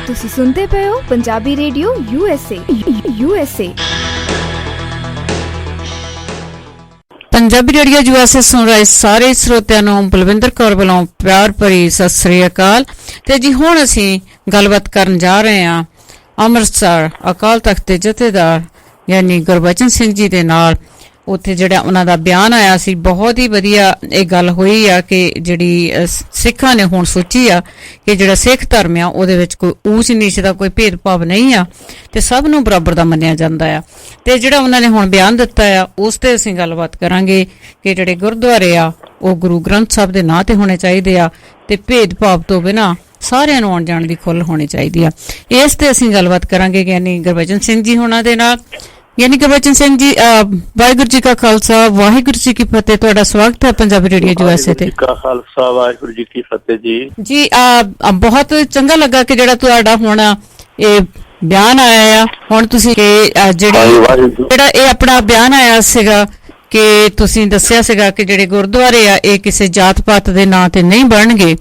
ਤੁਸੀਂ ਸੁਣਦੇ ਪਏ ਹੋ Punjabi radio USA। Punjabi radio USA ਸੁਣ ਰਹੇ ਸਾਰੇ ਸਰੋਤਿਆਂ ਨੂੰ ਬਲਵਿੰਦਰ ਕੌਰ ਵੱਲੋਂ ਪਿਆਰ ਭਰੀ ਸਤਿ ਸ੍ਰੀ ਅਕਾਲ। ਤੇ ਜੀ ਹੁਣ ਅਸੀਂ ਗੱਲਬਾਤ ਕਰਨ ਜਾ ਰਹੇ ਹਾਂ ਅੰਮ੍ਰਿਤਸਰ ਅਕਾਲ ਤਖਤ ਦੇ ਜਥੇਦਾਰ ਯਾਨੀ ਗੁਰਬਚਨ ਸਿੰਘ ਜੀ ਦੇ ਨਾਲ। ਉੱਥੇ ਜਿਹੜਾ ਉਹਨਾਂ ਦਾ ਬਿਆਨ ਆਇਆ ਸੀ, ਬਹੁਤ ਹੀ ਵਧੀਆ ਇਹ ਗੱਲ ਹੋਈ ਆ ਕਿ ਜਿਹੜੀ ਸਿੱਖਾਂ ਨੇ ਹੁਣ ਸੋਚੀ ਆ ਕਿ ਜਿਹੜਾ ਸਿੱਖ ਧਰਮ ਆ ਉਹਦੇ ਵਿੱਚ ਕੋਈ ਊਚ ਨੀਚ ਦਾ ਕੋਈ ਭੇਦਭਾਵ ਨਹੀਂ ਆ ਤੇ ਸਭ ਨੂੰ ਬਰਾਬਰ ਦਾ ਮੰਨਿਆ ਜਾਂਦਾ ਆ। ਤੇ ਜਿਹੜਾ ਉਹਨਾਂ ਨੇ ਹੁਣ ਬਿਆਨ ਦਿੱਤਾ ਆ ਉਸ ਤੇ ਅਸੀਂ ਗੱਲਬਾਤ ਕਰਾਂਗੇ ਕਿ ਜਿਹੜੇ ਗੁਰਦੁਆਰੇ ਆ ਉਹ ਗੁਰੂ ਗ੍ਰੰਥ ਸਾਹਿਬ ਦੇ ਨਾਂ ਤੇ ਹੋਣੇ ਚਾਹੀਦੇ ਆ ਤੇ ਭੇਦਭਾਵ ਤੋਂ ਬਿਨਾਂ ਸਾਰਿਆਂ ਨੂੰ ਆਉਣ ਜਾਣ ਦੀ ਖੁੱਲ੍ਹ ਹੋਣੀ ਚਾਹੀਦੀ ਆ। ਇਸ ਤੇ ਅਸੀਂ ਗੱਲਬਾਤ ਕਰਾਂਗੇ ਯਾਨੀ ਗੁਰਬਚਨ ਸਿੰਘ ਜੀ ਹੋਣਾ ਦੇ ਨਾਲ। ਯਾਨੀ ਗੁਰਬਚਨ ਸਿੰਘ ਜੀ, ਵਾਹਿਗੁਰੂ ਜੀ ਕਾ ਖਾਲਸਾ ਵਾਹਿਗੁਰੂ ਜੀ ਕੀ ਫਤਿਹ। ਤੁਹਾਡਾ ਸਵਾਗਤ ਹੈ ਪੰਜਾਬੀ ਰੇਡੀਓ USA ਤੇ। ਖਾਲਸਾ ਵਾਹਿਗੁਰੂ ਜੀ ਕੀ ਫਤਿਹ ਜੀ। ਜੀ ਬਹੁਤ ਚੰਗਾ ਲੱਗਾ ਕਿ ਜਿਹੜਾ ਤੁਹਾਡਾ ਹੁਣ ਇਹ ਬਿਆਨ ਆਇਆ ਆ। ਹੁਣ ਤੁਸੀਂ ਜਿਹੜਾ ਇਹ ਆਪਣਾ ਬਿਆਨ ਆਇਆ ਸੀਗਾ ਕਿ ਤੁਸੀਂ ਦੱਸਿਆ ਸੀਗਾ ਕਿ ਜਿਹੜੇ ਗੁਰਦੁਆਰੇ ਆ ਇਹ ਕਿਸੇ ਜਾਤ ਪਾਤ ਦੇ ਨਾਂ ਤੇ ਨਹੀਂ ਬਣਨਗੇ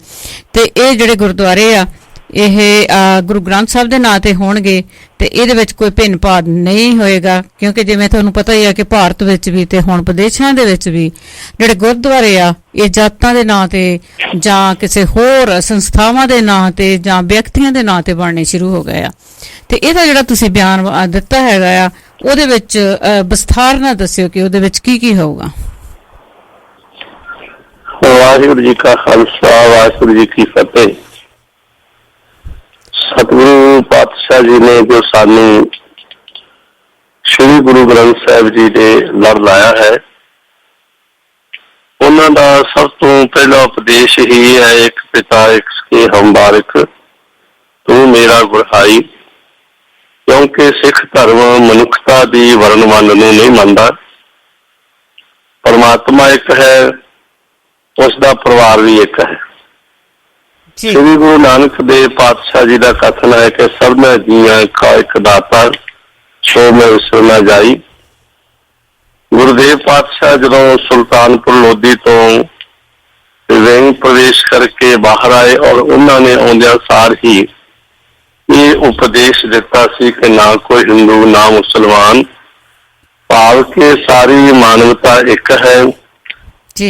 ਤੇ ਇਹ ਜਿਹੜੇ ਗੁਰਦੁਆਰੇ ਆ ਇਹ ਗੁਰੂ ਗ੍ਰੰਥ ਸਾਹਿਬ ਦੇ ਨਾਂ ਤੇ ਹੋਣਗੇ ਤੇ ਇਹਦੇ ਵਿੱਚ ਕੋਈ ਭਿੰਨ ਭਾਵ ਨਹੀਂ ਹੋਏਗਾ, ਕਿਉਂਕਿ ਜਿਵੇਂ ਤੁਹਾਨੂੰ ਪਤਾ ਹੀ ਆ ਕਿ ਭਾਰਤ ਵਿੱਚ ਵੀ ਤੇ ਹੁਣ ਵਿਦੇਸ਼ਾਂ ਦੇ ਵਿੱਚ ਵੀ ਜਿਹੜੇ ਗੁਰਦੁਆਰੇ ਆ ਇਹ ਜਾਤਾਂ ਦੇ ਨਾਂ ਤੇ ਜਾਂ ਕਿਸੇ ਹੋਰ ਸੰਸਥਾਵਾਂ ਦੇ ਨਾਂ ਤੇ ਜਾਂ ਵਿਅਕਤੀਆਂ ਦੇ ਨਾਂ ਤੇ ਬਣਨੇ ਸ਼ੁਰੂ ਹੋ ਗਏ ਆ। ਤੇ ਇਹਦਾ ਜਿਹੜਾ ਤੁਸੀਂ ਬਿਆਨ ਦਿੱਤਾ ਹੈਗਾ ਆ ਉਹਦੇ ਵਿੱਚ ਵਿਸਥਾਰ ਨਾਲ ਦੱਸਿਓ ਕਿ ਉਹਦੇ ਵਿੱਚ ਕੀ ਕੀ ਹੋਊਗਾ। ਵਾਹਿਗੁਰੂ ਜੀ ਕਾ ਖਾਲਸਾ ਵਾਹਿਗੁਰੂ ਜੀ ਕੀ ਫਤਿਹ। ਸਤਿਗੁਰੂ ਪਾਤਸ਼ਾਹ ਜੀ ਨੇ ਜੋ ਸਾਨੂੰ ਸ਼੍ਰੀ ਗੁਰੂ ਗ੍ਰੰਥ ਸਾਹਿਬ ਜੀ ਦੇ ਲੜ ਲਾਇਆ ਹੈ, ਉਹਨਾਂ ਦਾ ਸਭ ਤੋਂ ਪਹਿਲਾ ਉਪਦੇਸ਼ ਹੀ ਹੈ ਇੱਕ ਪਿਤਾ ਇੱਕ ਕੇ ਹਮ ਬਾਰਿਕ ਤੂੰ ਮੇਰਾ ਗੁਰਹਾਈ। ਕਿਉਂਕਿ ਸਿੱਖ ਧਰਮ ਮਨੁੱਖਤਾ ਦੀ ਵਰਨ ਵੰਡ ਨੂੰ ਨਹੀਂ ਮੰਨਦਾ। ਪਰਮਾਤਮਾ ਇੱਕ ਹੈ, ਉਸ ਦਾ ਪਰਿਵਾਰ ਵੀ ਇੱਕ ਹੈ। ਸ਼੍ਰੀ ਗੁਰੂ ਨਾਨਕ ਦੇਵ ਪਾਤਸ਼ਾਹ ਜੀ ਦਾ ਕਥਨ ਹੈ ਕਿ ਸਭਨਾਂ ਜੀਆਂ ਕਾ ਇੱਕ ਦਾਤਾ ਸੋ ਮੈਂ ਵਿਸਰ ਨਾ ਜਾਈ। ਗੁਰੂਦੇਵ ਪਾਤਸ਼ਾਹ ਜਦੋਂ ਸੁਲਤਾਨਪੁਰ ਲੋਧੀ ਤੋਂ ਵਿੰਗ ਪ੍ਰਵੇਸ਼ ਕਰਕੇ ਬਾਹਰ ਆਏ ਔਰ ਉਹਨਾਂ ਨੇ ਆਉਂਦਿਆਂ ਸਾਰ ਹੀ ਇਹ ਉਪਦੇਸ਼ ਦਿੱਤਾ ਸੀ ਕਿ ਨਾ ਕੋਈ ਹਿੰਦੂ ਨਾ ਮੁਸਲਮਾਨ, ਭਾਵ ਕਿ ਸਾਰੀ ਮਾਨਵਤਾ ਇੱਕ ਹੈ।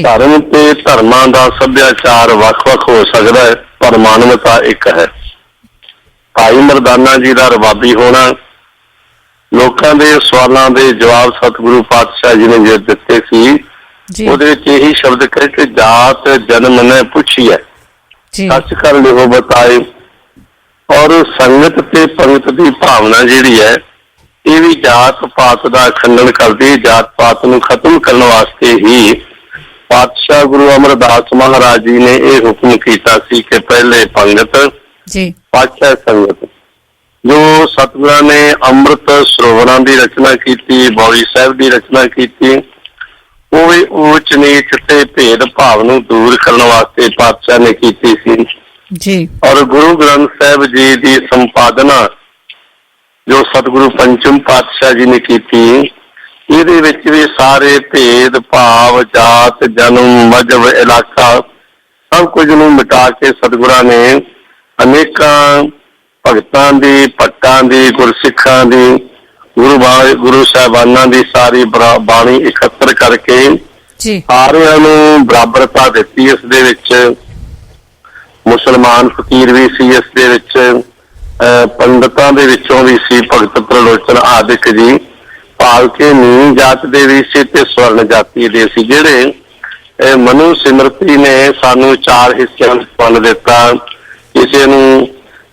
ਧਰਮ ਤੇ ਧਰਮਾਂ ਦਾ ਸੱਭਿਆਚਾਰ ਵੱਖ-ਵੱਖ ਹੋ ਸਕਦਾ ਹੈ ਪਰ ਮਾਨਵਤਾ ਇੱਕ ਹੈ। ਭਾਈ ਮਰਦਾਨਾ ਜੀ ਦਾ ਰਬਾਬੀ ਹੋਣਾ, ਲੋਕਾਂ ਦੇ ਸਵਾਲਾਂ ਦੇ ਜਵਾਬ ਸਤਿਗੁਰੂ ਪਾਤਸ਼ਾਹ ਜੀ ਨੇ ਜੋ ਦਿੱਤੇ ਸੀ ਉਹਦੇ ਵਿੱਚ ਇਹੀ ਸ਼ਬਦ ਕਹੇ ਕਿ ਜਾਤ ਜਨਮ ਨੇ ਪੁੱਛੀ ਹੈ ਸੱਚ ਕਰ ਲਿਓ ਬਤਾਏ। ਔਰ ਸੰਗਤ ਤੇ ਪੰਗਤ ਦੀ ਭਾਵਨਾ ਜਿਹੜੀ ਹੈ ਇਹ ਵੀ ਜਾਤ ਪਾਤ ਦਾ ਖੰਡਨ ਕਰਦੀ। ਜਾਤ ਪਾਤ ਨੂੰ ਖਤਮ ਕਰਨ ਵਾਸਤੇ ਹੀ ਪਾਤਸ਼ਾਹ ਗੁਰੂ ਅਮਰਦਾਸ ਮਹਾਰਾਜ ਜੀ ਨੇ ਇਹ ਹੁਕਮ ਕੀਤਾ ਸੀ ਕਿ ਪਹਿਲੇ ਪੰਗਤ ਪਾਤਸ਼ਾਹ ਸੰਗਤ। ਜੋ ਸਤਿਗੁਰਾਂ ਨੇ ਅੰਮ੍ਰਿਤ ਸਰੋਵਰਾਂ ਦੀ ਰਚਨਾ ਕੀਤੀ, ਬੌਲੀ ਸਾਹਿਬ ਦੀ ਰਚਨਾ ਕੀਤੀ, ਉਹ ਵੀ ਊਚ ਨੀਚ ਤੇ ਭੇਦ ਭਾਵ ਨੂੰ ਦੂਰ ਕਰਨ ਵਾਸਤੇ ਪਾਤਸ਼ਾਹ ਨੇ ਕੀਤੀ ਸੀ। ਔਰ ਗੁਰੂ ਗ੍ਰੰਥ ਸਾਹਿਬ ਜੀ ਦੀ ਸੰਪਾਦਨਾ ਜੋ ਸਤਿਗੁਰੂ ਪੰਚਮ ਪਾਤਸ਼ਾਹ ਜੀ ਨੇ ਕੀਤੀ, ਇਹਦੇ ਵਿੱਚ ਵੀ ਸਾਰੇ ਭੇਦ ਭਾਵ ਜਾਤ ਜਨਮ ਮਜ਼ਹਬ ਇਲਾਕਾ ਸਭ ਕੁਝ ਨੂੰ ਮਿਟਾ ਕੇ ਸਤਿਗੁਰਾਂ ਨੇ ਅਨੇਕਾਂ ਭਗਤਾਂ ਦੀ ਭੱਟਾਂ ਦੀ ਗੁਰਸਿੱਖਾਂ ਦੀ ਗੁਰੂ ਸਾਹਿਬਾਨਾਂ ਦੀ ਸਾਰੀ ਬਾਣੀ ਇਕੱਤਰ ਕਰਕੇ ਸਾਰਿਆਂ ਨੂੰ ਬਰਾਬਰਤਾ ਦਿੱਤੀ। ਇਸ ਦੇ ਵਿੱਚ ਮੁਸਲਮਾਨ ਫਕੀਰ ਵੀ ਸੀ, ਇਸ ਦੇ ਵਿੱਚ ਪੰਡਤਾਂ ਦੇ ਵਿੱਚੋਂ ਵੀ ਸੀ ਭਗਤ ਪ੍ਰਲੋਚਨ ਆਦਿਕ ਜੀ, ਭਾਵ ਕੇ ਨੀਵੀਂ ਜਾਤ ਦੇ ਵੀ ਸੀ ਤੇ ਸਵਰਨ ਜਾਤੀ ਦੇ ਸੀ। ਜਿਹੜੇ ਮਨੂ ਸਿਮਰਤੀ ਨੇ ਸਾਨੂੰ 4 ਹਿੱਸਿਆਂ ਵਿੱਚ ਵੰਡ ਦਿੱਤਾ। ਕਿਸੇ ਨੂੰ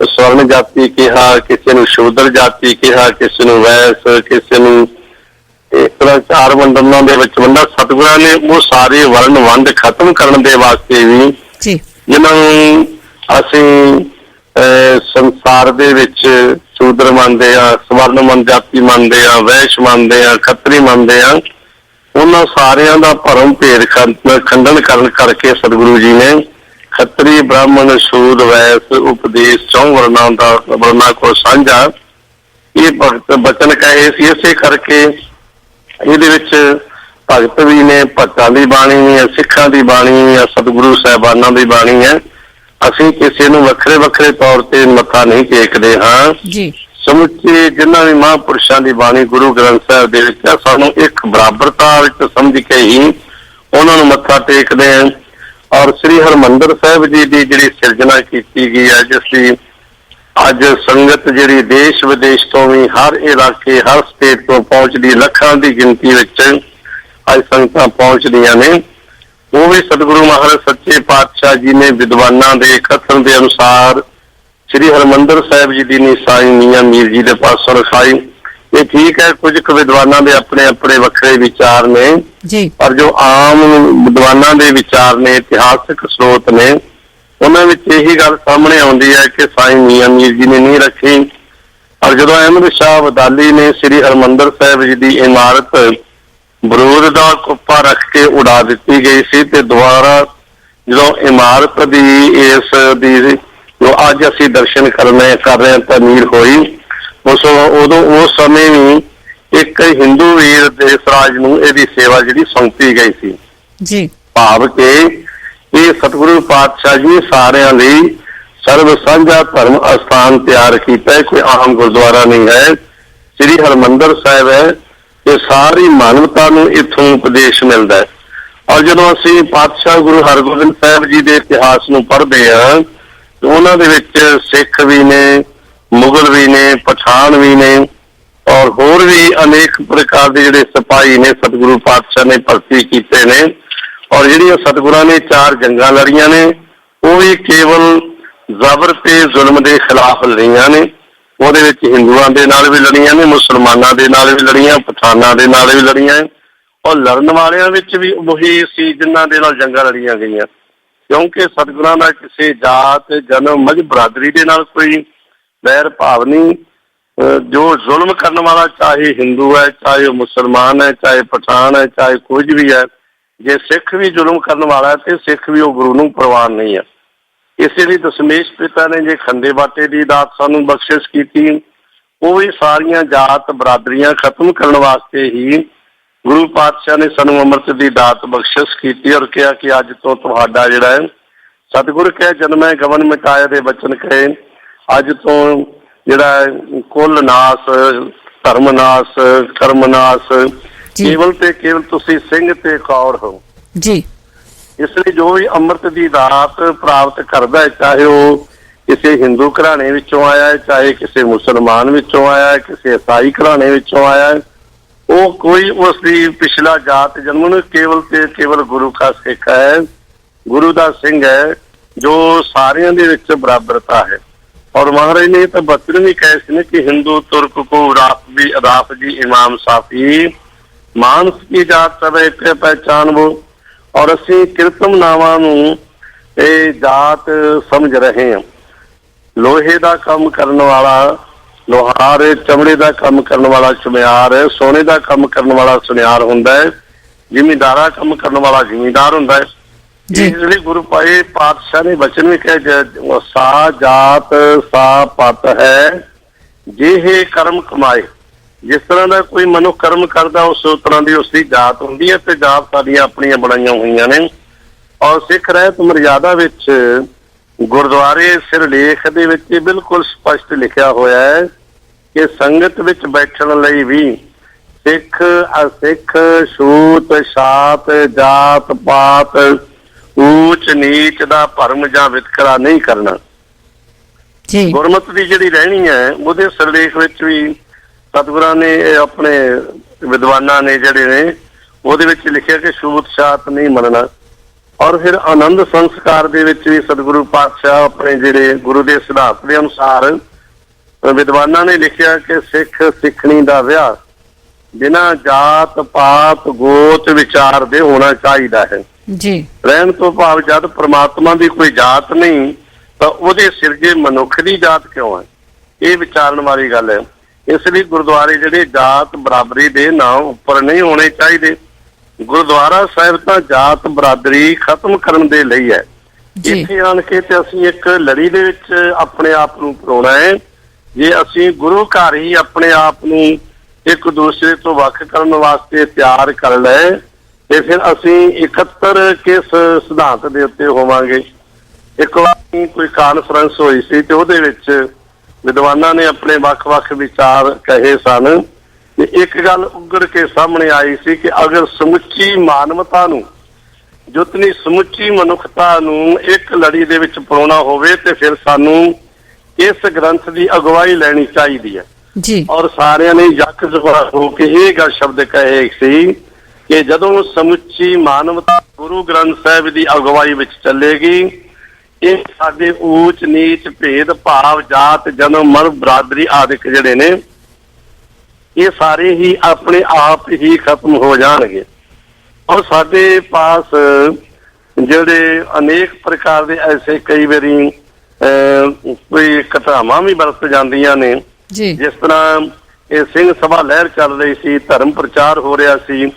ਸਵਰਨ ਜਾਤੀ ਕਿਹਾ, ਕਿਸੇ ਨੂੰ ਸ਼ੂਦਰ ਜਾਤੀ ਕਿਹਾ, ਕਿਸੇ ਨੂੰ ਵੈਸ, ਕਿਸੇ ਨੂੰ ਇਸ ਤਰ੍ਹਾਂ 4 ਵੰਡਨਾਂ ਦੇ ਵਿੱਚ ਵੰਡਾ। ਸਤਿਗੁਰਾਂ ਨੇ ਉਹ ਸਾਰੇ ਵਰਨ ਵੰਡ ਖਤਮ ਕਰਨ ਦੇ ਵਾਸਤੇ ਵੀ ਜਿਹਨਾਂ ਨੂੰ ਅਸੀਂ ਸੰਸਾਰ ਦੇ ਵਿੱਚ ਸ਼ੂਦਰ ਮੰਨਦੇ ਆ, ਸਵਰਨ ਜਾਤੀ ਮੰਨਦੇ ਆ, ਵੈਸ਼ ਮੰਨਦੇ ਆ, ਖੱਤਰੀ ਮੰਨਦੇ ਆ, ਉਹਨਾਂ ਸਾਰਿਆਂ ਦਾ ਭਰਮ ਭੇਦ ਖੰਡਨ ਕਰਨ ਕਰਕੇ ਸਤਿਗੁਰੂ ਜੀ ਨੇ ਖੱਤਰੀ ਬ੍ਰਾਹਮਣ ਸ਼ੂਦ ਵੈਸ ਉਪਦੇਸ਼ 4 ਵਰਨਾਂ ਕੋਲ ਸਾਂਝਾ ਇਹ ਭਗਤ ਬਚਨ ਕਹੇ ਸੀ। ਇਸੇ ਕਰਕੇ ਇਹਦੇ ਵਿੱਚ ਭਗਤ ਵੀ ਨੇ, ਭਗਤਾਂ ਦੀ ਬਾਣੀ ਵੀ ਹੈ, ਸਿੱਖਾਂ ਦੀ ਬਾਣੀ ਵੀ ਹੈ, ਸਤਿਗੁਰੂ ਸਾਹਿਬਾਨਾਂ ਦੀ ਬਾਣੀ ਹੈ। ਅਸੀਂ ਕਿਸੇ ਨੂੰ ਵੱਖਰੇ ਵੱਖਰੇ ਤੌਰ ਤੇ ਮੱਥਾ ਨਹੀਂ ਟੇਕਦੇ ਹਾਂ ਜੀ। ਸਮੁੱਚੇ ਜਿਨ੍ਹਾਂ ਵੀ ਮਹਾਂਪੁਰਸ਼ਾਂ ਦੀ ਬਾਣੀ ਗੁਰੂ ਗ੍ਰੰਥ ਸਾਹਿਬ ਦੇ ਵਿੱਚ ਸਾਨੂੰ ਇੱਕ ਬਰਾਬਰਤਾ ਵਿੱਚ ਸਮਝ ਕੇ ਹੀ ਉਹਨਾਂ ਨੂੰ ਮੱਥਾ ਟੇਕਦੇ ਹਾਂ। ਔਰ ਸ੍ਰੀ ਹਰਿਮੰਦਰ ਸਾਹਿਬ ਜੀ ਦੀ ਜਿਹੜੀ ਸਿਰਜਣਾ ਕੀਤੀ ਗਈ ਹੈ, ਜਿਸ ਦੀ ਅੱਜ ਸੰਗਤ ਜਿਹੜੀ ਦੇਸ਼ ਵਿਦੇਸ਼ ਤੋਂ ਵੀ ਹਰ ਇਲਾਕੇ ਹਰ ਸਟੇਟ ਤੋਂ ਪਹੁੰਚਦੀ, ਲੱਖਾਂ ਦੀ ਗਿਣਤੀ ਵਿੱਚ ਅੱਜ ਸੰਗਤਾਂ ਪਹੁੰਚਦੀਆਂ ਨੇ, ਉਹ ਵੀ ਸਤਿਗੁਰੂ ਮਹਾਰਾਜ ਸੱਚੇ ਪਾਤਸ਼ਾਹ ਜੀ ਨੇ ਵਿਦਵਾਨਾਂ ਦੇ ਕਥਨ ਦੇ ਅਨੁਸਾਰ ਸ੍ਰੀ ਹਰਿਮੰਦਰ ਸਾਹਿਬ ਜੀ ਦੀ ਨਿਸ਼ਾਨੀ ਮੀਆਂ ਮੀਰ ਜੀ ਦੇ ਪਾਸੋਂ ਰਖਾਈ। ਇਹ ਠੀਕ ਹੈ, ਕੁਝ ਕੁ ਵਿਦਵਾਨਾਂ ਦੇ ਆਪਣੇ ਆਪਣੇ ਵੱਖਰੇ ਵਿਚਾਰ ਨੇ ਜੀ, ਪਰ ਜੋ ਆਮ ਵਿਦਵਾਨਾਂ ਦੇ ਵਿਚਾਰ ਨੇ, ਇਤਿਹਾਸਕ ਸਰੋਤ ਨੇ, ਉਹਨਾਂ ਵਿੱਚ ਇਹੀ ਗੱਲ ਸਾਹਮਣੇ ਆਉਂਦੀ ਹੈ ਕਿ ਸਾਈਂ ਮੀਆਂ ਮੀਰ ਜੀ ਨੇ ਨਹੀਂ ਰੱਖੀ। ਔਰ ਜਦੋਂ ਅਹਿਮਦ ਸ਼ਾਹ ਅਬਦਾਲੀ ਨੇ ਸ੍ਰੀ ਹਰਿਮੰਦਰ ਸਾਹਿਬ ਜੀ ਦੀ ਇਮਾਰਤ ਬਰੂਦ ਦਾ ਕੁੱਪਾ ਰੱਖ ਕੇ ਉਡਾ ਦਿੱਤੀ ਗਈ ਸੀ, ਤੇ ਦੁਬਾਰਾ ਜਦੋਂ ਇਮਾਰਤ ਦੀ ਇਸ ਦੀ ਜੋ ਅੱਜ ਅਸੀਂ ਦਰਸ਼ਨ ਕਰ ਰਹੇ ਹਾਂ ਤਾਮੀਰ ਹੋਈ, ਉਦੋਂ ਉਸ ਸਮੇਂ ਵੀ ਇੱਕ ਹਿੰਦੂ ਵੀਰ ਦੇਸਰਾਜ ਨੂੰ ਇਹਦੀ ਸੇਵਾ ਜਿਹੜੀ ਸੌਂਪੀ ਗਈ ਸੀ ਜੀ। ਭਾਵ ਕਿ ਇਹ ਸਤਿਗੁਰੂ ਪਾਤਸ਼ਾਹ ਜੀ ਸਾਰਿਆਂ ਲਈ ਸਰਬ ਸਾਂਝਾ ਧਰਮ ਅਸਥਾਨ ਤਿਆਰ ਕੀਤਾ ਹੈ, ਕੋਈ ਆਮ ਗੁਰਦੁਆਰਾ ਨਹੀਂ ਹੈ। ਸ੍ਰੀ ਹਰਿਮੰਦਰ ਸਾਹਿਬ ਹੈ, ਇਹ ਸਾਰੀ ਮਾਨਵਤਾ ਨੂੰ ਇੱਥੋਂ ਉਪਦੇਸ਼ ਮਿਲਦਾ ਹੈ। ਔਰ ਜਦੋਂ ਅਸੀਂ ਪਾਤਸ਼ਾਹ ਗੁਰੂ ਹਰਗੋਬਿੰਦ ਸਾਹਿਬ ਜੀ ਦੇ ਇਤਿਹਾਸ ਨੂੰ ਪੜ੍ਹਦੇ ਹਾਂ, ਉਹਨਾਂ ਦੇ ਵਿੱਚ ਸਿੱਖ ਵੀ ਨੇ, ਮੁਗਲ ਵੀ ਨੇ, ਪਠਾਨ ਵੀ ਨੇ, ਔਰ ਹੋਰ ਵੀ ਅਨੇਕ ਪ੍ਰਕਾਰ ਦੇ ਜਿਹੜੇ ਸਿਪਾਹੀ ਨੇ ਸਤਿਗੁਰੂ ਪਾਤਸ਼ਾਹ ਨੇ ਭਰਤੀ ਕੀਤੇ ਨੇ। ਔਰ ਜਿਹੜੀਆਂ ਸਤਿਗੁਰਾਂ ਨੇ 4 ਜੰਗਾਂ ਲੜੀਆਂ ਨੇ, ਉਹ ਵੀ ਕੇਵਲ ਜ਼ਬਰ ਤੇ ਜ਼ੁਲਮ ਦੇ ਖਿਲਾਫ ਲੜੀਆਂ ਨੇ। ਉਹਦੇ ਵਿੱਚ ਹਿੰਦੂਆਂ ਦੇ ਨਾਲ ਵੀ ਲੜੀਆਂ ਨੇ, ਮੁਸਲਮਾਨਾਂ ਦੇ ਨਾਲ ਵੀ ਲੜੀਆਂ, ਪਠਾਨਾਂ ਦੇ ਨਾਲ ਵੀ ਲੜੀਆਂ, ਔਰ ਲੜਨ ਵਾਲਿਆਂ ਵਿੱਚ ਵੀ ਉਹੀ ਸੀ ਜਿਨ੍ਹਾਂ ਦੇ ਨਾਲ ਜੰਗਾਂ ਲੜੀਆਂ ਗਈਆਂ। ਕਿਉਂਕਿ ਸਤਿਗੁਰਾਂ ਦਾ ਕਿਸੇ ਜਾਤ, ਜਨਮ, ਮਜ਼ਹਬ, ਬਰਾਦਰੀ ਦੇ ਨਾਲ ਕੋਈ ਵੈਰ ਭਾਵ ਨਹੀਂ। ਜੋ ਜ਼ੁਲਮ ਕਰਨ ਵਾਲਾ ਚਾਹੇ ਹਿੰਦੂ ਹੈ, ਚਾਹੇ ਉਹ ਮੁਸਲਮਾਨ ਹੈ, ਚਾਹੇ ਪਠਾਨ ਹੈ, ਚਾਹੇ ਕੁਝ ਵੀ ਹੈ, ਜੇ ਸਿੱਖ ਵੀ ਜ਼ੁਲਮ ਕਰਨ ਵਾਲਾ ਹੈ ਤੇ ਸਿੱਖ ਵੀ ਉਹ ਗੁਰੂ ਨੂੰ ਪ੍ਰਵਾਨ ਨਹੀਂ ਹੈ। ਇਸੇ ਲਈ ਦਸ਼ਮੇਸ਼ ਪਿਤਾ ਨੇ ਜੇ ਖੰਡੇ ਬਾਟੇ ਦੀ ਦਾਤ ਸਾਨੂੰ ਬਖਸ਼ਿਸ਼ ਕੀਤੀ, ਉਹ ਵੀ ਸਾਰੀਆਂ ਜਾਤ ਬਰਾਦਰੀਆਂ ਖਤਮ ਕਰਨ ਵਾਸਤੇ ਹੀ ਗੁਰੂ ਪਾਤਸ਼ਾਹ ਨੇ ਸਾਨੂੰ ਅੰਮ੍ਰਿਤ ਦੀ ਦਾਤ ਬਖਸ਼ਿਸ਼ ਕੀਤੀ ਔਰ ਕਿਹਾ ਕਿ ਅੱਜ ਤੋਂ ਤੁਹਾਡਾ ਜਿਹੜਾ ਹੈ ਸਤਿਗੁਰ ਕਹਿ ਜਨਮੈ ਗਵਨ ਮਿਟਾਏ ਦੇ ਬਚਨ ਕਹੇ, ਅੱਜ ਤੋਂ ਜਿਹੜਾ ਕੁੱਲ ਨਾਸ, ਧਰਮ ਨਾਸ, ਕਰਮ ਨਾਸ, ਕੇਵਲ ਤੇ ਕੇਵਲ ਤੁਸੀਂ ਸਿੰਘ ਤੇ ਕੌਰ ਹੋ ਜੀ। ਇਸ ਲਈ ਜੋ ਵੀ ਅੰਮ੍ਰਿਤ ਦੀ ਦਾਤ ਪ੍ਰਾਪਤ ਕਰਦਾ ਹੈ, ਚਾਹੇ ਉਹ ਕਿਸੇ ਹਿੰਦੂ ਘਰਾਣੇ ਵਿੱਚੋਂ ਆਇਆ ਹੈ, ਚਾਹੇ ਕਿਸੇ ਮੁਸਲਮਾਨ ਵਿੱਚੋਂ ਆਇਆ ਹੈ, ਕਿਸੇ ਈਸਾਈ ਘਰਾਣੇ ਵਿੱਚੋਂ ਆਇਆ ਹੈ, ਉਹ ਕੋਈ ਉਸ ਦੀ ਪਿਛਲਾ ਜਾਤ ਜਨਮ ਨੂੰ ਕੇਵਲ ਤੇ ਕੇਵਲ ਗੁਰੂ ਕਾ ਸਿੱਖ ਹੈ, ਗੁਰੂ ਦਾ ਸਿੰਘ ਹੈ, ਜੋ ਸਾਰਿਆਂ ਦੇ ਵਿੱਚ ਬਰਾਬਰਤਾ ਹੈ। ਔਰ ਮਹਾਰਾਜ ਨੇ ਤਾਂ ਬਚਨ ਵੀ ਕਹੇ ਸੀ ਨੇ ਕਿ ਹਿੰਦੂ ਤੁਰਕ ਕੋ ਰਾਪ ਜੀ ਇਮਾਮ ਸਾਫੀ, ਮਾਨਸ ਕੀ ਜਾਤ ਸਭ ਇੱਕ ਪਹਿਚਾਨ ਵੋ। ਔਰ ਅਸੀਂ ਕਿਰਤਮ ਨਾਵਾਂ ਨੂੰ ਇਹ ਜਾਤ ਸਮਝ ਰਹੇ ਹਾਂ। ਲੋਹੇ ਦਾ ਕੰਮ ਕਰਨ ਵਾਲਾ ਲੋਹਾਰ, ਚਮੜੇ ਦਾ ਕੰਮ ਕਰਨ ਵਾਲਾ ਸੁਨਿਆਰ, ਸੋਨੇ ਦਾ ਕੰਮ ਕਰਨ ਵਾਲਾ ਸੁਨਿਆਰ ਹੁੰਦਾ ਹੈ, ਜ਼ਿਮੀਂਦਾਰਾ ਕੰਮ ਕਰਨ ਵਾਲਾ ਜ਼ਿਮੀਂਦਾਰ ਹੁੰਦਾ ਹੈ। ਇਸ ਲਈ ਗੁਰੂ ਭਾਈ ਪਾਤਸ਼ਾਹ ਨੇ ਬਚਨ ਵੀ ਕਿਹਾ, ਸਾ ਜਾਤ ਸਾ ਪਤ ਹੈ ਜਿਹੇ ਕਰਮ ਕਮਾਏ। ਜਿਸ ਤਰ੍ਹਾਂ ਦਾ ਕੋਈ ਮਨੁੱਖ ਕਰਮ ਕਰਦਾ ਉਸ ਤਰ੍ਹਾਂ ਦੀ ਉਸਦੀ ਜਾਤ ਹੁੰਦੀ ਹੈ, ਤੇ ਜਾਤ ਸਾਡੀਆਂ ਆਪਣੀਆਂ ਬਣਾਈਆਂ ਹੋਈਆਂ ਨੇ। ਔਰ ਸਿੱਖ ਰਹਿਤ ਮਰਜ਼ਾਦਾ ਵਿੱਚ ਗੁਰਦੁਆਰੇ ਸਿਰਲੇਖ ਦੇ ਵਿੱਚ ਬਿਲਕੁਲ ਸਪਸ਼ਟ ਲਿਖਿਆ ਹੋਇਆ ਹੈ ਕਿ ਸੰਗਤ ਵਿੱਚ ਬੈਠਣ ਲਈ ਵੀ ਸਿੱਖ, ਅਸਿੱਖ, ਛੂਤ ਛਾਤ, ਜਾਤ ਪਾਤ, ਊਚ ਨੀਚ ਦਾ ਭਰਮ ਜਾਂ ਵਿਤਕਰਾ ਨਹੀਂ ਕਰਨਾ। ਗੁਰਮਤ ਦੀ ਜਿਹੜੀ ਰਹਿਣੀ ਹੈ ਉਹਦੇ ਸਿਰਲੇਖ ਵਿੱਚ ਵੀ ਸਤਿਗੁਰਾਂ ਨੇ ਆਪਣੇ ਵਿਦਵਾਨਾਂ ਨੇ ਜਿਹੜੇ ਨੇ ਉਹਦੇ ਵਿੱਚ ਲਿਖਿਆ ਕਿ ਛੂਤ ਛਾਤ ਨਹੀਂ ਮੰਨਣਾ। ਔਰ ਫਿਰ ਆਨੰਦ ਸੰਸਕਾਰ ਦੇ ਵਿੱਚ ਵੀ ਸਤਿਗੁਰੂ ਪਾਤਸ਼ਾਹ ਆਪਣੇ ਜਿਹੜੇ ਗੁਰੂ ਦੇ ਸਿਧਾਂਤ ਦੇ ਅਨੁਸਾਰ ਵਿਦਵਾਨਾਂ ਨੇ ਲਿਖਿਆ ਕਿ ਸਿੱਖ ਸਿੱਖਣੀ ਦਾ ਵਿਆਹ ਬਿਨਾਂ ਜਾਤ ਪਾਤ ਗੋਤ ਵਿਚਾਰ ਦੇ ਹੋਣਾ ਚਾਹੀਦਾ ਹੈ ਜੀ। ਰਹਿਣ ਤੋਂ ਭਾਵ ਜਦ ਪ੍ਰਮਾਤਮਾ ਦੀ ਕੋਈ ਜਾਤ ਨਹੀਂ ਤਾਂ ਉਹਦੇ ਸਿਰਜੇ ਮਨੁੱਖ ਦੀ ਜਾਤ ਕਿਉਂ ਹੈ, ਇਹ ਵਿਚਾਰਨ ਵਾਲੀ ਗੱਲ ਹੈ। ਇਸ ਲਈ ਗੁਰਦੁਆਰੇ ਜਿਹੜੇ ਜਾਤ ਬਰਾਬਰੀ ਦੇ ਨਾਮ ਉੱਪਰ ਨਹੀਂ ਹੋਣੇ ਚਾਹੀਦੇ। ਗੁਰਦੁਆਰਾ ਸਾਹਿਬ ਤਾਂ ਜਾਤ ਬਰਾਦਰੀ ਖਤਮ ਕਰਨ ਦੇ ਲਈ ਹੈ। ਇੱਥੇ ਆਣ ਕੇ ਤੇ ਅਸੀਂ ਇੱਕ ਲੜੀ ਦੇ ਵਿੱਚ ਆਪਣੇ ਆਪ ਨੂੰ ਪਰੋਣਾ ਹੈ। ਜੇ ਅਸੀਂ ਗੁਰੂ ਘਰ ਹੀ ਆਪਣੇ ਆਪ ਨੂੰ ਇੱਕ ਦੂਸਰੇ ਤੋਂ ਵੱਖ ਕਰਨ ਵਾਸਤੇ ਤਿਆਰ ਕਰ ਲਏ ਤੇ ਫਿਰ ਅਸੀਂ 71 ਕਿਸ ਸਿਧਾਂਤ ਦੇ ਉੱਤੇ ਹੋਵਾਂਗੇ। ਇੱਕ ਵਾਰੀ ਕੋਈ ਕਾਨਫਰੰਸ ਹੋਈ ਸੀ ਤੇ ਉਹਦੇ ਵਿੱਚ ਵਿਦਵਾਨਾਂ ਨੇ ਆਪਣੇ ਵੱਖ-ਵੱਖ ਵਿਚਾਰ ਕਹੇ ਸਨ ਤੇ ਇੱਕ ਗੱਲ ਉੱਗੜ ਕੇ ਸਾਹਮਣੇ ਆਈ ਸੀ ਕਿ ਅਗਰ ਸਮੁੱਚੀ ਮਾਨਵਤਾ ਨੂੰ, ਜੁਤਨੀ ਸਮੁੱਚੀ ਮਨੁੱਖਤਾ ਨੂੰ ਇੱਕ ਲੜੀ ਦੇ ਵਿੱਚ ਪਰੋਣਾ ਹੋਵੇ ਤੇ ਫਿਰ ਸਾਨੂੰ ਇਸ ਗ੍ਰੰਥ ਦੀ ਅਗਵਾਈ ਲੈਣੀ ਚਾਹੀਦੀ ਹੈ ਜੀ। ਔਰ ਸਾਰਿਆਂ ਨੇ ਯੱਕ ਜਵਾਬ ਹੋ ਕੇ ਇਹ ਗੱਲ ਸ਼ਬਦ ਕਹੇ ਸੀ ਕਿ ਜਦੋਂ ਸਮੁੱਚੀ ਮਾਨਵਤਾ ਗੁਰੂ ਗ੍ਰੰਥ ਸਾਹਿਬ ਦੀ ਅਗਵਾਈ ਵਿੱਚ ਚੱਲੇਗੀ, ਇਹ ਸਾਡੇ ਊਚ ਨੀਚ ਭੇਦ ਭਾਵ ਜਾਤ ਜਨਮ ਮਰਦ ਬਰਾਦਰੀ ਆਦਿਕ ਜਿਹੜੇ ਨੇ ਇਹ ਸਾਰੇ ਹੀ ਆਪਣੇ ਆਪ ਹੀ ਖਤਮ ਹੋ ਜਾਣਗੇ। ਔਰ ਸਾਡੇ ਪਾਸ ਜਿਹੜੇ ਅਨੇਕ ਪ੍ਰਕਾਰ ਦੇ ਐਸੇ ਕਈ ਵਾਰੀ ਕੋਈ ਘਟਨਾਵਾਂ ਵੀ ਵਰਤ ਜਾਂਦੀਆਂ ਨੇ, ਜਿਸ ਤਰ੍ਹਾਂ ਇਹ ਸਿੰਘ ਸਭਾ ਲਹਿਰ ਚੱਲ ਰਹੀ ਸੀ, ਧਰਮ ਪ੍ਰਚਾਰ ਹੋ ਰਿਹਾ ਸੀ,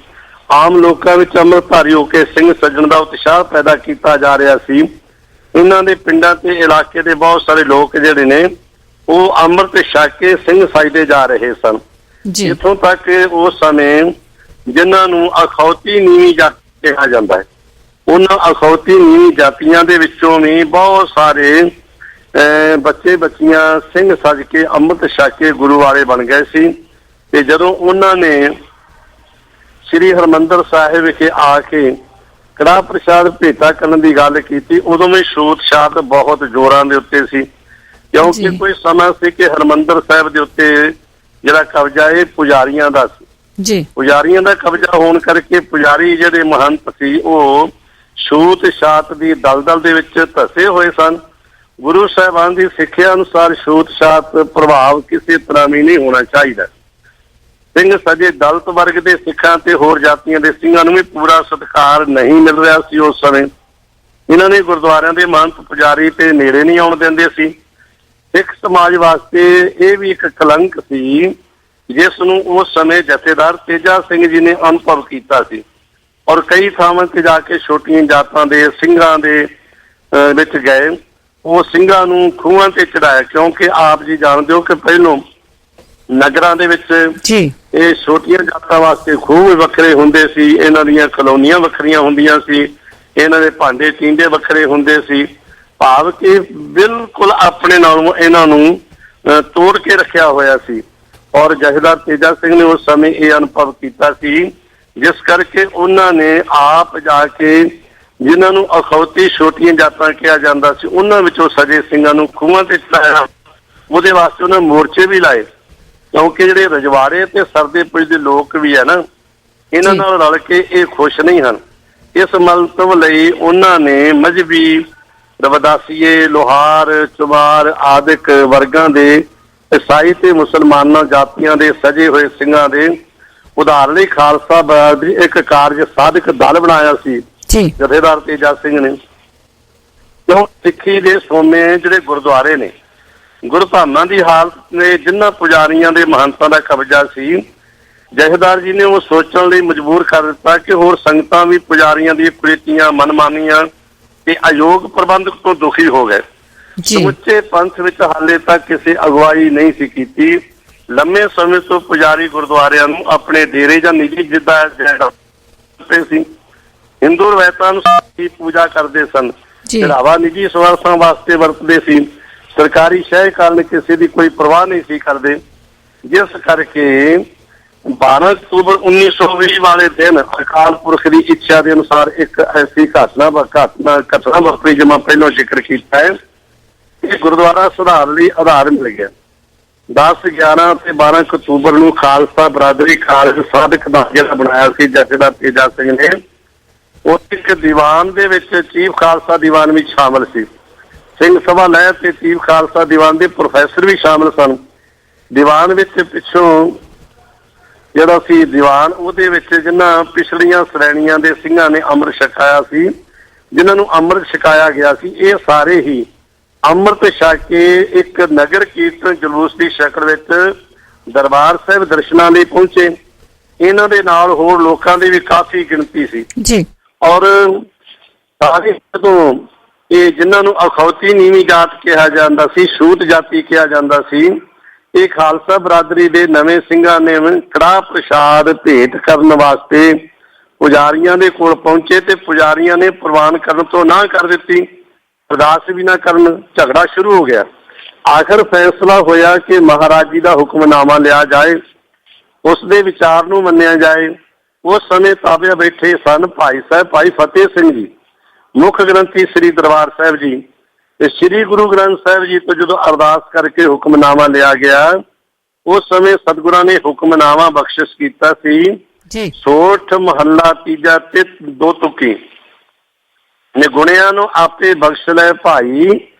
ਆਮ ਲੋਕਾਂ ਵਿੱਚ ਅੰਮ੍ਰਿਤਧਾਰੀ ਹੋ ਕੇ ਸਿੰਘ ਸੱਜਣ ਦਾ ਉਤਸ਼ਾਹ ਪੈਦਾ ਕੀਤਾ ਜਾ ਰਿਹਾ ਸੀ। ਇਹਨਾਂ ਦੇ ਪਿੰਡਾਂ ਤੇ ਇਲਾਕੇ ਦੇ ਬਹੁਤ ਸਾਰੇ ਲੋਕ ਜਿਹੜੇ ਨੇ ਉਹ ਅੰਮ੍ਰਿਤ ਛਕ ਕੇ ਸਿੰਘ ਸਾਜਦੇ ਜਾ ਰਹੇ ਸਨ। ਇੱਥੋਂ ਤੱਕ ਉਸ ਸਮੇਂ ਜਿਨ੍ਹਾਂ ਨੂੰ ਅਖੌਤੀ ਨੀਵੀਂ ਜਾਤੀ ਕਿਹਾ ਜਾਂਦਾ ਹੈ, ਉਹਨਾਂ ਅਖੌਤੀ ਨੀਵੀਂ ਜਾਤੀਆਂ ਦੇ ਵਿੱਚੋਂ ਵੀ ਬਹੁਤ ਸਾਰੇ ਬੱਚੇ ਬੱਚੀਆਂ ਸਿੰਘ ਸਜ ਕੇ ਅੰਮ੍ਰਿਤ ਛਕ ਕੇ ਗੁਰੂ ਵਾਲੇ ਬਣ ਗਏ ਸੀ। ਤੇ ਜਦੋਂ ਉਹਨਾਂ ਨੇ ਸ੍ਰੀ ਹਰਿਮੰਦਰ ਸਾਹਿਬ ਵਿਖੇ ਆ ਕੇ ਕੜਾਹ ਪ੍ਰਸ਼ਾਦ ਭੇਟਾ ਕਰਨ ਦੀ ਗੱਲ ਕੀਤੀ, ਉਦੋਂ ਵੀ ਛੂਤ ਛਾਤ ਬਹੁਤ ਜ਼ੋਰਾਂ ਦੇ ਉੱਤੇ ਸੀ, ਕਿਉਂਕਿ ਕੋਈ ਸਮਾਂ ਸੀ ਕਿ ਹਰਿਮੰਦਰ ਸਾਹਿਬ ਦੇ ਉੱਤੇ ਜਿਹੜਾ ਕਬਜ਼ਾ ਇਹ ਪੁਜਾਰੀਆਂ ਦਾ ਸੀ। ਪੁਜਾਰੀਆਂ ਦਾ ਕਬਜ਼ਾ ਹੋਣ ਕਰਕੇ ਪੁਜਾਰੀ ਜਿਹੜੇ ਮਹੰਤ ਸੀ ਉਹ ਛੂਤ ਛਾਤ ਦੀ ਦਲਦਲ ਦੇ ਵਿੱਚ ਧਸੇ ਹੋਏ ਸਨ। ਗੁਰੂ ਸਾਹਿਬਾਨ ਦੀ ਸਿੱਖਿਆ ਅਨੁਸਾਰ ਛੂਤ ਛਾਤ ਪ੍ਰਭਾਵ ਕਿਸੇ ਤਰ੍ਹਾਂ ਵੀ ਨਹੀਂ ਹੋਣਾ ਚਾਹੀਦਾ। ਸਿੰਘ ਸਜੇ ਦਲਿਤ ਵਰਗ ਦੇ ਸਿੱਖਾਂ ਤੇ ਹੋਰ ਜਾਤੀਆਂ ਦੇ ਸਿੰਘਾਂ ਨੂੰ ਵੀ ਪੂਰਾ ਸਤਿਕਾਰ ਨਹੀਂ ਮਿਲ ਰਿਹਾ ਸੀ ਉਸ ਸਮੇਂ। ਇਹਨਾਂ ਨੇ ਗੁਰਦੁਆਰਿਆਂ ਦੇ ਮਹੰਤ ਪੁਜਾਰੀ ਤੇ ਨੇੜੇ ਨਹੀਂ ਆਉਣ ਦਿੰਦੇ ਸੀ। ਸਿੱਖ ਸਮਾਜ ਵਾਸਤੇ ਇਹ ਵੀ ਇੱਕ ਕਲੰਕ ਸੀ ਜਿਸ ਨੂੰ ਉਸ ਸਮੇਂ ਜਥੇਦਾਰ ਤੇਜਾ ਸਿੰਘ ਜੀ ਨੇ ਅਨੁਭਵ ਕੀਤਾ ਸੀ। ਔਰ ਕਈ ਥਾਵਾਂ ਤੇ ਜਾ ਕੇ ਛੋਟੀਆਂ ਜਾਤਾਂ ਦੇ ਸਿੰਘਾਂ ਦੇ ਵਿੱਚ ਗਏ, ਉਹ ਸਿੰਘਾਂ ਨੂੰ ਖੂਹਾਂ ਤੇ ਚੜਾਇਆ, ਕਿਉਂਕਿ ਆਪ ਜੀ ਜਾਣਦੇ ਹੋ ਕਿ ਪਹਿਲੋਂ ਨਗਰਾਂ ਦੇ ਵਿੱਚ ਇਹ ਛੋਟੀਆਂ ਜਾਤਾਂ ਵਾਸਤੇ ਖੂਹ ਵੀ ਵੱਖਰੇ ਹੁੰਦੇ ਸੀ, ਇਹਨਾਂ ਦੀਆਂ ਕਲੋਨੀਆਂ ਵੱਖਰੀਆਂ ਹੁੰਦੀਆਂ ਸੀ, ਇਹਨਾਂ ਦੇ ਭਾਂਡੇ ਟੀਂਡੇ ਵੱਖਰੇ ਹੁੰਦੇ ਸੀ, ਭਾਵ ਕਿ ਬਿਲਕੁਲ ਆਪਣੇ ਨਾਲੋਂ ਇਹਨਾਂ ਨੂੰ ਤੋੜ ਕੇ ਰੱਖਿਆ ਹੋਇਆ ਸੀ। ਔਰ ਜਥੇਦਾਰ ਤੇਜਾ ਸਿੰਘ ਨੇ ਉਸ ਸਮੇਂ ਇਹ ਅਨੁਭਵ ਕੀਤਾ ਸੀ, ਜਿਸ ਕਰਕੇ ਉਹਨਾਂ ਨੇ ਆਪ ਜਾ ਕੇ ਜਿਨ੍ਹਾਂ ਨੂੰ ਅਖੌਤੀ ਛੋਟੀਆਂ ਜਾਤਾਂ ਕਿਹਾ ਜਾਂਦਾ ਸੀ ਉਹਨਾਂ ਵਿੱਚੋਂ ਸਜੇ ਸਿੰਘਾਂ ਨੂੰ ਖੂਹਾਂ ਤੇ ਚੜਾਇਆ। ਉਹਦੇ ਵਾਸਤੇ ਉਹਨਾਂ ਮੋਰਚੇ ਵੀ ਲਾਏ, ਕਿਉਂਕਿ ਜਿਹੜੇ ਰਜਵਾੜੇ ਤੇ ਸਰਦੇ ਪੁੱਜਦੇ ਲੋਕ ਵੀ ਹੈ ਨਾ, ਇਹਨਾਂ ਨਾਲ ਰਲ ਕੇ ਇਹ ਖੁਸ਼ ਨਹੀਂ ਹਨ। ਇਸ ਮੰਤਵ ਲਈ ਉਹਨਾਂ ਨੇ ਮਜ਼੍ਹਬੀ ਰਵਦਾਸੀਏ, ਲੋਹਾਰ, ਚੁਮਾਰ ਆਦਿਕ ਵਰਗਾਂ ਦੇ ਈਸਾਈ ਤੇ ਮੁਸਲਮਾਨਾਂ ਜਾਤੀਆਂ ਦੇ ਸਜੇ ਹੋਏ ਸਿੰਘਾਂ ਦੇ ਉਧਾਰ ਲਈ ਖਾਲਸਾ ਬਹਾਦਰੀ ਇੱਕ ਕਾਰਜ ਸਾਧਕ ਦਲ ਬਣਾਇਆ ਸੀ ਜਥੇਦਾਰ ਤੇਜਾ ਸਿੰਘ ਨੇ। ਕਿਉਂ ਸਿੱਖੀ ਦੇ ਸੋਮੇ ਜਿਹੜੇ ਗੁਰਦੁਆਰੇ ਨੇ, ਗੁਰਧਾਮਾਂ ਦੀ ਹਾਲਤ ਨੇ ਜਿਨ੍ਹਾਂ ਪੁਜਾਰੀਆਂ ਦੇ ਮਹੰਤਾਂ ਦਾ ਕਬਜ਼ਾ ਸੀ, ਜਥੇਦਾਰ ਜੀ ਨੇ ਉਹ ਸੋਚਣ ਲਈ ਮਜਬੂਰ ਕਰ ਦਿੱਤਾ ਕਿ ਹੋਰ ਸੰਗਤਾਂ ਵੀ ਪੁਜਾਰੀਆਂ ਦੀਆਂ ਕੁਰੀਤੀਆਂ, ਮਨਮਾਨੀਆਂ ਤੇ ਅਯੋਗ ਪ੍ਰਬੰਧਕ ਤੋਂ ਦੁਖੀ ਹੋ ਗਏ। ਸਮੁੱਚੇ ਪੰਥ ਵਿੱਚ ਹਾਲੇ ਤੱਕ ਕਿਸੇ ਅਗਵਾਈ ਨਹੀਂ ਸੀ ਕੀਤੀ। ਲੰਮੇ ਸਮੇਂ ਤੋਂ ਪੁਜਾਰੀ ਗੁਰਦੁਆਰਿਆਂ ਨੂੰ ਆਪਣੇ ਡੇਰੇ ਜਾਂ ਨਿੱਜੀ ਜਿੱਦਾਂ ਸੀ, ਹਿੰਦੂ ਰਵਾਇਤਾਂ ਅਨੁਸਾਰ ਪੂਜਾ ਕਰਦੇ ਸਨ, ਚੜਾਵਾ ਨਿੱਜੀ ਸਵਾਰਥਾਂ ਵਾਸਤੇ ਵਰਤਦੇ ਸੀ, ਸਰਕਾਰੀ ਸ਼ਹਿ ਕਾਰਨ ਕਿਸੇ ਦੀ ਕੋਈ ਪਰਵਾਹ ਨਹੀਂ ਸੀ ਕਰਦੇ। ਜਿਸ ਕਰਕੇ 12 ਅਕਤੂਬਰ 1920 ਵਾਲੇ ਦਿਨ ਅਕਾਲ ਪੁਰਖ ਦੀ ਇੱਛਾ ਦੇ ਅਨੁਸਾਰ ਇੱਕ ਐਸੀ ਘਟਨਾ ਵਾਪਰੀ ਜਿਵੇਂ ਮੈਂ ਪਹਿਲਾਂ ਜ਼ਿਕਰ ਕੀਤਾ ਹੈ ਕਿ ਗੁਰਦੁਆਰਾ ਸੁਧਾਰ ਲਈ ਆਧਾਰ ਮਿਲ ਗਿਆ। 10, 11 ਤੇ 12 ਅਕਤੂਬਰ ਨੂੰ ਖਾਲਸਾ ਬਰਾਦਰੀ ਕਾਰਜ ਸਾਧਕ ਦਾ ਜਿਹੜਾ ਬਣਾਇਆ ਸੀ ਜਥੇਦਾਰ ਤੇਜਾ ਸਿੰਘ ਨੇ, ਉਹ ਇੱਕ ਦੀਵਾਨ ਦੇ ਵਿੱਚ ਚੀਫ ਖਾਲਸਾ ਦੀਵਾਨ ਵਿੱਚ ਸ਼ਾਮਲ ਸੀ। ਸਿੰਘ ਸਭਾ ਲਹਿਰ ਤੇ ਚੀਫ ਖਾਲਸਾ ਦੀਵਾਨ ਦੇ ਪ੍ਰੋਫੈਸਰ ਵੀ ਸ਼ਾਮਲ ਸਨ। ਦੀਵਾਨ ਵਿੱਚ ਪਿੱਛੋਂ ਜਿਹੜਾ ਸੀ ਦੀਵਾਨ, ਉਹਦੇ ਵਿੱਚ ਜਿਨ੍ਹਾਂ ਪਿਛਲੀਆਂ ਸ਼੍ਰੇਣੀਆਂ ਦੇ ਸਿੰਘਾਂ ਨੇ ਅੰਮ੍ਰਿਤ ਛਕਾਇਆ ਸੀ, ਜਿਨ੍ਹਾਂ ਨੂੰ ਅੰਮ੍ਰਿਤ ਛਕਾਇਆ ਗਿਆ ਸੀ, ਇਹ ਸਾਰੇ ਹੀ ਅੰਮ੍ਰਿਤ ਛਕ ਕੇ ਇੱਕ ਨਗਰ ਕੀਰਤਨ ਜਲੂਸ ਦੀ ਸ਼ਕਲ ਵਿੱਚ ਦਰਬਾਰ ਸਾਹਿਬ ਦਰਸ਼ਨਾਂ ਲਈ ਪਹੁੰਚੇ। ਇਹਨਾਂ ਦੇ ਨਾਲ ਹੋਰ ਲੋਕਾਂ ਦੀ ਵੀ ਕਾਫੀ ਗਿਣਤੀ ਸੀ ਜੀ। ਔਰ ਸਾਰੇ ਜਦੋਂ ਇਹ ਜਿਨ੍ਹਾਂ ਨੂੰ ਅਖੌਤੀ ਨੀਵੀਂ ਜਾਤ ਕਿਹਾ ਜਾਂਦਾ ਸੀ, ਛੂਤ ਜਾਤੀ ਕਿਹਾ ਜਾਂਦਾ ਸੀ, ਇਹ ਖਾਲਸਾ ਬਰਾਦਰੀ ਦੇ ਨਵੇਂ ਸਿੰਘਾਂ ਨੇ ਕੜਾਹ ਪ੍ਰਸ਼ਾਦ ਭੇਟ ਕਰਨ ਵਾਸਤੇ ਪੁਜਾਰੀਆਂ ਦੇ ਕੋਲ ਪਹੁੰਚੇ ਤੇ ਪੁਜਾਰੀਆਂ ਨੇ ਪ੍ਰਵਾਨ ਕਰਨ ਤੋਂ ਨਾਂਹ ਕਰ ਦਿੱਤੀ। ਅਰਦਾਸ ਵੀ ਨਾ ਕਰਨ, ਝਗੜਾ ਸ਼ੁਰੂ ਹੋ ਗਿਆ। ਆਖਰ ਫੈਸਲਾ ਹੋਇਆ ਕਿ ਮਹਾਰਾਜ ਜੀ ਦਾ ਹੁਕਮਨਾਮਾ ਲਿਆ ਜਾਏ, ਉਸ ਦੇ ਵਿਚਾਰ ਨੂੰ ਮੰਨਿਆ ਜਾਏ। ਉਸ ਸਮੇਂ ਤਾਬਿਆ ਬੈਠੇ ਸਨ ਭਾਈ ਸਾਹਿਬ ਭਾਈ ਫਤਿਹ ਸਿੰਘ ਜੀ, ਮੁੱਖ ਗ੍ਰੰਥੀ ਸ੍ਰੀ ਦਰਬਾਰ ਸਾਹਿਬ ਜੀ, ਤੇ ਸ੍ਰੀ ਗੁਰੂ ਗ੍ਰੰਥ ਸਾਹਿਬ ਜੀ ਤੋਂ ਜਦੋਂ ਅਰਦਾਸ ਕਰਕੇ ਹੁਕਮਨਾਮਾ ਲਿਆ ਗਿਆ, ਉਸ ਸਮੇਂ ਸਤਿਗੁਰਾਂ ਨੇ ਹੁਕਮਨਾਮਾ ਬਖਸ਼ਿਸ਼ ਕੀਤਾ ਸੀ ਜੀ। ਸੋਠ ਮਹੱਲਾ ਤੀਜਾ ਤੇ ਦੋ ਤੁਕੀ, ਨਿਗੁਣਿਆਂ ਨੂੰ ਆਪੇ ਬਖਸ਼ ਲੈ ਭਾਈ,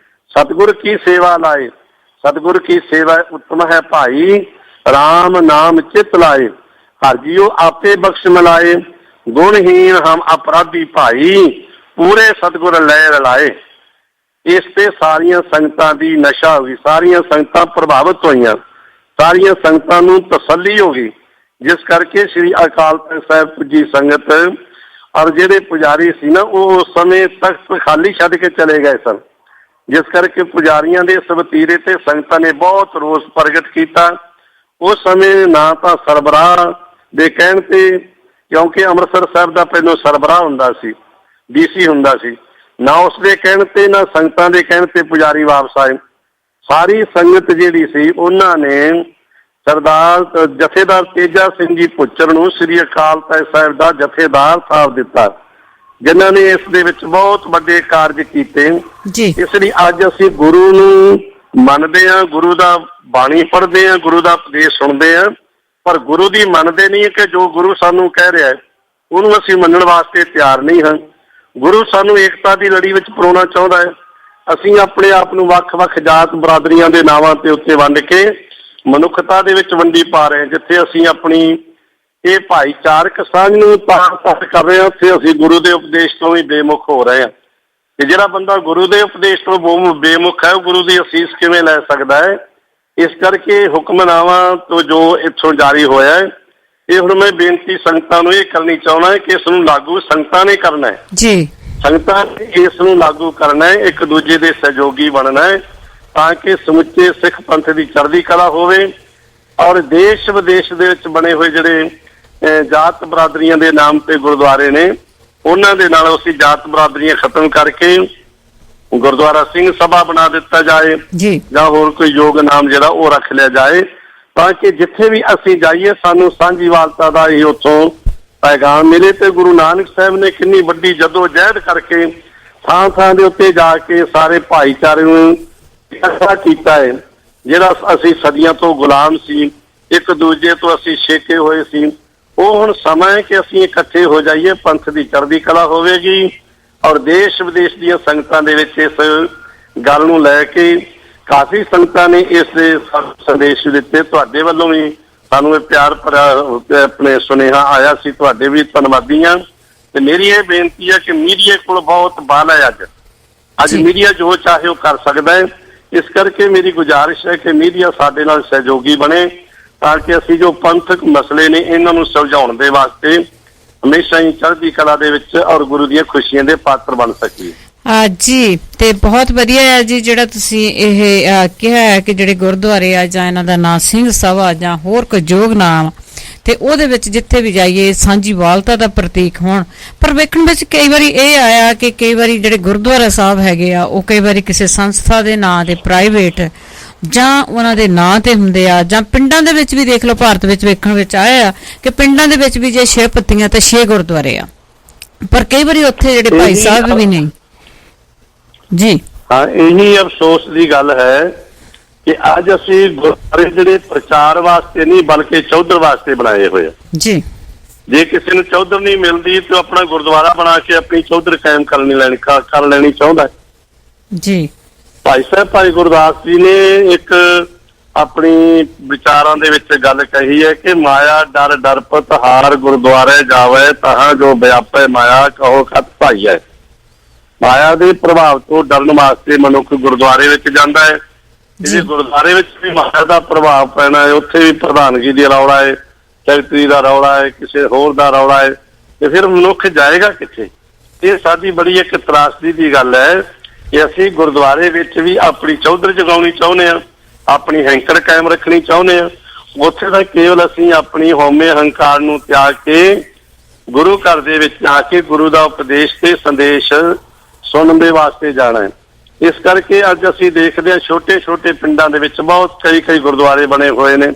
ਸਤਿਗੁਰ ਕੀ ਸੇਵਾ ਲਾਏ। ਸਤਿਗੁਰ ਕੀ ਸੇਵਾ ਉੱਤਮ ਹੈ ਭਾਈ, ਰਾਮ ਨਾਮ ਚਿਤ ਲਾਏ। ਹਰ ਜੀਓ ਆਪੇ ਬਖਸ਼ ਮਿਲਾਏ, ਗੁਣਹੀਨ ਹਮ ਅਪਰਾਧੀ ਭਾਈ, ਪੂਰੇ ਸਤਿਗੁਰ ਲੈ ਰਲਾਏ। ਇਸ ਤੇ ਸਾਰੀਆਂ ਸੰਗਤਾਂ ਦੀ ਨਸ਼ਾ ਹੋ ਗਈ, ਸਾਰੀਆਂ ਸੰਗਤਾਂ ਪ੍ਰਭਾਵਿਤ ਹੋਈਆਂ, ਸਾਰੀਆਂ ਸੰਗਤਾਂ ਨੂੰ ਤਸੱਲੀ ਹੋ ਗਈ, ਜਿਸ ਕਰਕੇ ਸ੍ਰੀ ਅਕਾਲ ਤਖਤ ਸਾਹਿਬ ਪੁੱਜੀ ਸੰਗਤ ਔਰ ਜਿਹੜੇ ਪੁਜਾਰੀ ਸੀ ਨਾ, ਉਹ ਉਸ ਸਮੇਂ ਤਖਤ ਖਾਲੀ ਛੱਡ ਕੇ ਚਲੇ ਗਏ ਸਨ। ਜਿਸ ਕਰਕੇ ਪੁਜਾਰੀਆਂ ਦੇ ਇਸ ਵਤੀਰੇ ਤੇ ਸੰਗਤਾਂ ਨੇ ਬਹੁਤ ਰੋਸ ਪ੍ਰਗਟ ਕੀਤਾ। ਉਸ ਸਮੇਂ ਨਾ ਤਾਂ ਸਰਬਰਾਹ ਦੇ ਕਹਿਣ ਤੇ, ਕਿਉਂਕਿ ਅੰਮ੍ਰਿਤਸਰ ਸਾਹਿਬ ਦਾ ਪਹਿਲੋਂ ਸਰਬਰਾਹ ਹੁੰਦਾ ਸੀ, DC ਹੁੰਦਾ ਸੀ, ਨਾ ਉਸਦੇ ਕਹਿਣ ਤੇ ਨਾ ਸੰਗਤਾਂ ਦੇ ਕਹਿਣ ਤੇ ਪੁਜਾਰੀ ਵਾਪਸ ਆਏ। ਸਾਰੀ ਸੰਗਤ ਜਿਹੜੀ ਸੀ ਉਹਨਾਂ ਨੇ ਸਰਦਾਰ ਜਥੇਦਾਰ ਤੇਜਾ ਸਿੰਘ ਜੀ ਭੁੱਚਰ ਨੂੰ ਸ੍ਰੀ ਅਕਾਲ ਤਖਤ ਸਾਹਿਬ ਦਾ ਜਥੇਦਾਰ ਥਾਪ ਦਿੱਤਾ, ਜਿਨ੍ਹਾਂ ਨੇ ਇਸ ਦੇ ਵਿੱਚ ਬਹੁਤ ਵੱਡੇ ਕਾਰਜ ਕੀਤੇ ਜੀ। ਇਸ ਲਈ ਅੱਜ ਅਸੀਂ ਗੁਰੂ ਨੂੰ ਮੰਨਦੇ ਹਾਂ, ਗੁਰੂ ਦਾ ਬਾਣੀ ਪੜ੍ਹਦੇ ਹਾਂ, ਗੁਰੂ ਦਾ ਉਪਦੇਸ਼ ਸੁਣਦੇ ਹਾਂ, ਪਰ ਗੁਰੂ ਦੀ ਮੰਨਦੇ ਨਹੀਂ ਕਿ ਜੋ ਗੁਰੂ ਸਾਨੂੰ ਕਹਿ ਰਿਹਾ ਹੈ ਉਹਨੂੰ ਅਸੀਂ ਮੰਨਣ ਵਾਸਤੇ ਤਿਆਰ ਨਹੀਂ ਹਾਂ। ਗੁਰੂ ਸਾਨੂੰ ਏਕਤਾ ਦੀ ਲੜੀ ਵਿੱਚ ਪਰੋਣਾ ਚਾਹੁੰਦਾ ਹੈ। ਅਸੀਂ ਆਪਣੇ ਆਪ ਨੂੰ ਵੱਖ-ਵੱਖ ਜਾਤ ਬਰਾਦਰੀਆਂ ਦੇ ਨਾਵਾਂ ਤੇ ਉੱਤੇ ਵੰਡ ਕੇ ਮਨੁੱਖਤਾ ਦੇ ਵਿੱਚ ਵੰਡੀ ਪਾ ਰਹੇ ਹਾਂ। ਜਿੱਥੇ ਅਸੀਂ ਆਪਣੀ ਇਹ ਭਾਈਚਾਰਕ ਸਾਂਝ ਨੂੰ ਤਾਕਤ ਕਰ ਰਹੇ ਹਾਂ, ਉੱਥੇ ਅਸੀਂ ਗੁਰੂ ਦੇ ਉਪਦੇਸ਼ ਤੋਂ ਵੀ ਬੇਮੁਖ ਹੋ ਰਹੇ ਹਾਂ। ਤੇ ਜਿਹੜਾ ਬੰਦਾ ਗੁਰੂ ਦੇ ਉਪਦੇਸ਼ ਤੋਂ ਬੇਮੁਖ ਹੈ, ਉਹ ਗੁਰੂ ਦੀ ਅਸੀਸ ਕਿਵੇਂ ਲੈ ਸਕਦਾ ਹੈ? ਇਸ ਕਰਕੇ ਹੁਕਮਨਾਮਾ ਤੋਂ ਜੋ ਇੱਥੋਂ ਜਾਰੀ ਹੋਇਆ ਹੈ, ਇਹ ਹੁਣ ਮੈਂ ਬੇਨਤੀ ਸੰਗਤਾਂ ਨੂੰ ਇਹ ਕਰਨੀ ਚਾਹੁੰਦਾ ਹੈ ਕਿ ਇਸ ਨੂੰ ਲਾਗੂ ਸੰਗਤਾਂ ਨੇ ਕਰਨਾ ਹੈ ਜੀ। ਸੰਗਤਾਂ ਨੇ ਇਸ ਨੂੰ ਲਾਗੂ ਕਰਨਾ ਹੈ, ਇੱਕ ਦੂਜੇ ਦੇ ਸਹਿਯੋਗੀ ਬਣਨਾ ਹੈ, ਤਾਂ ਕਿ ਸਮੁੱਚੇ ਸਿੱਖ ਪੰਥ ਦੀ ਚੜ੍ਹਦੀ ਕਲਾ ਹੋਵੇ। ਔਰ ਦੇਸ਼ ਵਿਦੇਸ਼ ਦੇ ਵਿੱਚ ਬਣੇ ਹੋਏ ਜਿਹੜੇ ਜਾਤ ਬਰਾਦਰੀਆਂ ਦੇ ਨਾਮ ਤੇ ਗੁਰਦੁਆਰੇ ਨੇ, ਉਹਨਾਂ ਦੇ ਨਾਲ ਅਸੀਂ ਜਾਤ ਬਰਾਦਰੀਆਂ ਖਤਮ ਕਰਕੇ ਗੁਰਦੁਆਰਾ ਸਿੰਘ ਸਭਾ ਬਣਾ ਦਿੱਤਾ ਜਾਏ ਜੀ, ਜਾਂ ਹੋਰ ਕੋਈ ਯੋਗ ਨਾਮ ਜਿਹੜਾ ਉਹ ਰੱਖ ਲਿਆ ਜਾਏ, ਤਾਂ ਕਿ ਜਿੱਥੇ ਵੀ ਅਸੀਂ ਜਾਈਏ ਸਾਨੂੰ ਸਾਂਝੀਵਾਲਤਾ ਦਾ ਹੀ ਉੱਥੋਂ ਪੈਗਾਮ ਮਿਲੇ। ਤੇ ਗੁਰੂ ਨਾਨਕ ਸਾਹਿਬ ਨੇ ਕਿੰਨੀ ਵੱਡੀ ਜਦੋਜਹਿਦ ਕਰਕੇ ਥਾਂ ਥਾਂ ਦੇ ਉੱਤੇ ਜਾ ਕੇ ਸਾਰੇ ਭਾਈਚਾਰੇ ਨੂੰ ਇਕੱਠਾ ਕੀਤਾ ਹੈ। ਜਿਹੜਾ ਅਸੀਂ ਸਦੀਆਂ ਤੋਂ ਗੁਲਾਮ ਸੀ, ਇੱਕ ਦੂਜੇ ਤੋਂ ਅਸੀਂ ਛੇਕੇ ਹੋਏ ਸੀ, ਉਹ ਹੁਣ ਸਮਾਂ ਹੈ ਕਿ ਅਸੀਂ ਇਕੱਠੇ ਹੋ ਜਾਈਏ, ਪੰਥ ਦੀ ਚੜ੍ਹਦੀ ਕਲਾ ਹੋਵੇਗੀ। ਔਰ ਦੇਸ਼ ਵਿਦੇਸ਼ ਦੀਆਂ ਸੰਗਤਾਂ ਦੇ ਵਿੱਚ ਇਸ ਗੱਲ ਨੂੰ ਲੈ ਕੇ ਕਾਫੀ ਸੰਗਤਾਂ ਨੇ ਇਸ ਦੇ ਸੰਦੇਸ਼ ਦਿੱਤੇ। ਤੁਹਾਡੇ ਵੱਲੋਂ ਵੀ ਸਾਨੂੰ ਇਹ ਪਿਆਰ ਭਰਿਆ ਆਪਣੇ ਸੁਨੇਹਾ ਆਇਆ ਸੀ, ਤੁਹਾਡੇ ਵੀ ਧੰਨਵਾਦੀ ਹਾਂ। ਤੇ ਮੇਰੀ ਇਹ ਬੇਨਤੀ ਹੈ ਕਿ ਮੀਡੀਆ ਕੋਲ ਬਹੁਤ ਬਲ ਹੈ। ਅੱਜ ਮੀਡੀਆ ਜੋ ਚਾਹੇ ਉਹ ਕਰ ਸਕਦਾ ਹੈ। ਇਸ ਕਰਕੇ ਮੇਰੀ ਗੁਜ਼ਾਰਿਸ਼ ਹੈ ਕਿ ਮੀਡੀਆ ਸਾਡੇ ਨਾਲ ਸਹਿਯੋਗੀ ਬਣੇ, ਤਾਂ ਕਿ ਅਸੀਂ ਜੋ ਪੰਥਕ ਮਸਲੇ ਨੇ ਇਹਨਾਂ ਨੂੰ ਸੁਲਝਾਉਣ ਦੇ ਵਾਸਤੇ ਹਮੇਸ਼ਾ ਹੀ ਚੜ੍ਹਦੀ ਕਲਾ ਦੇ ਵਿੱਚ ਔਰ ਗੁਰੂ ਦੀਆਂ ਖੁਸ਼ੀਆਂ ਦੇ ਪਾਤਰ ਬਣ ਸਕੀਏ। ਜੀ, ਤੇ ਬਹੁਤ ਵਧੀਆ ਹੈ ਜੀ ਜਿਹੜਾ ਤੁਸੀਂ ਇਹ ਕਿਹਾ ਹੈ ਕਿ ਜਿਹੜੇ ਗੁਰਦੁਆਰੇ ਆ ਜਾਂ ਇਹਨਾਂ ਦਾ ਨਾਂ ਸਿੰਘ ਸਭਾ ਜਾਂ ਹੋਰ ਕੋਈ ਯੋਗ ਨਾਮ, ਤੇ ਉਹਦੇ ਵਿੱਚ ਜਿੱਥੇ ਵੀ ਜਾਈਏ ਸਾਂਝੀਵਾਲਤਾ ਦਾ ਪ੍ਰਤੀਕ ਹੋਣ। ਪਰ ਵੇਖਣ ਵਿੱਚ ਕਈ ਵਾਰੀ ਇਹ ਆਇਆ ਕਿ ਕਈ ਵਾਰੀ ਜਿਹੜੇ ਗੁਰਦੁਆਰਾ ਸਾਹਿਬ ਹੈਗੇ ਆ ਉਹ ਕਈ ਵਾਰੀ ਕਿਸੇ ਸੰਸਥਾ ਦੇ ਨਾਂ ਦੇ ਪ੍ਰਾਈਵੇਟ ਜਾਂ ਉਹਨਾਂ ਦੇ ਨਾਂ ਤੇ ਹੁੰਦੇ ਆ, ਜਾਂ ਪਿੰਡਾਂ ਦੇ ਵਿੱਚ ਵੀ ਦੇਖ ਲਓ, ਭਾਰਤ ਵਿੱਚ ਵੇਖਣ ਵਿੱਚ ਆਇਆ ਕਿ ਪਿੰਡਾਂ ਦੇ ਵਿੱਚ ਵੀ ਜੇ 6 ਪੱਤੀਆਂ ਤੇ 6 ਗੁਰਦੁਆਰੇ ਆ, ਪਰ ਕਈ ਵਾਰੀ ਉੱਥੇ ਜਿਹੜੇ ਭਾਈ ਸਾਹਿਬ ਵੀ ਨਹੀਂ ਜੀ। ਹਾਂ, ਇਹੀ ਅਫਸੋਸ ਦੀ ਗੱਲ ਹੈ ਕਿ ਅੱਜ ਅਸੀਂ ਗੁਰਦੁਆਰੇ ਜਿਹੜੇ ਪ੍ਰਚਾਰ ਵਾਸਤੇ ਨਹੀਂ ਬਲਕਿ ਚੌਧਰ ਵਾਸਤੇ ਬਣਾਏ ਹੋਏ ਆ ਜੀ। ਜੇ ਕਿਸੇ ਨੂੰ ਚੌਧਰ ਨਹੀਂ ਮਿਲਦੀ ਤਾਂ ਆਪਣਾ ਗੁਰਦੁਆਰਾ ਬਣਾ ਕੇ ਆਪਣੀ ਚੌਧਰ ਕਾਇਮ ਕਰ ਲੈਣੀ ਚਾਹੁੰਦਾ ਜੀ। ਭਾਈ ਸਾਹਿਬ ਭਾਈ ਗੁਰਦਾਸ ਜੀ ਨੇ ਇੱਕ ਆਪਣੀ ਵਿਚਾਰਾਂ ਦੇ ਵਿੱਚ ਗੱਲ ਕਹੀ ਹੈ ਕਿ ਮਾਇਆ ਡਰ ਡਰਪਤ ਹਾਰ ਗੁਰਦੁਆਰੇ ਜਾਵੇ, ਤਾਂ ਜੋ ਵਿਆਪੇ ਮਾਇਆ ਕਹੋ ਖਤ ਭਾਈ ਹੈ। ਮਾਇਆ ਦੇ ਪ੍ਰਭਾਵ ਤੋਂ ਡਰਨ ਵਾਸਤੇ ਮਨੁੱਖ ਗੁਰਦੁਆਰੇ ਵਿੱਚ ਜਾਂਦਾ ਹੈ। ਜੇ ਗੁਰਦੁਆਰੇ ਵਿੱਚ ਵੀ ਮਾਇਆ ਦਾ ਪ੍ਰਭਾਵ ਪੈਣਾ ਹੈ, ਉੱਥੇ ਵੀ ਪ੍ਰਧਾਨਗੀ ਦੀ ਰੌਲਾ ਹੈ, ਸੈਕਟਰੀ ਦਾ ਰੌਲਾ ਹੈ, ਕਿਸੇ ਹੋਰ ਦਾ ਰੌਲਾ ਹੈ, ਤੇ ਫਿਰ ਮਨੁੱਖ ਜਾਏਗਾ ਕਿੱਥੇ? ਇਹ ਸਾਡੀ ਬੜੀ ਇੱਕ ਤਰਾਸਦੀ ਦੀ ਗੱਲ ਹੈ ਕਿ ਅਸੀਂ ਗੁਰਦੁਆਰੇ ਵਿੱਚ ਵੀ ਆਪਣੀ ਚੌਧਰ ਜਗਾਉਣੀ ਚਾਹੁੰਦੇ ਹਾਂ, ਆਪਣੀ ਹੈਂਕੜ ਕਾਇਮ ਰੱਖਣੀ ਚਾਹੁੰਦੇ ਹਾਂ। ਉੱਥੇ ਤਾਂ ਕੇਵਲ ਅਸੀਂ ਆਪਣੀ ਹਉਮੈ ਹੰਕਾਰ ਨੂੰ ਤਿਆਗ ਕੇ ਗੁਰੂ ਘਰ ਦੇ ਵਿੱਚ ਆ ਕੇ ਗੁਰੂ ਦਾ ਉਪਦੇਸ਼ ਤੇ ਸੰਦੇਸ਼ ਸੁਣਨ ਦੇ ਵਾਸਤੇ ਜਾਣਾ ਹੈ। ਇਸ ਕਰਕੇ ਅੱਜ ਅਸੀਂ ਦੇਖਦੇ ਹਾਂ ਛੋਟੇ ਛੋਟੇ ਪਿੰਡਾਂ ਦੇ ਵਿੱਚ ਬਹੁਤ ਕਈ ਗੁਰਦੁਆਰੇ ਬਣੇ ਹੋਏ ਨੇ।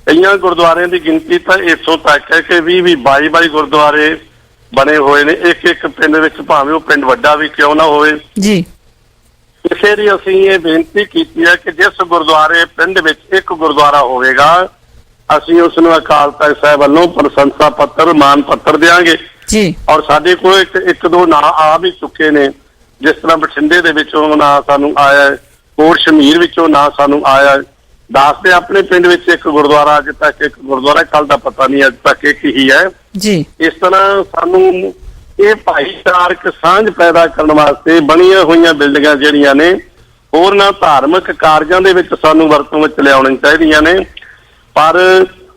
ਕਈਆਂ ਗੁਰਦੁਆਰਿਆਂ ਦੀ ਗਿਣਤੀ ਤਾਂ ਇੱਥੋਂ ਤੱਕ ਹੈ ਕਿ 22 ਗੁਰਦੁਆਰੇ ਬਣੇ ਹੋਏ ਨੇ ਇੱਕ ਪਿੰਡ ਵਿੱਚ, ਭਾਵੇਂ ਉਹ ਪਿੰਡ ਵੱਡਾ ਵੀ ਕਿਉਂ ਨਾ ਹੋਵੇ ਜੀ। ਇਸੇ ਲਈ ਅਸੀਂ ਇਹ ਬੇਨਤੀ ਕੀਤੀ ਹੈ ਕਿ ਜਿਸ ਗੁਰਦੁਆਰੇ ਪਿੰਡ ਵਿੱਚ ਇੱਕ ਗੁਰਦੁਆਰਾ ਹੋਵੇਗਾ ਅਸੀਂ ਉਸ ਨੂੰ ਅਕਾਲ ਤਖਤ ਸਾਹਿਬ ਵੱਲੋਂ ਪ੍ਰਸ਼ੰਸਾ ਪੱਤਰ ਮਾਨ ਪੱਤਰ ਦਿਆਂਗੇ ਜੀ। ਔਰ ਸਾਡੇ ਕੋਲ ਇੱਕ ਦੋ ਨਾਂ ਆ ਵੀ ਚੁੱਕੇ ਨੇ, ਜਿਸ ਤਰ੍ਹਾਂ ਬਠਿੰਡੇ ਦੇ ਵਿੱਚੋਂ ਨਾਂ ਸਾਨੂੰ ਆਇਆ, ਕੋਟ ਸ਼ਮੀਰ ਵਿੱਚੋਂ ਨਾਂ ਸਾਨੂੰ ਆਇਆ। ਦੱਸਦੇ ਆਪਣੇ ਪਿੰਡ ਵਿੱਚ ਇੱਕ ਗੁਰਦੁਆਰਾ, ਅੱਜ ਤੱਕ ਇੱਕ ਗੁਰਦੁਆਰਾ, ਕੱਲ ਦਾ ਪਤਾ ਨਹੀਂ, ਅੱਜ ਤੱਕ ਇੱਕ ਹੀ ਹੈ ਜੀ। ਇਸ ਤਰ੍ਹਾਂ ਸਾਨੂੰ ਇਹ ਭਾਈਚਾਰਕ ਸਾਂਝ ਪੈਦਾ ਕਰਨ ਵਾਸਤੇ ਬਣੀਆਂ ਹੋਈਆਂ ਬਿਲਡਿੰਗਾਂ ਜਿਹੜੀਆਂ ਨੇ ਹੋਰਨਾਂ ਧਾਰਮਿਕ ਕਾਰਜਾਂ ਦੇ ਵਿੱਚ ਸਾਨੂੰ ਵਰਤੋਂ ਵਿੱਚ ਲਿਆਉਣੀਆਂ ਚਾਹੀਦੀਆਂ ਨੇ। ਪਰ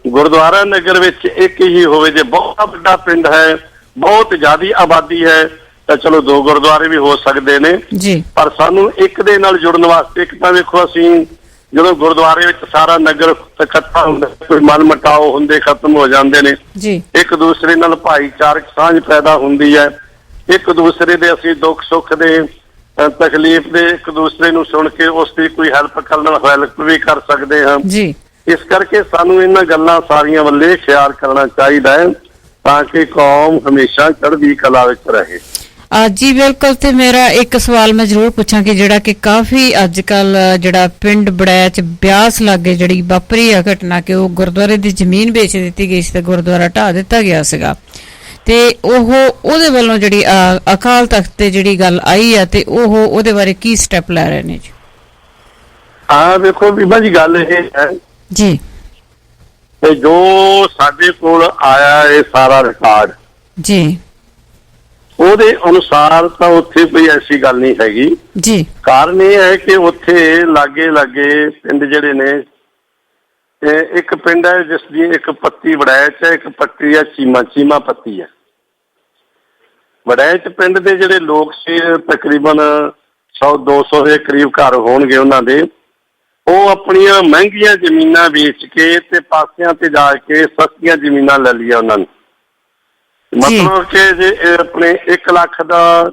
ਗੁਰਦੁਆਰਾ ਨਗਰ ਵਿੱਚ ਇੱਕ ਹੀ ਹੋਵੇ। ਜੇ ਬਹੁਤ ਵੱਡਾ ਪਿੰਡ ਹੈ, ਬਹੁਤ ਜ਼ਿਆਦੀ ਆਬਾਦੀ ਹੈ, ਤਾਂ ਚਲੋ 2 ਗੁਰਦੁਆਰੇ ਵੀ ਹੋ ਸਕਦੇ ਨੇ ਜੀ। ਪਰ ਸਾਨੂੰ ਇੱਕ ਦੇ ਨਾਲ ਜੁੜਨ ਵਾਸਤੇ, ਇੱਕ ਤਾਂ ਵੇਖੋ ਅਸੀਂ ਜਦੋਂ ਗੁਰਦੁਆਰੇ ਵਿੱਚ ਸਾਰਾ ਨਗਰ ਇਕੱਠਾ ਹੁੰਦਾ, ਕੋਈ ਮਨ ਮਟਾਓ ਹੁੰਦੇ ਖਤਮ ਹੋ ਜਾਂਦੇ ਨੇ ਜੀ। ਇੱਕ ਦੂਸਰੇ ਨਾਲ ਭਾਈਚਾਰਕ ਸਾਂਝ ਪੈਦਾ ਹੁੰਦੀ ਹੈ। ਇੱਕ ਦੂਸਰੇ ਦੇ ਅਸੀਂ ਦੁੱਖ ਸੁੱਖ ਦੇ, ਤਕਲੀਫ ਦੇ ਇੱਕ ਦੂਸਰੇ ਨੂੰ ਸੁਣ ਕੇ ਉਸ ਦੀ ਕੋਈ ਹੈਲਪ ਵੀ ਕਰ ਸਕਦੇ ਹਾਂ ਜੀ। ਇਸ ਕਰਕੇ ਸਾਨੂੰ ਇਹਨਾਂ ਗੱਲਾਂ ਸਾਰੀਆਂ ਵੱਲੇ ਖਿਆਲ ਕਰਨਾ ਚਾਹੀਦਾ ਹੈ ਤਾਂ ਕਿ ਕੌਮ ਹਮੇਸ਼ਾ ਚੜ੍ਹਦੀ ਕਲਾ ਵਿੱਚ ਰਹੇ। ਜੀ ਬਿਲਕੁਲ। ਤੇ ਮੇਰਾ ਇੱਕ ਸਵਾਲ ਮੈਂ ਜ਼ਰੂਰ ਪੁੱਛਾਂ ਕਿ ਜਿਹੜਾ ਕਿ ਕਾਫੀ ਅੱਜ ਕੱਲ ਜਿਹੜਾ ਪਿੰਡ ਬੜੈਚ ਬਿਆਸ ਲਾਗੇ ਜਿਹੜੀ ਵਾਪਰੀ ਆ ਘਟਨਾ ਕਿ ਉਹ ਗੁਰਦੁਆਰੇ ਦੀ ਜ਼ਮੀਨ ਵੇਚ ਦਿੱਤੀ ਗਈ ਸੀ ਤੇ ਗੁਰਦੁਆਰਾ ਢਾਹ ਦਿੱਤਾ ਗਿਆ ਸੀਗਾ, ਤੇ ਉਹਦੇ ਵੱਲੋਂ ਜਿਹੜੀ ਅਕਾਲ ਤਖਤ ਤੇ ਜਿਹੜੀ ਗੱਲ ਆਈ ਆ ਤੇ ਉਹਦੇ ਬਾਰੇ ਕੀ ਸਟੈਪ ਲੈ ਰਹੇ ਨੇ ਜੀ? ਵੇਖੋ ਬੀਬਾ ਜੀ, ਗੱਲ ਇਹ ਹੈ ਜੀ ਤੇ ਜੋ ਸਾਡੇ ਕੋਲ ਆਇਆ ਇਹ ਸਾਰਾ ਰਿਕਾਰਡ ਜੀ, ਉਹਦੇ ਅਨੁਸਾਰ ਤਾਂ ਉੱਥੇ ਕੋਈ ਐਸੀ ਗੱਲ ਨਹੀਂ ਹੈਗੀ ਜੀ। ਕਾਰਨ ਇਹ ਹੈ ਕਿ ਉੱਥੇ ਲਾਗੇ ਪਿੰਡ ਜਿਹੜੇ ਨੇ, ਇੱਕ ਪਿੰਡ ਹੈ ਜਿਸ ਦੀ ਇੱਕ ਪੱਤੀ ਵੜੈਚ ਹੈ, ਇੱਕ ਪੱਤੀ ਹੈ ਚੀਮਾ ਪੱਤੀ ਹੈ। ਵੜੈਚ ਪਿੰਡ ਦੇ ਜਿਹੜੇ ਲੋਕ ਸੀ ਤਕਰੀਬਨ 100-200 ਦੇ ਕਰੀਬ ਘਰ ਹੋਣਗੇ ਉਹਨਾਂ ਦੇ, ਉਹ ਆਪਣੀਆਂ ਮਹਿੰਗੀਆਂ ਜ਼ਮੀਨਾਂ ਵੇਚ ਕੇ ਤੇ ਪਾਸਿਆਂ ਤੇ ਜਾ ਕੇ ਸਸਤੀਆਂ ਜ਼ਮੀਨਾਂ ਲੈ ਲਈਆਂ ਉਹਨਾਂ ਨੇ। ਮਤਲਬ ਕਿ ਜੇ ਆਪਣੇ 1 ਲੱਖ ਦਾ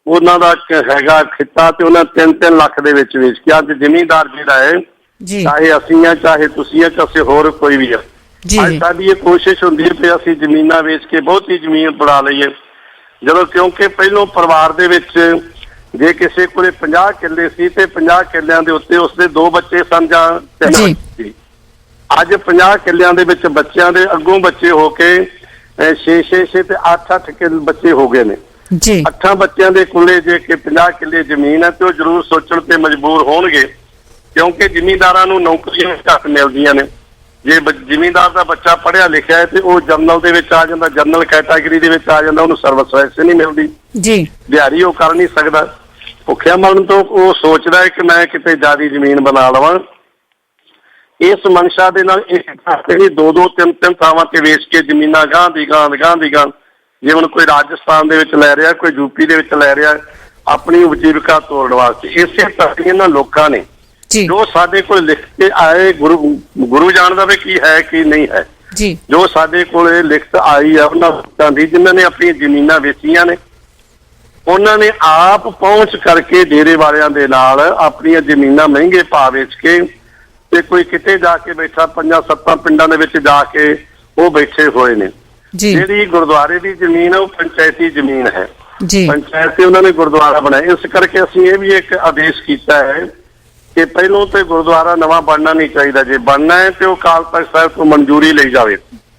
ਉਹਨਾਂ ਦਾ ਹੈਗਾ ਖਿੱਤਾ ਤੇ ਉਹਨਾਂ 3-3 ਲੱਖ ਦੇ ਵਿੱਚ ਵੇਚ ਕੇ ਅੱਜ ਜ਼ਿਮੀਂਦਾਰ ਜਿਹੜਾ ਹੈ, ਚਾਹੇ ਅਸੀਂ ਆ ਚਾਹੇ ਤੁਸੀਂ ਆ ਚਾਹੇ ਹੋਰ ਕੋਈ ਵੀ ਆ, ਅੱਜ ਸਾਡੀ ਇਹ ਕੋਸ਼ਿਸ਼ ਹੁੰਦੀ ਹੈ ਕਿ ਅਸੀਂ ਜ਼ਮੀਨਾਂ ਵੇਚ ਕੇ ਬਹੁਤੀ ਜ਼ਮੀਨ ਬਣਾ ਲਈਏ। ਜਦੋਂ ਕਿਉਂਕਿ ਪਹਿਲੋਂ ਪਰਿਵਾਰ ਦੇ ਵਿੱਚ ਜੇ ਕਿਸੇ ਕੋਲੇ 50 ਕਿੱਲੇ ਸੀ ਤੇ 50 ਕਿੱਲਿਆਂ ਦੇ ਉੱਤੇ ਉਸਦੇ 2 ਬੱਚੇ ਸਨ ਜਾਂ 3 ਬੱਚੇ, ਅੱਜ 50 ਕਿੱਲਿਆਂ ਦੇ ਵਿੱਚ ਬੱਚਿਆਂ ਦੇ ਅੱਗੋਂ ਬੱਚੇ ਹੋ ਕੇ 6 ਤੇ 8 ਕਿੱਲੇ ਬੱਚੇ ਹੋ ਗਏ ਨੇ ਜੀ। 8 ਬੱਚਿਆਂ ਦੇ ਕੋਲੇ ਜੇ ਕਿ 50 ਕਿੱਲੇ ਜ਼ਮੀਨ ਹੈ ਤੇ ਉਹ ਜ਼ਰੂਰ ਸੋਚਣ ਤੇ ਮਜਬੂਰ ਹੋਣਗੇ, ਕਿਉਂਕਿ ਜ਼ਿਮੀਂਦਾਰਾਂ ਨੂੰ ਨੌਕਰੀਆਂ ਘੱਟ ਮਿਲਦੀਆਂ ਨੇ। ਜੇ ਜ਼ਿਮੀਂਦਾਰ ਦਾ ਬੱਚਾ ਪੜ੍ਹਿਆ ਲਿਖਿਆ ਹੈ ਤੇ ਉਹ ਜਨਰਲ ਦੇ ਵਿੱਚ ਆ ਜਾਂਦਾ, ਜਨਰਲ ਕੈਟਾਗਰੀ ਦੇ ਵਿੱਚ ਆ ਜਾਂਦਾ, ਉਹਨੂੰ ਸਰਵਿਸ ਵੈਸੇ ਨਹੀਂ ਮਿਲਦੀ ਜੀ, ਦਿਹਾੜੀ ਉਹ ਕਰ ਨਹੀਂ ਸਕਦਾ। ਭੁੱਖਿਆ ਮਰਨ ਤੋਂ ਉਹ ਸੋਚਦਾ ਹੈ ਕਿ ਮੈਂ ਕਿਤੇ ਜ਼ਿਆਦਾ ਜ਼ਮੀਨ ਬਣਾ ਲਵਾਂ। ਇਸ ਮਨਸ਼ਾ ਦੇ ਨਾਲ ਇੱਕ ਥਾਂ ਨਹੀਂ 2-2 3-3 ਥਾਵਾਂ ਤੇ ਵੇਚ ਕੇ ਜ਼ਮੀਨਾਂ ਗਾਂਹ ਦੀ ਗਾਂਹ ਜੇ ਹੁਣ ਕੋਈ ਰਾਜਸਥਾਨ ਦੇ ਵਿੱਚ ਲੈ ਰਿਹਾ, ਕੋਈ ਯੂਪੀ ਦੇ ਵਿੱਚ ਲੈ ਰਿਹਾ ਆਪਣੀ ਉਪਜੀਵਿਕਾ ਤੋੜਨ ਵਾਸਤੇ। ਇਸੇ ਤਰ੍ਹਾਂ ਇਹਨਾਂ ਲੋਕਾਂ ਨੇ ਜੋ ਸਾਡੇ ਕੋਲ ਲਿਖ ਕੇ ਆਏ, ਗੁਰੂ ਜਾਣਦਾ ਵੀ ਕੀ ਹੈ ਕੀ ਨਹੀਂ ਹੈ ਜੀ, ਜੋ ਸਾਡੇ ਕੋਲ ਲਿਖਤ ਆਈ ਆ ਉਹਨਾਂ ਲੋਕਾਂ ਦੀ ਜਿਨ੍ਹਾਂ ਨੇ ਆਪਣੀਆਂ ਜ਼ਮੀਨਾਂ ਵੇਚੀਆਂ ਨੇ, ਉਹਨਾਂ ਨੇ ਆਪ ਪਹੁੰਚ ਕਰਕੇ ਡੇਰੇ ਵਾਲਿਆਂ ਦੇ ਨਾਲ ਆਪਣੀਆਂ ਜ਼ਮੀਨਾਂ ਮਹਿੰਗੇ ਭਾਅ ਵੇਚ ਕੇ ਤੇ ਕੋਈ ਕਿਤੇ ਜਾ ਕੇ ਬੈਠਾ 5-7 ਪਿੰਡਾਂ ਦੇ ਵਿੱਚ ਜਾ ਕੇ ਉਹ ਬੈਠੇ ਹੋਏ ਨੇ। ਜਿਹੜੀ ਗੁਰਦੁਆਰੇ ਦੀ ਜ਼ਮੀਨ ਹੈ ਉਹ ਪੰਚਾਇਤੀ ਜ਼ਮੀਨ ਹੈ, ਪੰਚਾਇਤ ਤੇ ਉਹਨਾਂ ਨੇ ਗੁਰਦੁਆਰਾ ਬਣਾਇਆ। ਇਸ ਕਰਕੇ ਅਸੀਂ ਇਹ ਵੀ ਇੱਕ ਆਦੇਸ਼ ਕੀਤਾ ਹੈ ਕਿ ਪਹਿਲੋਂ ਤੇ ਗੁਰਦੁਆਰਾ ਨਵਾਂ ਬਣਨਾ ਨਹੀਂ ਚਾਹੀਦਾ। ਜੇ ਬਣਨਾ ਹੈ ਤੇ ਉਹ ਅਕਾਲ ਤਖਤ ਸਾਹਿਬ ਤੋਂ ਮਨਜ਼ੂਰੀ ਲਈ ਜਾਵੇ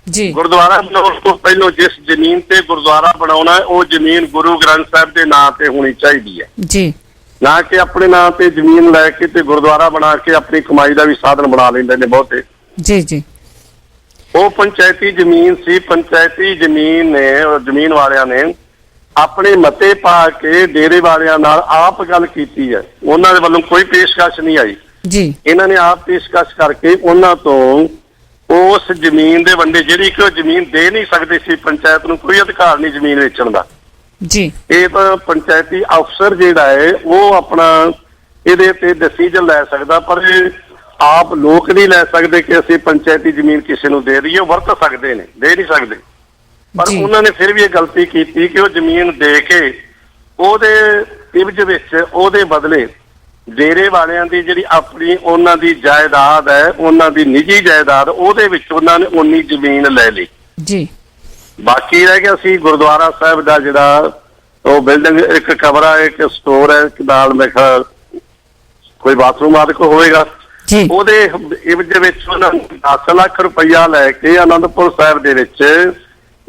ਜੀ। ਗੁਰਦੁਆਰਾ ਬਣਾਉਣ ਤੋਂ ਪਹਿਲੋਂ ਜਿਸ ਜ਼ਮੀਨ ਤੇ ਗੁਰਦੁਆਰਾ ਬਣਾਉਣਾ ਹੈ ਉਹ ਜ਼ਮੀਨ ਗੁਰੂ ਗ੍ਰੰਥ ਸਾਹਿਬ ਦੇ ਨਾਂ ਤੇ ਹੋਣੀ ਚਾਹੀਦੀ ਹੈ ਜੀ, ਨਾ ਕਿ ਆਪਣੇ ਨਾਂ ਤੇ ਜ਼ਮੀਨ ਲੈ ਕੇ ਤੇ ਗੁਰਦੁਆਰਾ ਬਣਾ ਕੇ ਆਪਣੀ ਕਮਾਈ ਦਾ ਵੀ ਸਾਧਨ ਬਣਾ ਲੈਂਦੇ ਨੇ ਬਹੁਤੇ ਜੀ। ਉਹ ਪੰਚਾਇਤੀ ਜ਼ਮੀਨ ਸੀ, ਪੰਚਾਇਤੀ ਜ਼ਮੀਨ ਨੇ ਜ਼ਮੀਨ ਵਾਲਿਆਂ ਨੇ ਆਪਣੇ ਮਤੇ ਪਾ ਕੇ ਡੇਰੇ ਵਾਲਿਆਂ ਨਾਲ ਆਪ ਗੱਲ ਕੀਤੀ ਹੈ, ਉਹਨਾਂ ਦੇ ਵੱਲੋਂ ਕੋਈ ਪੇਸ਼ਕਸ਼ ਨਹੀਂ ਆਈ ਜੀ। ਇਹਨਾਂ ਨੇ ਆਪ ਪੇਸ਼ਕਸ਼ ਕਰਕੇ ਉਹਨਾਂ ਤੋਂ ਉਸ ਜ਼ਮੀਨ ਦੇ ਵੰਡੇ, ਜਿਹੜੀ ਕਿ ਉਹ ਜ਼ਮੀਨ ਦੇ ਨਹੀਂ ਸਕਦੇ ਸੀ, ਪੰਚਾਇਤ ਨੂੰ ਕੋਈ ਅਧਿਕਾਰ ਨਹੀਂ ਜ਼ਮੀਨ ਵੇਚਣ ਦਾ ਜੀ। ਇਹ ਤਾਂ ਪੰਚਾਇਤੀ ਅਫਸਰ ਜਿਹੜਾ ਹੈ ਉਹ ਆਪਣਾ ਇਹਦੇ ਤੇ ਡਿਸੀਜਨ ਲੈ ਸਕਦਾ, ਪਰ ਆਪ ਲੋਕ ਨਹੀਂ ਲੈ ਸਕਦੇ ਕਿ ਅਸੀਂ ਪੰਚਾਇਤੀ ਜ਼ਮੀਨ ਕਿਸੇ ਨੂੰ ਦੇ ਦਈਏ। ਉਹ ਵਰਤ ਸਕਦੇ ਨੇ, ਦੇ ਨਹੀਂ ਸਕਦੇ, ਪਰ ਉਹਨਾਂ ਨੇ ਫਿਰ ਵੀ ਇਹ ਗਲਤੀ ਕੀਤੀ ਕਿ ਉਹ ਜ਼ਮੀਨ ਦੇ ਕੇ ਉਹਦੇ ਇਵਜ ਵਿੱਚ ਉਹਦੇ ਬਦਲੇ ਡੇਰੇ ਵਾਲਿਆਂ ਦੀ ਜਿਹੜੀ ਆਪਣੀ ਉਹਨਾਂ ਦੀ ਜਾਇਦਾਦ ਹੈ, ਉਹਨਾਂ ਦੀ ਨਿੱਜੀ ਜਾਇਦਾਦ, ਉਹਦੇ ਵਿੱਚ ਉਹਨਾਂ ਨੇ ਉਨੀ ਜ਼ਮੀਨ ਲੈ ਲਈ ਜੀ। ਬਾਕੀ ਰਹਿ ਗਿਆ ਸੀ ਗੁਰਦੁਆਰਾ ਸਾਹਿਬ ਦਾ ਜਿਹੜਾ ਉਹ ਬਿਲਡਿੰਗ, ਇੱਕ ਕਮਰਾ, ਇੱਕ ਸਟੋਰ ਹੈ, ਇੱਕ ਨਾਲ ਮੇਰੇ ਖਿਆਲ ਕੋਈ ਬਾਥਰੂਮ ਆਦਿ ਹੋਵੇਗਾ। ਉਹਦੇ ਇਵਜ ਵਿੱਚ ਉਹਨਾਂ ਨੇ 10 ਲੱਖ ਰੁਪਈਆ ਲੈ ਕੇ ਆਨੰਦਪੁਰ ਸਾਹਿਬ ਦੇ ਵਿੱਚ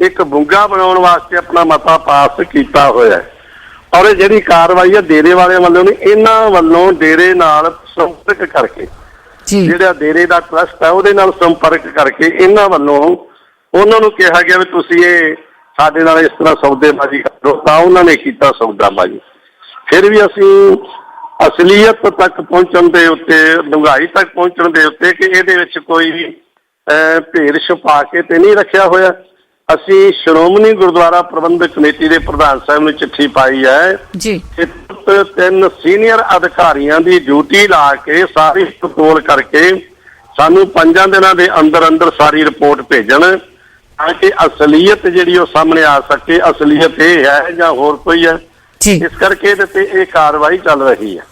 ਇੱਕ ਬੁੰਗਾ ਬਣਾਉਣ ਵਾਸਤੇ ਆਪਣਾ ਮਤਾ ਪਾਸ ਕੀਤਾ ਹੋਇਆ। ਔਰ ਜਿਹੜੀ ਕਾਰਵਾਈ ਹੈ ਡੇਰੇ ਵਾਲਿਆਂ ਵੱਲੋਂ ਨਹੀਂ, ਇਹਨਾਂ ਵੱਲੋਂ ਡੇਰੇ ਨਾਲ ਸੰਪਰਕ ਕਰਕੇ, ਜਿਹੜਾ ਡੇਰੇ ਦਾ ਟਰਸਟ ਹੈ ਉਹਦੇ ਨਾਲ ਸੰਪਰਕ ਕਰਕੇ ਇਹਨਾਂ ਵੱਲੋਂ ਉਹਨਾਂ ਨੂੰ ਕਿਹਾ ਗਿਆ ਵੀ ਤੁਸੀਂ ਇਹ ਸਾਡੇ ਨਾਲ ਇਸ ਤਰ੍ਹਾਂ ਸੌਦੇਬਾਜ਼ੀ ਕਰੋ, ਤਾਂ ਉਹਨਾਂ ਨੇ ਕੀਤਾ ਸੌਦਾਬਾਜ਼ੀ। ਫਿਰ ਵੀ ਅਸੀਂ ਅਸਲੀਅਤ ਤੱਕ ਪਹੁੰਚਣ ਦੇ ਉੱਤੇ, ਡੂੰਘਾਈ ਤੱਕ ਪਹੁੰਚਣ ਦੇ ਉੱਤੇ ਕਿ ਇਹਦੇ ਵਿੱਚ ਕੋਈ ਭੇਦ ਛੁਪਾ ਕੇ ਤੇ ਨਹੀਂ ਰੱਖਿਆ ਹੋਇਆ। ਅਸੀਂ ਸ਼੍ਰੋਮਣੀ ਗੁਰਦੁਆਰਾ ਪ੍ਰਬੰਧਕ ਕਮੇਟੀ ਦੇ ਪ੍ਰਧਾਨ ਸਾਹਿਬ ਨੂੰ ਚਿੱਠੀ ਪਾਈ ਹੈ ਜੀ। 3 ਸੀਨੀਅਰ ਅਧਿਕਾਰੀਆਂ ਦੀ ਡਿਊਟੀ ਲਾ ਕੇ ਸਾਰੀ ਪੜਤਾਲ ਕਰਕੇ ਸਾਨੂੰ 5 ਦਿਨਾਂ ਦੇ ਅੰਦਰ ਅੰਦਰ ਸਾਰੀ ਰਿਪੋਰਟ ਭੇਜਣ, ਤਾਂ ਕਿ ਅਸਲੀਅਤ ਜਿਹੜੀ ਉਹ ਸਾਹਮਣੇ ਆ ਸਕੇ। ਅਸਲੀਅਤ ਇਹ ਹੈ ਜਾਂ ਹੋਰ ਕੋਈ ਹੈ, ਇਸ ਕਰਕੇ ਇਹਦੇ ਤੇ ਇਹ ਕਾਰਵਾਈ ਚੱਲ ਰਹੀ ਹੈ।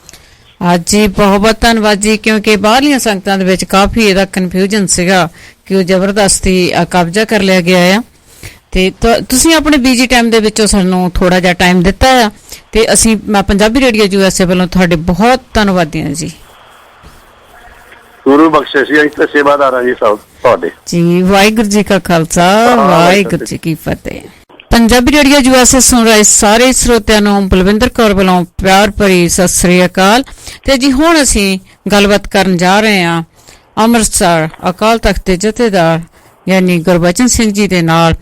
ਜੀ ਬਹੁਤ ਬਹੁਤ ਧੰਨਵਾਦ ਜੀ, ਕਿਉਂਕਿ ਬਾਹਰਲੀਆਂ ਸੰਗਤਾਂ ਦੇ ਵਿੱਚ ਕਾਫੀ ਇਹਦਾ ਕਨਫਿਊਜ਼ਨ ਸੀਗਾ ਕਿ ਉਹ ਜ਼ਬਰਦਸਤੀ ਕਬਜ਼ਾ ਕਰ ਲਿਆ ਗਿਆ ਆ। ਤੇ ਤੁਸੀਂ ਆਪਣੇ ਬੀਜੀ ਟਾਈਮ ਦੇ ਵਿੱਚੋਂ ਸਾਨੂੰ ਥੋੜਾ ਜਿਹਾ ਟਾਈਮ ਦਿੱਤਾ ਆ, ਤੇ ਅਸੀਂ ਪੰਜਾਬੀ ਰੇਡੀਓ USA ਵੱਲੋਂ ਤੁਹਾਡੇ ਬਹੁਤ ਧੰਨਵਾਦੀ ਹਾਂ ਜੀ। ਗੁਰੂ ਬਖਸ਼ੇ ਸੀ, ਅਸੀਂ ਤਾਂ ਸੇਵਾਦਾਰ ਹਾਂ ਜੀ ਸਭ ਤੁਹਾਡੇ ਜੀ। ਵਾਹਿਗੁਰੂ ਜੀ ਕਾ ਖਾਲਸਾ, ਵਾਹਿਗੁਰੂ ਜੀ ਕੀ ਫਤਿਹ। ਪੰਜਾਬੀ ਰੇਡੀਓ USA ਸੁਣ ਰਹੇ ਸਾਰੇ ਸਰੋਤਿਆਂ ਨੂੰ ਬਲਵਿੰਦਰ ਕੌਰ ਵੱਲੋਂ ਪਿਆਰ ਭਰੀ ਸਤਿ ਸ੍ਰੀ ਅਕਾਲ। ਤੇ ਜੀ ਹੁਣ ਅਸੀਂ ਗੱਲਬਾਤ ਕਰਨ ਜਾ ਰਹੇ ਹਾਂ ਅੰਮ੍ਰਿਤਸਰ ਅਕਾਲ ਤਖਤ ਦੇ ਜਥੇਦਾਰ ਯਾਨੀ ਗੁਰਬਚਨ ਸਿੰਘ ਜੀ ਦੇ ਨਾਲ।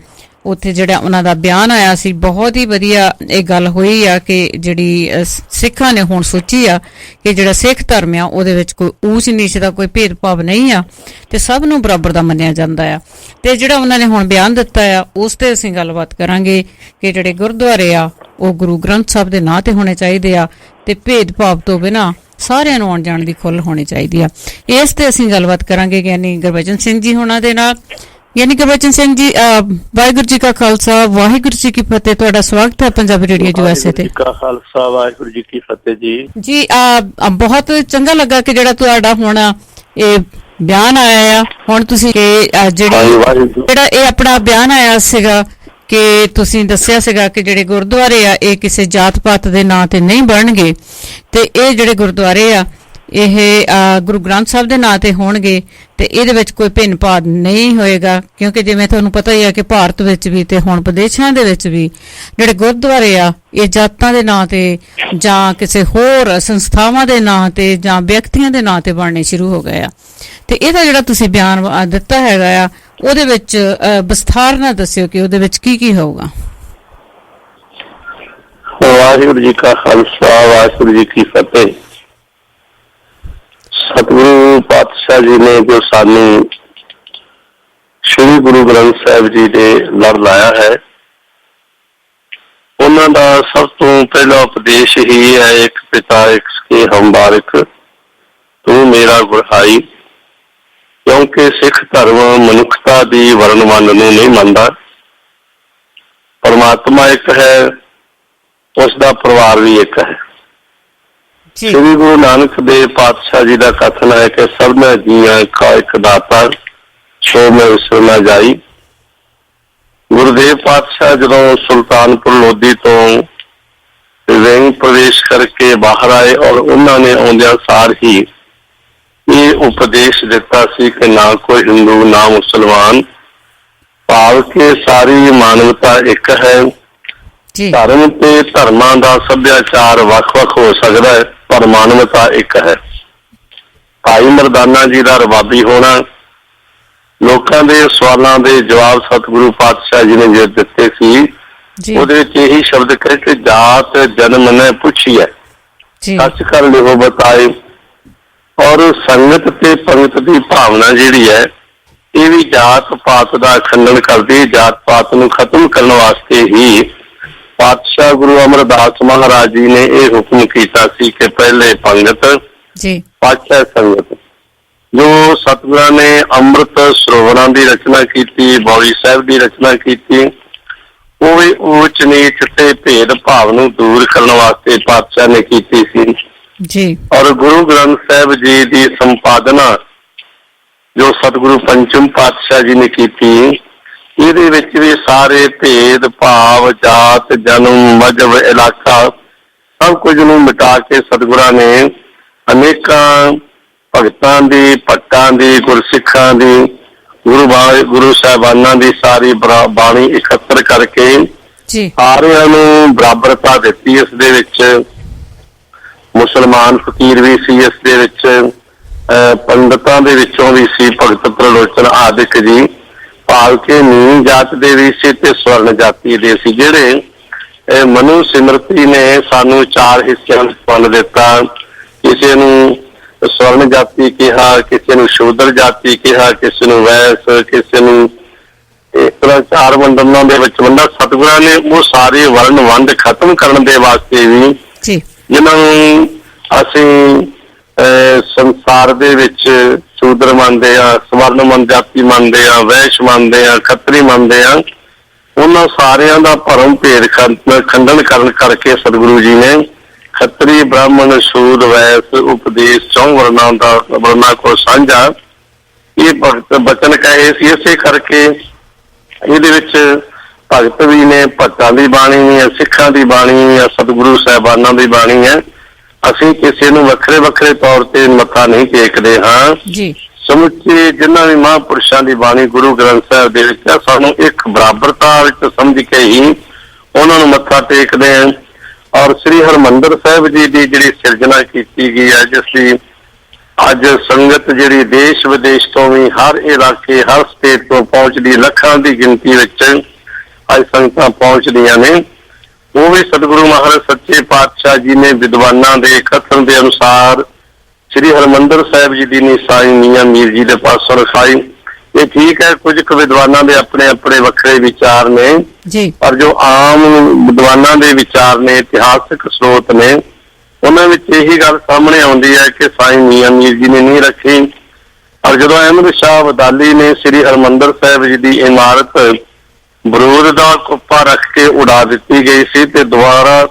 ਉੱਥੇ ਜਿਹੜਾ ਉਹਨਾਂ ਦਾ ਬਿਆਨ ਆਇਆ ਸੀ, ਬਹੁਤ ਹੀ ਵਧੀਆ ਇਹ ਗੱਲ ਹੋਈ ਆ ਕਿ ਜਿਹੜੀ ਸਿੱਖਾਂ ਨੇ ਹੁਣ ਸੋਚੀ ਆ ਕਿ ਜਿਹੜਾ ਸਿੱਖ ਧਰਮ ਆ ਉਹਦੇ ਵਿੱਚ ਕੋਈ ਊਚ ਨੀਚ ਦਾ ਕੋਈ ਭੇਦਭਾਵ ਨਹੀਂ ਆ ਤੇ ਸਭ ਨੂੰ ਬਰਾਬਰ ਦਾ ਮੰਨਿਆ ਜਾਂਦਾ ਆ। ਤੇ ਜਿਹੜਾ ਉਹਨਾਂ ਨੇ ਹੁਣ ਬਿਆਨ ਦਿੱਤਾ ਆ ਉਸ ਤੇ ਅਸੀਂ ਗੱਲਬਾਤ ਕਰਾਂਗੇ ਕਿ ਜਿਹੜੇ ਗੁਰਦੁਆਰੇ ਆ ਉਹ ਗੁਰੂ ਗ੍ਰੰਥ ਸਾਹਿਬ ਦੇ ਨਾਂ ਤੇ ਹੋਣੇ ਚਾਹੀਦੇ ਆ ਤੇ ਭੇਦਭਾਵ ਤੋਂ ਬਿਨਾਂ ਸਾਰਿਆਂ ਨੂੰ ਆਉਣ ਜਾਣ ਦੀ ਖੁੱਲ੍ਹ ਹੋਣੀ ਚਾਹੀਦੀ ਆ। ਇਸ ਤੇ ਅਸੀਂ ਗੱਲਬਾਤ ਕਰਾਂਗੇ ਯਾਨੀ ਗੁਰਬਚਨ ਸਿੰਘ ਜੀ ਹੋਣਾ ਦੇ ਨਾਲ। ਯਾਨੀ ਗੁਰਬਚਨ ਸਿੰਘ ਜੀ, ਵਾਹਿਗੁਰੂ ਜੀ ਕਾ ਖਾਲਸਾ, ਵਾਹਿਗੁਰੂ ਜੀ ਕੀ ਫਤਿਹ। ਤੁਹਾਡਾ ਸਵਾਗਤ ਹੈ ਪੰਜਾਬੀ ਰੇਡੀਓ USA ਤੇ। ਖਾਲਸਾ, ਵਾਹਿਗੁਰੂ ਜੀ ਕੀ ਫਤਿਹ ਜੀ। ਜੀ ਬਹੁਤ ਚੰਗਾ ਲੱਗਾ ਕਿ ਜਿਹੜਾ ਤੁਹਾਡਾ ਹੁਣ ਇਹ ਬਿਆਨ ਆਇਆ ਆ। ਹੁਣ ਤੁਸੀਂ ਜਿਹੜਾ ਇਹ ਆਪਣਾ ਬਿਆਨ ਆਇਆ ਸੀਗਾ ਕਿ ਤੁਸੀਂ ਦੱਸਿਆ ਸੀਗਾ ਕਿ ਜਿਹੜੇ ਗੁਰਦੁਆਰੇ ਆ ਇਹ ਕਿਸੇ ਜਾਤ ਪਾਤ ਦੇ ਨਾਂ ਤੇ ਨਹੀਂ ਬਣਨਗੇ ਤੇ ਇਹ ਜਿਹੜੇ ਗੁਰਦੁਆਰੇ ਆ ਇਹ ਗੁਰੂ ਗ੍ਰੰਥ ਸਾਹਿਬ ਦੇ ਨਾਂ ਤੇ ਹੋਣਗੇ ਤੇ ਇਹਦੇ ਵਿੱਚ ਕੋਈ ਭਿੰਨ ਭਾਵ ਨਹੀਂ ਹੋਏਗਾ। ਕਿਉਂਕਿ ਜਿਵੇਂ ਤੁਹਾਨੂੰ ਪਤਾ ਹੀ ਆ ਕਿ ਭਾਰਤ ਵਿੱਚ ਵੀ ਤੇ ਹੁਣ ਵਿਦੇਸ਼ਾਂ ਦੇ ਵਿੱਚ ਵੀ ਜਿਹੜੇ ਗੁਰਦੁਆਰੇ ਆ ਇਹ ਜਾਤਾਂ ਦੇ ਨਾਂ ਤੇ ਜਾਂ ਕਿਸੇ ਹੋਰ ਸੰਸਥਾਵਾਂ ਦੇ ਨਾਂ ਤੇ ਜਾਂ ਵਿਅਕਤੀਆਂ ਦੇ ਨਾਂ ਤੇ ਬਣਨੇ ਸ਼ੁਰੂ ਹੋ ਗਏ ਆ। ਤੇ ਇਹਦਾ ਜਿਹੜਾ ਤੁਸੀਂ ਬਿਆਨ ਦਿੱਤਾ ਹੈਗਾ ਆ ਉਹਦੇ ਵਿੱਚ ਵਿਸਥਾਰ ਨਾਲ ਦੱਸਿਓ ਕਿ ਉਹਦੇ ਵਿੱਚ ਕੀ ਕੀ ਹੋਊਗਾ। ਵਾਹਿਗੁਰੂ ਜੀ ਕਾ ਖਾਲਸਾ, ਵਾਹਿਗੁਰੂ ਜੀ ਕੀ ਫਤਿਹ। ਸਤਿਗੁਰੂ ਪਾਤਸ਼ਾਹ ਜੀ ਨੇ ਜੋ ਸਾਨੂੰ ਸ਼੍ਰੀ ਗੁਰੂ ਗ੍ਰੰਥ ਸਾਹਿਬ ਜੀ ਦੇ ਲੜ ਲਾਇਆ ਹੈ, ਉਹਨਾਂ ਦਾ ਸਭ ਤੋਂ ਪਹਿਲਾ ਉਪਦੇਸ਼ ਹੀ ਹੈ, ਇੱਕ ਪਿਤਾ ਇੱਕ ਕੇ ਹਮ ਬਾਰਿਕ ਤੂੰ ਮੇਰਾ ਗੁਰਹਾਈ। ਕਿਉਂਕਿ ਸਿੱਖ ਧਰਮ ਮਨੁੱਖਤਾ ਦੀ ਵਰਣਮਾਲਾ ਨੂੰ ਨਹੀਂ ਮੰਨਦਾ। ਪਰਮਾਤਮਾ ਇੱਕ ਹੈ, ਉਸ ਦਾ ਪਰਿਵਾਰ ਵੀ ਇੱਕ ਹੈ। ਸ਼੍ਰੀ ਗੁਰੂ ਨਾਨਕ ਦੇਵ ਪਾਤਸ਼ਾਹ ਜੀ ਦਾ ਕਥਨ ਹੈ ਕਿ ਸਭਨਾ ਜੀਆਂ ਕਾ ਇੱਕ ਦਾਤਾ ਸੋ ਮੈਂ ਵਿਸਰ ਨਾ ਜਾਈ। ਗੁਰਦੇਵ ਪਾਤਸ਼ਾਹ ਜਦੋਂ ਸੁਲਤਾਨਪੁਰ ਲੋਧੀ ਤੋਂ ਵਿੰਗ ਪ੍ਰਵੇਸ਼ ਕਰਕੇ ਬਾਹਰ ਆਏ ਔਰ ਉਹਨਾਂ ਨੇ ਆਉਂਦਿਆਂ ਸਾਰ ਹੀ ਇਹ ਉਪਦੇਸ਼ ਦਿੱਤਾ ਸੀ ਕਿ ਨਾ ਕੋਈ ਹਿੰਦੂ ਨਾ ਮੁਸਲਮਾਨ, ਭਾਵ ਕਿ ਸਾਰੀ ਮਾਨਵਤਾ ਇੱਕ ਹੈ। ਧਰਮ ਤੇ ਧਰਮਾਂ ਦਾ ਸੱਭਿਆਚਾਰ ਵੱਖ-ਵੱਖ ਹੋ ਸਕਦਾ ਹੈ ਪਰ ਮਾਨਵਤਾ ਇੱਕ ਹੈ। ਭਾਈ ਮਰਦਾਨਾ ਜੀ ਦਾ ਰਬਾਬੀ ਹੋਣਾ, ਲੋਕਾਂ ਦੇ ਸਵਾਲਾਂ ਦੇ ਜਵਾਬ ਸਤਿਗੁਰੂ ਪਾਤਸ਼ਾਹ ਜੀ ਨੇ ਜੋ ਦਿੱਤੇ ਸੀ ਉਹਦੇ ਵਿੱਚ ਇਹੀ ਸ਼ਬਦ ਕਹੇ ਕਿ ਜਾਤ ਜਨਮ ਨੇ ਪੁੱਛੀ ਹੈ, ਸੱਚ ਕਰ ਲਿਓ ਬਤਾਏ। ਔਰ ਸੰਗਤ ਤੇ ਪੰਗਤ ਦੀ ਭਾਵਨਾ ਜਿਹੜੀ ਹੈ ਇਹ ਵੀ ਜਾਤ ਪਾਤ ਦਾ ਖੰਡਨ ਕਰਦੀ। ਜਾਤ ਪਾਤ ਨੂੰ ਖਤਮ ਕਰਨ ਵਾਸਤੇ ਹੀ ਪਾਤਸ਼ਾਹ ਗੁਰੂ ਅਮਰਦਾਸ ਮਹਾਰਾਜ ਜੀ ਨੇ ਇਹ ਹੁਕਮ ਕੀਤਾ ਸੀ ਕਿ ਪਹਿਲੇ ਪੰਗਤ ਪਾਤਸ਼ਾਹ ਸੰਗਤ। ਜੋ ਸਤਿਗੁਰਾਂ ਨੇ ਅੰਮ੍ਰਿਤ ਸਰੋਵਰਾਂ ਦੀ ਰਚਨਾ ਕੀਤੀ, ਬੌਲੀ ਸਾਹਿਬ ਦੀ ਰਚਨਾ ਕੀਤੀ, ਉਹ ਵੀ ਊਚ ਨੀਚ ਤੇ ਭੇਦ ਭਾਵ ਨੂੰ ਦੂਰ ਕਰਨ ਵਾਸਤੇ ਪਾਤਸ਼ਾਹ ਨੇ ਕੀਤੀ ਸੀ। जी। और गुरु ग्रंथ साहिब जी की संपादना जो सतगुरु पंचम पातशाह जी ने की थी, ਇਹਦੇ ਵਿੱਚ ਵੀ ਸਾਰੇ ਭੇਦ ਭਾਵ ਜਾਤ ਜਨਮ ਮਜ਼ਹਬ ਇਲਾਕਾ ਸਭ ਕੁਝ ਨੂੰ ਮਿਟਾ ਕੇ ਸਤਿਗੁਰਾਂ ਨੇ ਅਨੇਕਾਂ ਭਗਤਾਂ ਦੀ ਭੱਟਾਂ ਦੀ ਗੁਰਸਿੱਖਾਂ ਦੀ ਗੁਰੂ ਸਾਹਿਬਾਨਾਂ ਦੀ ਸਾਰੀ ਬਾਣੀ ਇਕੱਤਰ ਕਰਕੇ ਸਾਰਿਆਂ ਨੂੰ ਬਰਾਬਰਤਾ ਦਿੱਤੀ। ਇਸ ਦੇ ਵਿੱਚ ਮੁਸਲਮਾਨ ਫਕੀਰ ਵੀ ਸੀ, ਇਸ ਦੇ ਵਿੱਚ ਪੰਡਤਾਂ ਦੇ ਵਿੱਚੋਂ ਵੀ ਸੀ ਭਗਤ ਪ੍ਰਲੋਚਨ ਆਦਿਕ ਜੀ, ਭਾਵ ਕੇ ਨੀਵੀਂ ਜਾਤ ਦੇ ਵੀ ਸੀ ਤੇ ਸਵਰਨ ਜਾਤੀ ਦੇ ਸੀ। ਜਿਹੜੇ ਮਨੂ ਸਿਮਰਤੀ ਨੇ ਸਾਨੂੰ 4 ਹਿੱਸਿਆਂ ਵਿੱਚ ਵੰਡ ਦਿੱਤਾ। ਕਿਸੇ ਨੂੰ ਸਵਰਨ ਜਾਤੀ ਕਿਹਾ, ਕਿਸੇ ਨੂੰ ਸ਼ੂਦਰ ਜਾਤੀ ਕਿਹਾ, ਕਿਸੇ ਨੂੰ ਵੈਸ, ਕਿਸੇ ਨੂੰ ਇਸ ਤਰ੍ਹਾਂ 4 ਵੰਡਨਾਂ ਦੇ ਵਿੱਚ ਵੰਡਾ। ਸਤਿਗੁਰਾਂ ਨੇ ਉਹ ਸਾਰੇ ਵਰਨ ਵੰਡ ਖਤਮ ਕਰਨ ਦੇ ਵਾਸਤੇ ਵੀ ਜਿਨ੍ਹਾਂ ਨੂੰ ਅਸੀਂ ਸੰਸਾਰ ਦੇ ਵਿੱਚ ਸ਼ੂਦਰ ਮੰਨਦੇ ਆ, ਸਵਰਨ ਜਾਤੀ ਮੰਨਦੇ ਆ, ਵੈਸ਼ ਮੰਨਦੇ ਆ, ਖੱਤਰੀ ਮੰਨਦੇ ਆ, ਉਹਨਾਂ ਸਾਰਿਆਂ ਦਾ ਭਰਮ ਭੇਦ ਖੰਡਨ ਕਰਨ ਕਰਕੇ ਸਤਿਗੁਰੂ ਜੀ ਨੇ ਖੱਤਰੀ ਬ੍ਰਾਹਮਣ ਸ਼ੂਦ ਵੈਸ ਉਪਦੇਸ਼ 4 ਵਰਨਾਂ ਕੋਲ ਸਾਂਝਾ ਇਹ ਭਗਤ ਬਚਨ ਕਹੇ ਸੀ। ਇਸੇ ਕਰਕੇ ਇਹਦੇ ਵਿੱਚ ਭਗਤ ਵੀ ਨੇ, ਭਗਤਾਂ ਦੀ ਬਾਣੀ ਵੀ ਹੈ, ਸਿੱਖਾਂ ਦੀ ਬਾਣੀ ਵੀ ਹੈ, ਸਤਿਗੁਰੂ ਸਾਹਿਬਾਨਾਂ ਦੀ ਬਾਣੀ ਹੈ। ਅਸੀਂ ਕਿਸੇ ਨੂੰ ਵੱਖਰੇ ਵੱਖਰੇ ਤੌਰ ਤੇ ਮੱਥਾ ਨਹੀਂ ਟੇਕਦੇ ਹਾਂ। ਸਮੁੱਚੇ ਜਿੰਨਾਂ ਵੀ ਮਹਾਂਪੁਰਸ਼ਾਂ ਦੀ ਬਾਣੀ ਗੁਰੂ ਗ੍ਰੰਥ ਸਾਹਿਬ ਦੇ ਵਿੱਚ ਸਾਨੂੰ ਇੱਕ ਬਰਾਬਰਤਾ ਵਿੱਚ ਸਮਝ ਕੇ ਹੀ ਉਹਨਾਂ ਨੂੰ ਮੱਥਾ ਟੇਕਦੇ ਹਾਂ। ਔਰ ਸ੍ਰੀ ਹਰਿਮੰਦਰ ਸਾਹਿਬ ਜੀ ਦੀ ਜਿਹੜੀ ਸਿਰਜਣਾ ਕੀਤੀ ਗਈ ਹੈ, ਜਿਸ ਦੀ ਅੱਜ ਸੰਗਤ ਜਿਹੜੀ ਦੇਸ਼ ਵਿਦੇਸ਼ ਤੋਂ ਵੀ ਹਰ ਇਲਾਕੇ ਹਰ ਸਟੇਟ ਤੋਂ ਪਹੁੰਚਦੀ, ਲੱਖਾਂ ਦੀ ਗਿਣਤੀ ਵਿੱਚ ਅੱਜ ਸੰਗਤਾਂ ਪਹੁੰਚਦੀਆਂ ਨੇ, ਉਹ ਵੀ ਸਤਿਗੁਰੂ ਮਹਾਰਾਜ ਸੱਚੇ ਪਾਤਸ਼ਾਹ ਜੀ ਨੇ ਵਿਦਵਾਨਾਂ ਦੇ ਕਥਨ ਦੇ ਅਨੁਸਾਰ ਸ੍ਰੀ ਹਰਿਮੰਦਰ ਸਾਹਿਬ ਜੀ ਦੀ ਨਿਸ਼ਾਨੀ ਮੀਆਂ ਮੀਰ ਜੀ ਦੇ ਪਾਸੋਂ ਰਖਾਈ। ਇਹ ਠੀਕ ਹੈ, ਕੁਝ ਕੁ ਵਿਦਵਾਨਾਂ ਦੇ ਆਪਣੇ ਆਪਣੇ ਵੱਖਰੇ ਵਿਚਾਰ ਨੇ, ਪਰ ਜੋ ਆਮ ਵਿਦਵਾਨਾਂ ਦੇ ਵਿਚਾਰ ਨੇ, ਇਤਿਹਾਸਕ ਸਰੋਤ ਨੇ, ਉਹਨਾਂ ਵਿੱਚ ਇਹੀ ਗੱਲ ਸਾਹਮਣੇ ਆਉਂਦੀ ਹੈ ਕਿ ਸਾਈਂ ਮੀਆਂ ਮੀਰ ਜੀ ਨੇ ਨਹੀਂ ਰੱਖੀ। ਔਰ ਜਦੋਂ ਅਹਿਮਦ ਸ਼ਾਹ ਅਬਦਾਲੀ ਨੇ ਸ੍ਰੀ ਹਰਿਮੰਦਰ ਸਾਹਿਬ ਜੀ ਦੀ ਇਮਾਰਤ ਬਰੂਦ ਦਾ ਕੁੱਪਾ ਰੱਖ ਕੇ ਉਡਾ ਦਿੱਤੀ ਗਈ ਸੀ, ਤੇ ਦੁਬਾਰਾ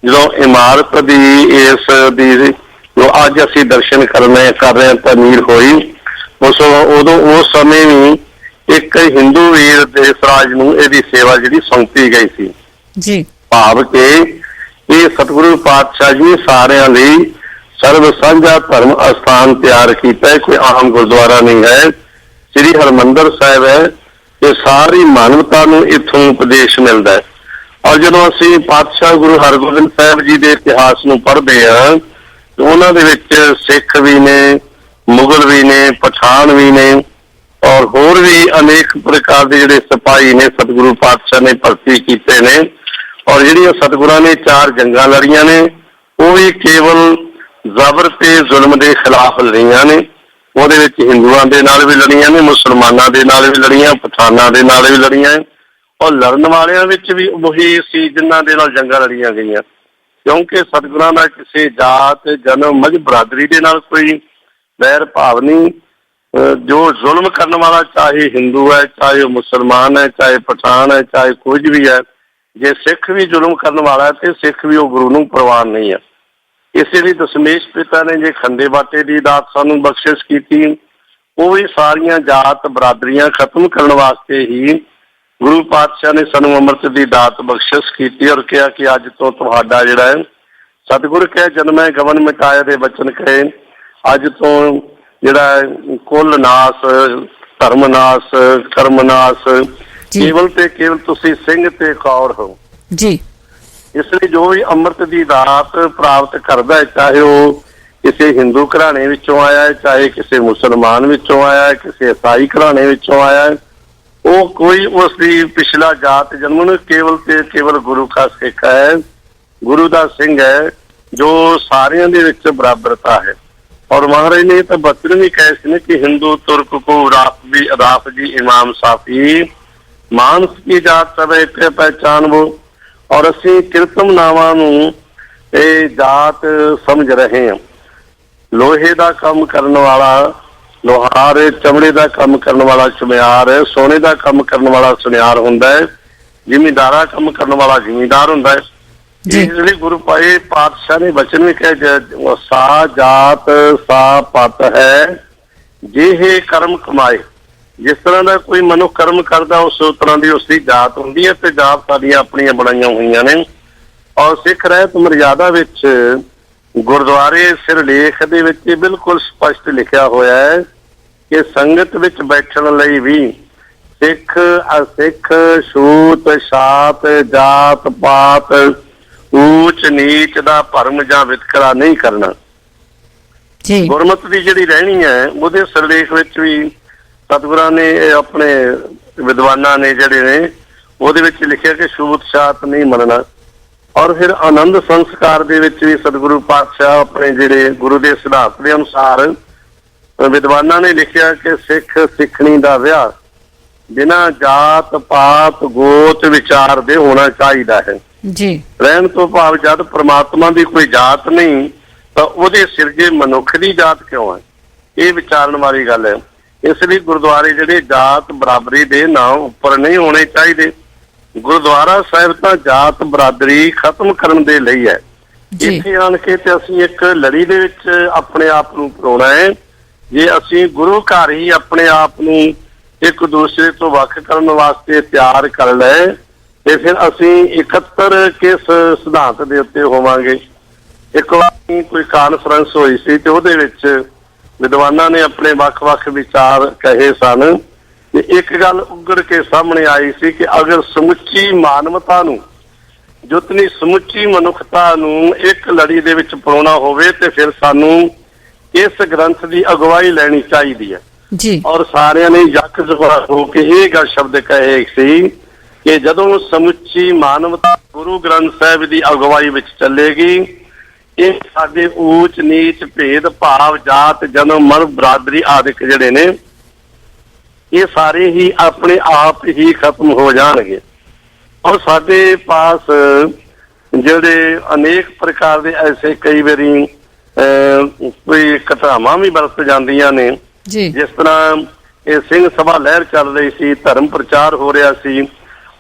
ਜਦੋਂ ਇਮਾਰਤ ਦੀ ਇਸ ਦੀ ਜੋ ਅੱਜ ਅਸੀਂ ਦਰਸ਼ਨ ਕਰ ਰਹੇ ਹਾਂ ਤਾਮੀਰ ਹੋਈ, ਉਦੋਂ ਉਸ ਸਮੇਂ ਵੀ ਇੱਕ ਹਿੰਦੂ ਵੀਰ ਦੇਸਰਾਜ ਨੂੰ ਇਹਦੀ ਸੇਵਾ ਜਿਹੜੀ ਸੌਂਪੀ ਗਈ ਸੀ। ਭਾਵ ਕਿ ਇਹ ਸਤਿਗੁਰੂ ਪਾਤਸ਼ਾਹ ਜੀ ਸਾਰਿਆਂ ਲਈ ਸਰਬ ਸਾਂਝਾ ਧਰਮ ਅਸਥਾਨ ਤਿਆਰ ਕੀਤਾ ਹੈ, ਕੋਈ ਆਮ ਗੁਰਦੁਆਰਾ ਨਹੀਂ ਹੈ। ਸ੍ਰੀ ਹਰਿਮੰਦਰ ਸਾਹਿਬ ਹੈ, ਇਹ ਸਾਰੀ ਮਾਨਵਤਾ ਨੂੰ ਇੱਥੋਂ ਉਪਦੇਸ਼ ਮਿਲਦਾ ਹੈ। ਔਰ ਜਦੋਂ ਅਸੀਂ ਪਾਤਸ਼ਾਹ ਗੁਰੂ ਹਰਗੋਬਿੰਦ ਸਾਹਿਬ ਜੀ ਦੇ ਇਤਿਹਾਸ ਨੂੰ ਪੜ੍ਹਦੇ ਹਾਂ, ਉਹਨਾਂ ਦੇ ਵਿੱਚ ਸਿੱਖ ਵੀ ਨੇ, ਮੁਗਲ ਵੀ ਨੇ, ਪਠਾਨ ਵੀ ਨੇ, ਔਰ ਹੋਰ ਵੀ ਅਨੇਕ ਪ੍ਰਕਾਰ ਦੇ ਜਿਹੜੇ ਸਿਪਾਹੀ ਨੇ ਸਤਿਗੁਰੂ ਪਾਤਸ਼ਾਹ ਨੇ ਭਰਤੀ ਕੀਤੇ ਨੇ। ਔਰ ਜਿਹੜੀਆਂ ਸਤਿਗੁਰਾਂ ਨੇ 4 ਜੰਗਾਂ ਲੜੀਆਂ ਨੇ, ਉਹ ਵੀ ਕੇਵਲ ਜ਼ਬਰ ਤੇ ਜ਼ੁਲਮ ਦੇ ਖਿਲਾਫ ਲੜੀਆਂ ਨੇ। ਉਹਦੇ ਵਿੱਚ ਹਿੰਦੂਆਂ ਦੇ ਨਾਲ ਵੀ ਲੜੀਆਂ ਨੇ, ਮੁਸਲਮਾਨਾਂ ਦੇ ਨਾਲ ਵੀ ਲੜੀਆਂ, ਪਠਾਨਾਂ ਦੇ ਨਾਲ ਵੀ ਲੜੀਆਂ, ਔਰ ਲੜਨ ਵਾਲਿਆਂ ਵਿੱਚ ਵੀ ਉਹੀ ਸੀ ਜਿਨ੍ਹਾਂ ਦੇ ਨਾਲ ਜੰਗਾਂ ਲੜੀਆਂ ਗਈਆਂ। ਕਿਉਂਕਿ ਸਤਿਗੁਰਾਂ ਦਾ ਕਿਸੇ ਜਾਤ ਜਨਮ ਮਜ਼ਹਬ ਬਰਾਦਰੀ ਦੇ ਨਾਲ ਕੋਈ ਵੈਰ ਭਾਵ ਨਹੀਂ। ਜੋ ਜ਼ੁਲਮ ਕਰਨ ਵਾਲਾ ਚਾਹੇ ਹਿੰਦੂ ਹੈ, ਚਾਹੇ ਉਹ ਮੁਸਲਮਾਨ ਹੈ, ਚਾਹੇ ਪਠਾਨ ਹੈ, ਚਾਹੇ ਕੁਝ ਵੀ ਹੈ, ਜੇ ਸਿੱਖ ਵੀ ਜ਼ੁਲਮ ਕਰਨ ਵਾਲਾ ਹੈ ਤੇ ਸਿੱਖ ਵੀ ਉਹ ਗੁਰੂ ਨੂੰ ਪ੍ਰਵਾਨ ਨਹੀਂ ਹੈ। ਇਸੇ ਲਈ ਦਸ਼ਮੇਸ਼ ਪਿਤਾ ਨੇ ਜੇ ਖੰਡੇ ਬਾਟੇ ਦੀ ਦਾਤ ਸਾਨੂੰ ਬਖਸ਼ਿਸ਼ ਕੀਤੀ, ਉਹ ਵੀ ਸਾਰੀਆਂ ਜਾਤ ਬਰਾਦਰੀਆਂ ਖਤਮ ਕਰਨ ਵਾਸਤੇ ਹੀ ਗੁਰੂ ਪਾਤਸ਼ਾਹ ਨੇ ਸਾਨੂੰ ਅੰਮ੍ਰਿਤ ਦੀ ਦਾਤ ਬਖਸ਼ਿਸ਼ ਕੀਤੀ। ਔਰ ਕਿਹਾ ਕਿ ਅੱਜ ਤੋਂ ਤੁਹਾਡਾ ਜਿਹੜਾ ਹੈ ਸਤਿਗੁਰ ਕਹਿ ਜਨਮੈ ਗਵਨ ਮਿਟਾਏ ਦੇ ਬਚਨ ਕਹੇ, ਅੱਜ ਤੋਂ ਜਿਹੜਾ ਕੁੱਲ ਨਾਸ, ਧਰਮ ਨਾਸ, ਕਰਮ ਨਾਸ, ਕੇਵਲ ਤੇ ਕੇਵਲ ਤੁਸੀਂ ਸਿੰਘ ਤੇ ਕੌਰ ਹੋ ਜੀ। ਇਸ ਲਈ ਜੋ ਵੀ ਅੰਮ੍ਰਿਤ ਦੀ ਦਾਤ ਪ੍ਰਾਪਤ ਕਰਦਾ ਹੈ, ਚਾਹੇ ਉਹ ਕਿਸੇ ਹਿੰਦੂ ਘਰਾਣੇ ਵਿੱਚੋਂ ਆਇਆ ਹੈ, ਚਾਹੇ ਕਿਸੇ ਮੁਸਲਮਾਨ ਵਿੱਚੋਂ ਆਇਆ ਹੈ, ਕਿਸੇ ਈਸਾਈ ਘਰਾਣੇ ਵਿੱਚੋਂ ਆਇਆ ਹੈ, ਉਹ ਕੋਈ ਉਸ ਦੀ ਪਿਛਲਾ ਜਾਤ ਜਨਮ ਨੂੰ ਕੇਵਲ ਤੇ ਕੇਵਲ ਗੁਰੂ ਕਾ ਸਿੱਖ ਹੈ, ਗੁਰੂ ਦਾ ਸਿੰਘ ਹੈ, ਜੋ ਸਾਰਿਆਂ ਦੇ ਵਿੱਚ ਬਰਾਬਰਤਾ ਹੈ। ਔਰ ਮਹਾਰਾਜ ਨੇ ਤਾਂ ਬਚਨ ਵੀ ਕਹੇ ਸੀ ਨੇ ਕਿ ਹਿੰਦੂ ਤੁਰਕ ਕੋ ਰਾਫ ਜੀ ਇਮਾਮ ਸਾਫੀ, ਮਾਨਸ ਕੀ ਜਾਤ ਸਭ ਇੱਕ ਪਹਿਚਾਨ ਵੋ। ਔਰ ਅਸੀਂ ਕਿਰਤਮ ਨਾਵਾਂ ਨੂੰ ਇਹ ਜਾਤ ਸਮਝ ਰਹੇ ਹਾਂ। ਲੋਹੇ ਦਾ ਕੰਮ ਕਰਨ ਵਾਲਾ ਲੋਹਾਰ, ਚਮੜੇ ਦਾ ਕੰਮ ਕਰਨ ਵਾਲਾ ਸੁਨਿਆਰ, ਸੋਨੇ ਦਾ ਕੰਮ ਕਰਨ ਵਾਲਾ ਸੁਨਿਆਰ ਹੁੰਦਾ ਹੈ, ਜ਼ਿਮੀਂਦਾਰਾ ਕੰਮ ਕਰਨ ਵਾਲਾ ਜ਼ਿਮੀਂਦਾਰ ਹੁੰਦਾ ਹੈ। ਇਸ ਲਈ ਗੁਰੂ ਭਾਈ ਪਾਤਸ਼ਾਹ ਨੇ ਬਚਨ ਵੀ ਕਿਹਾ, ਸਾ ਜਾਤ ਸਾ ਪਤ ਹੈ ਜਿਹੇ ਕਰਮ ਕਮਾਏ। ਜਿਸ ਤਰ੍ਹਾਂ ਦਾ ਕੋਈ ਮਨੁੱਖ ਕਰਮ ਕਰਦਾ ਉਸ ਤਰ੍ਹਾਂ ਦੀ ਉਸਦੀ ਜਾਤ ਹੁੰਦੀ ਹੈ, ਤੇ ਜਾਤ ਸਾਡੀਆਂ ਆਪਣੀਆਂ ਬਣਾਈਆਂ ਹੋਈਆਂ ਨੇ। ਔਰ ਸਿੱਖ ਰਹਿਤ ਮਰਜ਼ਾਦਾ ਵਿੱਚ ਗੁਰਦੁਆਰੇ ਸਿਰਲੇਖ ਦੇ ਵਿੱਚ ਬਿਲਕੁਲ ਸਪਸ਼ਟ ਲਿਖਿਆ ਹੋਇਆ ਹੈ ਕਿ ਸੰਗਤ ਵਿੱਚ ਬੈਠਣ ਲਈ ਵੀ ਸਿੱਖ ਅਸਿੱਖ ਛੂਤ ਛਾਤ ਜਾਤ ਪਾਤ ਊਚ ਨੀਚ ਦਾ ਭਰਮ ਜਾਂ ਵਿਤਕਰਾ ਨਹੀਂ ਕਰਨਾ। ਗੁਰਮਤ ਦੀ ਜਿਹੜੀ ਰਹਿਣੀ ਹੈ ਉਹਦੇ ਸਿਰਲੇਖ ਵਿੱਚ ਵੀ ਸਤਿਗੁਰਾਂ ਨੇ ਆਪਣੇ ਵਿਦਵਾਨਾਂ ਨੇ ਜਿਹੜੇ ਨੇ ਉਹਦੇ ਵਿੱਚ ਲਿਖਿਆ ਕਿ ਛੂਤ ਛਾਤ ਨਹੀਂ ਮੰਨਣਾ। ਔਰ ਫਿਰ ਆਨੰਦ ਸੰਸਕਾਰ ਦੇ ਵਿੱਚ ਵੀ ਸਤਿਗੁਰੂ ਪਾਤਸ਼ਾਹ ਆਪਣੇ ਜਿਹੜੇ ਗੁਰੂ ਦੇ ਸਿਧਾਂਤ ਦੇ ਅਨੁਸਾਰ ਵਿਦਵਾਨਾਂ ਨੇ ਲਿਖਿਆ ਕਿ ਸਿੱਖ ਸਿੱਖਣੀ ਦਾ ਵਿਆਹ ਬਿਨਾਂ ਜਾਤ ਪਾਤ ਗੋਤ ਵਿਚਾਰ ਦੇ ਹੋਣਾ ਚਾਹੀਦਾ ਹੈ ਜੀ। ਰਹਿਣ ਤੋਂ ਭਾਵ ਜਦ ਪ੍ਰਮਾਤਮਾ ਦੀ ਕੋਈ ਜਾਤ ਨਹੀਂ ਤਾਂ ਉਹਦੇ ਸਿਰਜੇ ਮਨੁੱਖ ਦੀ ਜਾਤ ਕਿਉਂ ਹੈ, ਇਹ ਵਿਚਾਰਨ ਵਾਲੀ ਗੱਲ ਹੈ। ਇਸ ਲਈ ਗੁਰਦੁਆਰੇ ਜਿਹੜੇ ਜਾਤ ਬਰਾਬਰੀ ਦੇ ਨਾਂ ਉੱਪਰ ਨਹੀਂ ਹੋਣੇ ਚਾਹੀਦੇ। ਗੁਰਦੁਆਰਾ ਸਾਹਿਬ ਤਾਂ ਜਾਤ ਬਰਾਦਰੀ ਖਤਮ ਕਰਨ ਦੇ ਲਈ ਹੈ। ਇੱਥੇ ਆਣ ਕੇ ਤੇ ਅਸੀਂ ਇੱਕ ਲੜੀ ਦੇ ਵਿੱਚ ਆਪਣੇ ਆਪ ਨੂੰ ਪਰੋਣਾ ਹੈ। ਜੇ ਅਸੀਂ ਗੁਰੂ ਘਰ ਹੀ ਆਪਣੇ ਆਪ ਨੂੰ ਇੱਕ ਦੂਸਰੇ ਤੋਂ ਵੱਖ ਕਰਨ ਵਾਸਤੇ ਤਿਆਰ ਕਰ ਲਏ ਤੇ ਫਿਰ ਅਸੀਂ ਇਕੱਤਰ ਕਿਸ ਸਿਧਾਂਤ ਦੇ ਉੱਤੇ ਹੋਵਾਂਗੇ। ਇੱਕ ਵਾਰ ਕੋਈ ਕਾਨਫਰੰਸ ਹੋਈ ਸੀ ਤੇ ਉਹਦੇ ਵਿੱਚ ਵਿਦਵਾਨਾਂ ਨੇ ਆਪਣੇ ਵੱਖ-ਵੱਖ ਵਿਚਾਰ ਕਹੇ ਸਨ ਤੇ ਇੱਕ ਗੱਲ ਉੱਗੜ ਕੇ ਸਾਹਮਣੇ ਆਈ ਸੀ ਕਿ ਅਗਰ ਸਮੁੱਚੀ ਮਾਨਵਤਾ ਨੂੰ ਜੁਤਨੀ ਸਮੁੱਚੀ ਮਨੁੱਖਤਾ ਨੂੰ ਇੱਕ ਲੜੀ ਦੇ ਵਿੱਚ ਪਰੋਣਾ ਹੋਵੇ ਤੇ ਫਿਰ ਸਾਨੂੰ ਇਸ ਗ੍ਰੰਥ ਦੀ ਅਗਵਾਈ ਲੈਣੀ ਚਾਹੀਦੀ ਹੈ ਜੀ। ਔਰ ਸਾਰਿਆਂ ਨੇ ਯੱਕ ਜਵਾਬ ਹੋ ਕੇ ਇਹ ਗੱਲ ਸ਼ਬਦ ਕਹੇ ਸੀ ਕਿ ਜਦੋਂ ਸਮੁੱਚੀ ਮਾਨਵਤਾ ਗੁਰੂ ਗ੍ਰੰਥ ਸਾਹਿਬ ਦੀ ਅਗਵਾਈ ਵਿੱਚ ਚੱਲੇਗੀ, ਇਹ ਸਾਡੇ ਊਚ ਨੀਚ ਭੇਦ ਭਾਵ ਜਾਤ ਜਨਮ ਮਨ ਬਰਾਦਰੀ ਆਦਿਕ ਜਿਹੜੇ ਨੇ ਇਹ ਸਾਰੇ ਹੀ ਆਪਣੇ ਆਪ ਹੀ ਖਤਮ ਹੋ ਜਾਣਗੇ। ਔਰ ਸਾਡੇ ਪਾਸ ਜਿਹੜੇ ਅਨੇਕ ਪ੍ਰਕਾਰ ਦੇ ਐਸੇ ਕਈ ਵਾਰੀ ਕੋਈ ਘਟਨਾਵਾਂ ਵੀ ਵਰਤ ਜਾਂਦੀਆਂ ਨੇ। ਜਿਸ ਤਰ੍ਹਾਂ ਇਹ ਸਿੰਘ ਸਭਾ ਲਹਿਰ ਚੱਲ ਰਹੀ ਸੀ, ਧਰਮ ਪ੍ਰਚਾਰ ਹੋ ਰਿਹਾ ਸੀ,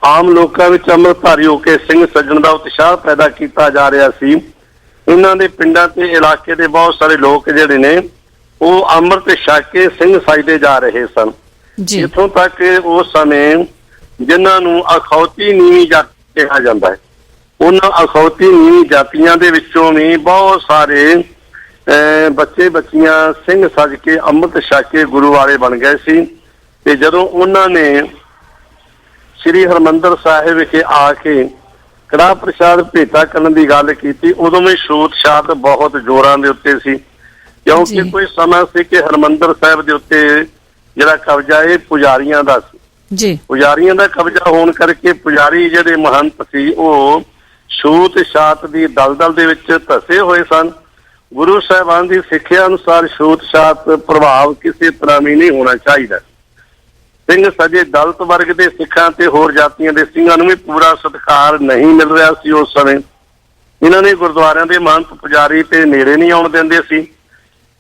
ਆਮ ਲੋਕਾਂ ਵਿੱਚ ਅੰਮ੍ਰਿਤਧਾਰੀ ਹੋ ਕੇ ਸਿੰਘ ਸੱਜਣ ਦਾ ਉਤਸ਼ਾਹ ਪੈਦਾ ਕੀਤਾ ਜਾ ਰਿਹਾ ਸੀ। ਇਹਨਾਂ ਦੇ ਪਿੰਡਾਂ ਤੇ ਇਲਾਕੇ ਦੇ ਬਹੁਤ ਸਾਰੇ ਲੋਕ ਜਿਹੜੇ ਨੇ ਉਹ ਅੰਮ੍ਰਿਤ ਛਕ ਕੇ ਸਿੰਘ ਸਾਜਦੇ ਜਾ ਰਹੇ ਸਨ। ਇੱਥੋਂ ਤੱਕ ਉਸ ਸਮੇਂ ਜਿਨ੍ਹਾਂ ਨੂੰ ਅਖੌਤੀ ਨੀਵੀਂ ਜਾਤੀ ਕਿਹਾ ਜਾਂਦਾ ਹੈ, ਉਹਨਾਂ ਅਖੌਤੀ ਨੀਵੀਂ ਜਾਤੀਆਂ ਦੇ ਵਿੱਚੋਂ ਵੀ ਬਹੁਤ ਸਾਰੇ ਬੱਚੇ ਬੱਚੀਆਂ ਸਿੰਘ ਸਜ ਕੇ ਅੰਮ੍ਰਿਤ ਛਕ ਕੇ ਗੁਰੂ ਵਾਲੇ ਬਣ ਗਏ ਸੀ। ਤੇ ਜਦੋਂ ਉਹਨਾਂ ਨੇ ਸ੍ਰੀ ਹਰਿਮੰਦਰ ਸਾਹਿਬ ਵਿਖੇ ਆ ਕੇ ਕੜਾਹ ਪ੍ਰਸ਼ਾਦ ਭੇਟਾ ਕਰਨ ਦੀ ਗੱਲ ਕੀਤੀ, ਉਦੋਂ ਵੀ ਛੂਤ ਛਾਤ ਬਹੁਤ ਜ਼ੋਰਾਂ ਦੇ ਉੱਤੇ ਸੀ, ਕਿਉਂਕਿ ਕੋਈ ਸਮਾਂ ਸੀ ਕਿ ਹਰਿਮੰਦਰ ਸਾਹਿਬ ਦੇ ਉੱਤੇ ਜਿਹੜਾ ਕਬਜ਼ਾ ਇਹ ਪੁਜਾਰੀਆਂ ਦਾ ਸੀ। ਪੁਜਾਰੀਆਂ ਦਾ ਕਬਜ਼ਾ ਹੋਣ ਕਰਕੇ ਪੁਜਾਰੀ ਜਿਹੜੇ ਮਹੰਤ ਸੀ ਉਹ ਛੂਤ ਛਾਤ ਦੀ ਦਲਦਲ ਦੇ ਵਿੱਚ ਧਸੇ ਹੋਏ ਸਨ। ਗੁਰੂ ਸਾਹਿਬਾਨ ਦੀ ਸਿੱਖਿਆ ਅਨੁਸਾਰ ਛੂਤ ਛਾਤ ਪ੍ਰਭਾਵ ਕਿਸੇ ਤਰ੍ਹਾਂ ਵੀ ਨਹੀਂ ਹੋਣਾ ਚਾਹੀਦਾ। ਸਿੰਘ ਸਜੇ ਦਲਿਤ ਵਰਗ ਦੇ ਸਿੱਖਾਂ ਤੇ ਹੋਰ ਜਾਤੀਆਂ ਦੇ ਸਿੰਘਾਂ ਨੂੰ ਵੀ ਪੂਰਾ ਸਤਿਕਾਰ ਨਹੀਂ ਮਿਲ ਰਿਹਾ ਸੀ ਉਸ ਸਮੇਂ। ਇਹਨਾਂ ਨੇ ਗੁਰਦੁਆਰਿਆਂ ਦੇ ਮਹੰਤ ਪੁਜਾਰੀ ਤੇ ਨੇੜੇ ਨਹੀਂ ਆਉਣ ਦਿੰਦੇ ਸੀ।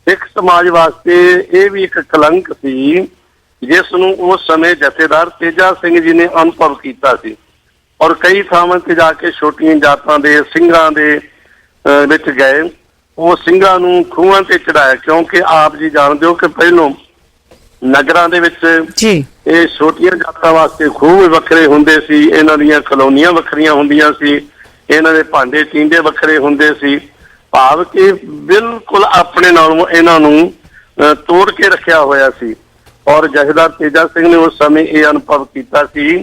ਸਿੱਖ ਸਮਾਜ ਵਾਸਤੇ ਇਹ ਵੀ ਇੱਕ ਕਲੰਕ ਸੀ ਜਿਸ ਨੂੰ ਉਸ ਸਮੇਂ ਜਥੇਦਾਰ ਤੇਜਾ ਸਿੰਘ ਜੀ ਨੇ ਅਨੁਭਵ ਕੀਤਾ ਸੀ। ਔਰ ਕਈ ਥਾਵਾਂ ਤੇ ਜਾ ਕੇ ਛੋਟੀਆਂ ਜਾਤਾਂ ਦੇ ਸਿੰਘਾਂ ਦੇ ਵਿੱਚ ਗਏ, ਉਹ ਸਿੰਘਾਂ ਨੂੰ ਖੂਹਾਂ ਤੇ ਚੜਾਇਆ, ਕਿਉਂਕਿ ਆਪ ਜੀ ਜਾਣਦੇ ਹੋ ਕਿ ਪਹਿਲੋਂ ਨਗਰਾਂ ਦੇ ਵਿੱਚ ਇਹ ਛੋਟੀਆਂ ਜਾਤਾਂ ਵਾਸਤੇ ਖੂਹ ਵੱਖਰੇ ਹੁੰਦੇ ਸੀ, ਇਹਨਾਂ ਦੀਆਂ ਕਲੋਨੀਆਂ ਵੱਖਰੀਆਂ ਹੁੰਦੀਆਂ ਸੀ, ਇਹਨਾਂ ਦੇ ਭਾਂਡੇ ਟੀਂਡੇ ਵੱਖਰੇ ਹੁੰਦੇ ਸੀ, ਭਾਵ ਕਿ ਬਿਲਕੁਲ ਆਪਣੇ ਨਾਲੋਂ ਇਹਨਾਂ ਨੂੰ ਤੋੜ ਕੇ ਰੱਖਿਆ ਹੋਇਆ ਸੀ। ਔਰ ਜਥੇਦਾਰ ਤੇਜਾ ਸਿੰਘ ਨੇ ਉਸ ਸਮੇਂ ਇਹ ਅਨੁਭਵ ਕੀਤਾ ਸੀ,